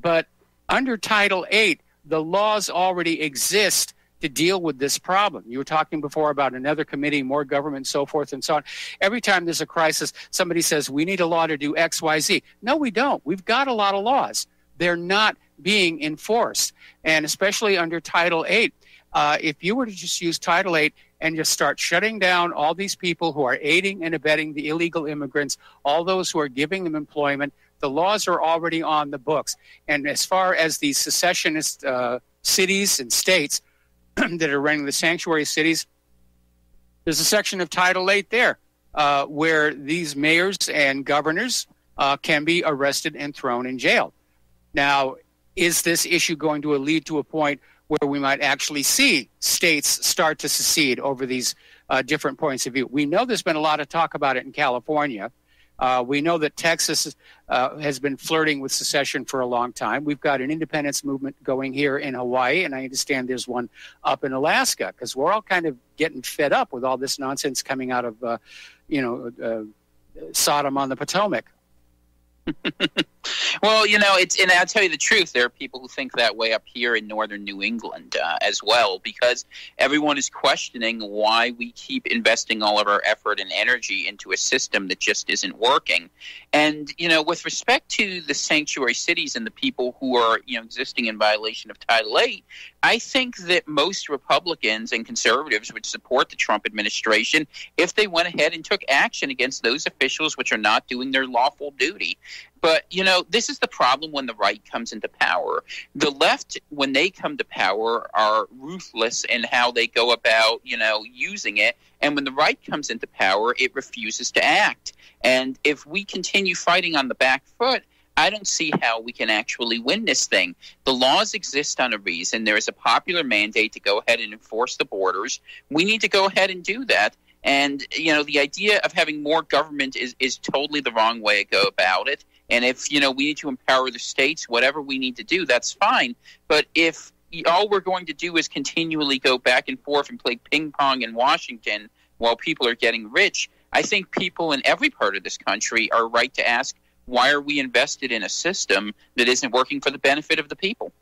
but under Title VIII, the laws already exist to deal with this problem. You were talking before about another committee, more government, so forth and so on. Every time there's a crisis, somebody says, we need a law to do X, Y, Z. No, we don't. We've got a lot of laws. They're not being enforced. And especially under Title VIII, if you were to just use Title VIII and just start shutting down all these people who are aiding and abetting the illegal immigrants, all those who are giving them employment, the laws are already on the books. And as far as the secessionist cities and states that are running the sanctuary cities, there's a section of Title VIII there where these mayors and governors can be arrested and thrown in jail. Now, is this issue going to lead to a point where we might actually see states start to secede over these different points of view? We know there's been a lot of talk about it in California. We know that Texas has been flirting with secession for a long time. We've got an independence movement going here in Hawaii, and I understand there's one up in Alaska, because we're all kind of getting fed up with all this nonsense coming out of, Sodom on the Potomac. Well, and I'll tell you the truth, there are people who think that way up here in northern New England as well, because everyone is questioning why we keep investing all of our effort and energy into a system that just isn't working. And, with respect to the sanctuary cities and the people who are, existing in violation of Title VIII, I think that most Republicans and conservatives would support the Trump administration if they went ahead and took action against those officials which are not doing their lawful duty. But, this is the problem when the right comes into power. The left, when they come to power, are ruthless in how they go about, using it. And when the right comes into power, it refuses to act. And if we continue fighting on the back foot, I don't see how we can actually win this thing. The laws exist on a reason. There is a popular mandate to go ahead and enforce the borders. We need to go ahead and do that. And, the idea of having more government is totally the wrong way to go about it. And if, we need to empower the states, whatever we need to do, that's fine. But if all we're going to do is continually go back and forth and play ping pong in Washington while people are getting rich, I think people in every part of this country are right to ask, why are we invested in a system that isn't working for the benefit of the people?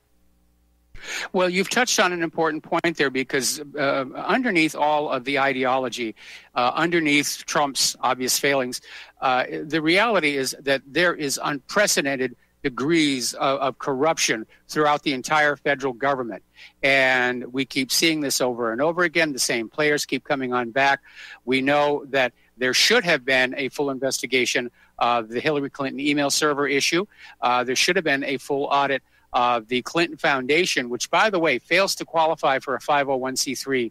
Well, you've touched on an important point there, because underneath all of the ideology, underneath Trump's obvious failings, the reality is that there is unprecedented degrees of corruption throughout the entire federal government. And we keep seeing this over and over again. The same players keep coming on back. We know that there should have been a full investigation of the Hillary Clinton email server issue. There should have been a full audit of the Clinton Foundation, which, by the way, fails to qualify for a 501c3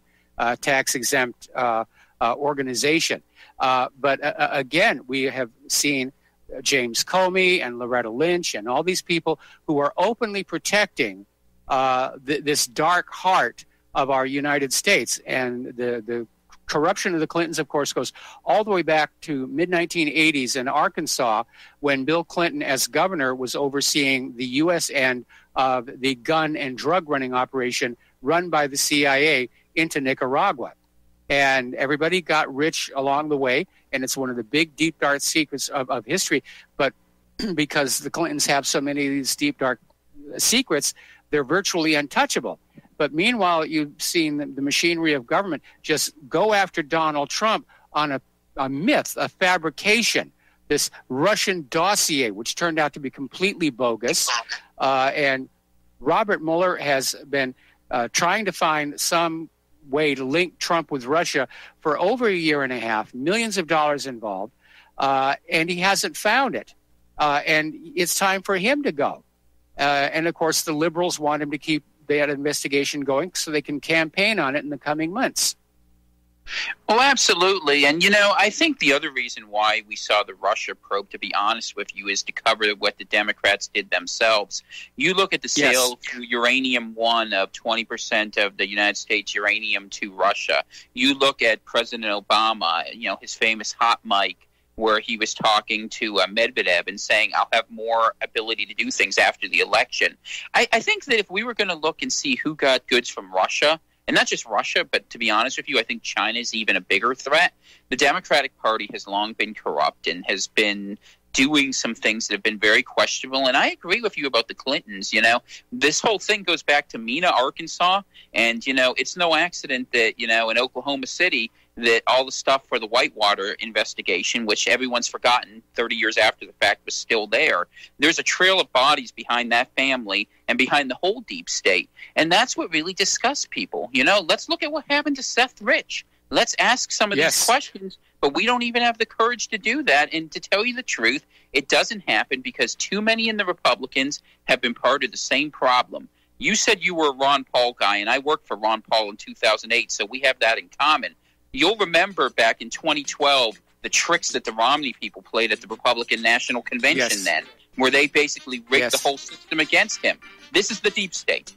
tax-exempt organization. But again, we have seen James Comey and Loretta Lynch and all these people who are openly protecting this dark heart of our United States. And the corruption of the Clintons, of course, goes all the way back to mid-1980s in Arkansas, when Bill Clinton, as governor, was overseeing the U.S. end of the gun and drug running operation run by the CIA into Nicaragua. And everybody got rich along the way, and it's one of the big, deep, dark secrets of history. But because the Clintons have so many of these deep, dark secrets, they're virtually untouchable. But meanwhile, you've seen the machinery of government just go after Donald Trump on a myth, a fabrication, this Russian dossier, which turned out to be completely bogus. And Robert Mueller has been trying to find some way to link Trump with Russia for over a year and a half, millions of dollars involved, and he hasn't found it. And it's time for him to go. And, of course, the liberals want him to keep that investigation going so they can campaign on it in the coming months. Well, absolutely. And, I think the other reason why we saw the Russia probe, to be honest with you, is to cover what the Democrats did themselves. You look at the sale to Uranium One of 20% of the United States uranium to Russia. You look at President Obama, his famous hot mic, where he was talking to Medvedev and saying, I'll have more ability to do things after the election. I think that if we were going to look and see who got goods from Russia, and not just Russia, but to be honest with you, I think China is even a bigger threat. The Democratic Party has long been corrupt and has been doing some things that have been very questionable. And I agree with you about the Clintons. This whole thing goes back to Mena, Arkansas. And, it's no accident that, in Oklahoma City, that all the stuff for the Whitewater investigation, which everyone's forgotten 30 years after the fact, was still there. There's a trail of bodies behind that family and behind the whole deep state. And that's what really disgusts people. Let's look at what happened to Seth Rich. Let's ask some of these questions, but we don't even have the courage to do that. And to tell you the truth, it doesn't happen because too many in the Republicans have been part of the same problem. You said you were a Ron Paul guy, and I worked for Ron Paul in 2008, so we have that in common. You'll remember back in 2012 the tricks that the Romney people played at the Republican National Convention then, where they basically rigged the whole system against him. This is the deep state.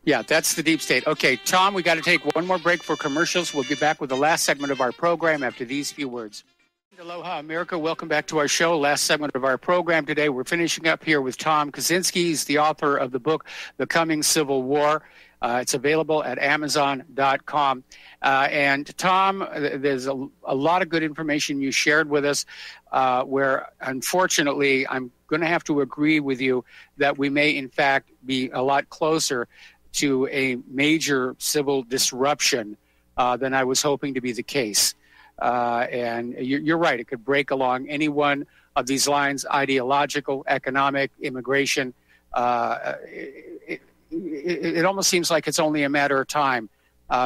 Yeah, that's the deep state. Okay, Tom, we got to take one more break for commercials. We'll be back with the last segment of our program after these few words. Aloha, America. Welcome back to our show. Last segment of our program today. We're finishing up here with Tom Kaczynski. He's the author of the book, The Coming Civil War. It's available at Amazon.com. And Tom, there's a lot of good information you shared with us where, unfortunately, I'm going to have to agree with you that we may, in fact, be a lot closer to a major civil disruption than I was hoping to be the case. And you're right. It could break along any one of these lines: ideological, economic, immigration. It almost seems like it's only a matter of time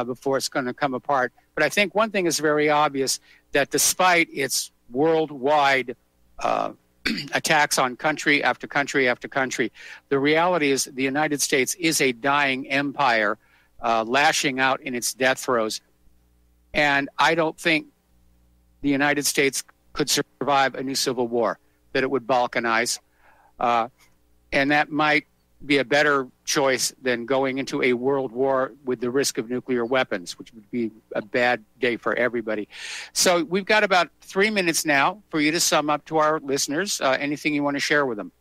before it's going to come apart. But I think one thing is very obvious, that despite its worldwide attacks on country after country after country, the reality is the United States is a dying empire lashing out in its death throes. And I don't think the United States could survive a new civil war, that it would balkanize. And that might be a better choice than going into a world war with the risk of nuclear weapons, which would be a bad day for everybody. So we've got about 3 minutes now for you to sum up to our listeners. Anything you want to share with them?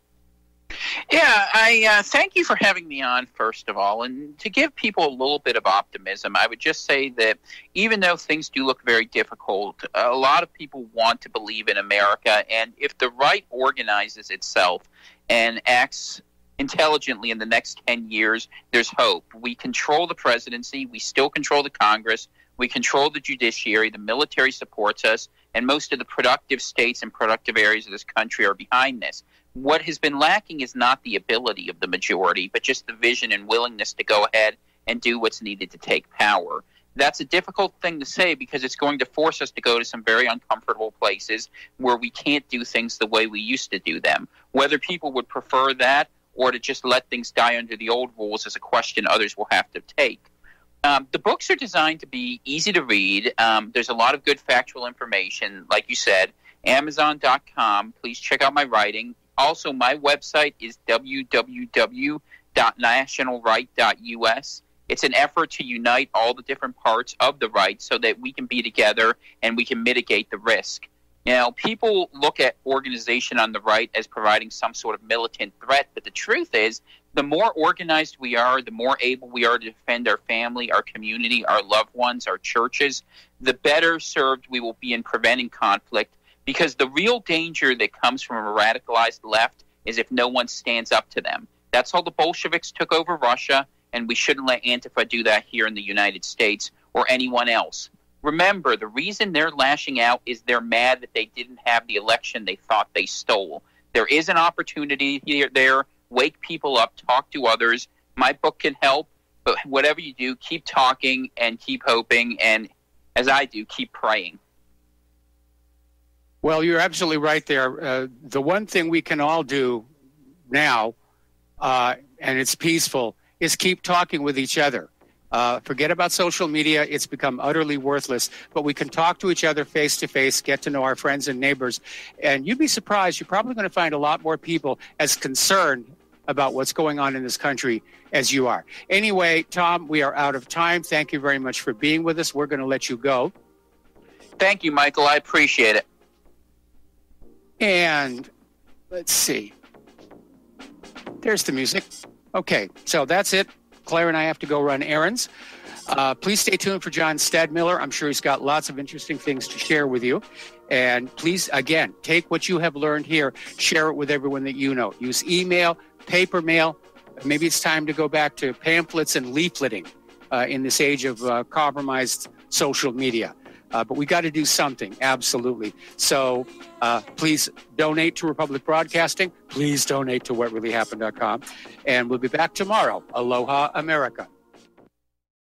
Yeah, I thank you for having me on, first of all. And to give people a little bit of optimism, I would just say that even though things do look very difficult, a lot of people want to believe in America. And if the right organizes itself and acts intelligently in the next 10 years, there's hope. We control the presidency. We still control the Congress. We control the judiciary. The military supports us. And most of the productive states and productive areas of this country are behind this. What has been lacking is not the ability of the majority, but just the vision and willingness to go ahead and do what's needed to take power. That's a difficult thing to say because it's going to force us to go to some very uncomfortable places where we can't do things the way we used to do them. Whether people would prefer that or to just let things die under the old rules is a question others will have to take. The books are designed to be easy to read. There's a lot of good factual information. Like you said, Amazon.com. Please check out my writing. Also, my website is www.nationalright.us. It's an effort to unite all the different parts of the right so that we can be together and we can mitigate the risk. People look at organization on the right as providing some sort of militant threat, but the truth is, the more organized we are, the more able we are to defend our family, our community, our loved ones, our churches, the better served we will be in preventing conflict, because the real danger that comes from a radicalized left is if no one stands up to them. That's how the Bolsheviks took over Russia, and we shouldn't let Antifa do that here in the United States or anyone else. Remember, the reason they're lashing out is they're mad that they didn't have the election they thought they stole. There is an opportunity there wake people up, talk to others. My book can help, but whatever you do, keep talking and keep hoping, and as I do, keep praying. Well, you're absolutely right there. The one thing we can all do now, and it's peaceful, is keep talking with each other. Forget about social media. It's become utterly worthless. But we can talk to each other face to face, get to know our friends and neighbors. And you'd be surprised. You're probably going to find a lot more people as concerned about what's going on in this country as you are. Anyway, Tom, we are out of time. Thank you very much for being with us. We're going to let you go. Thank you, Michael. I appreciate it. And let's see. There's the music. Okay, so that's it. Claire and I have to go run errands. Please stay tuned for John Stadmiller. I'm sure he's got lots of interesting things to share with you. And please, again, take what you have learned here, share it with everyone that you know. Use email, paper mail. Maybe it's time to go back to pamphlets and leafleting in this age of compromised social media. But we got to do something, absolutely. So please donate to Republic Broadcasting. Please donate to whatreallyhappened.com. And we'll be back tomorrow. Aloha, America.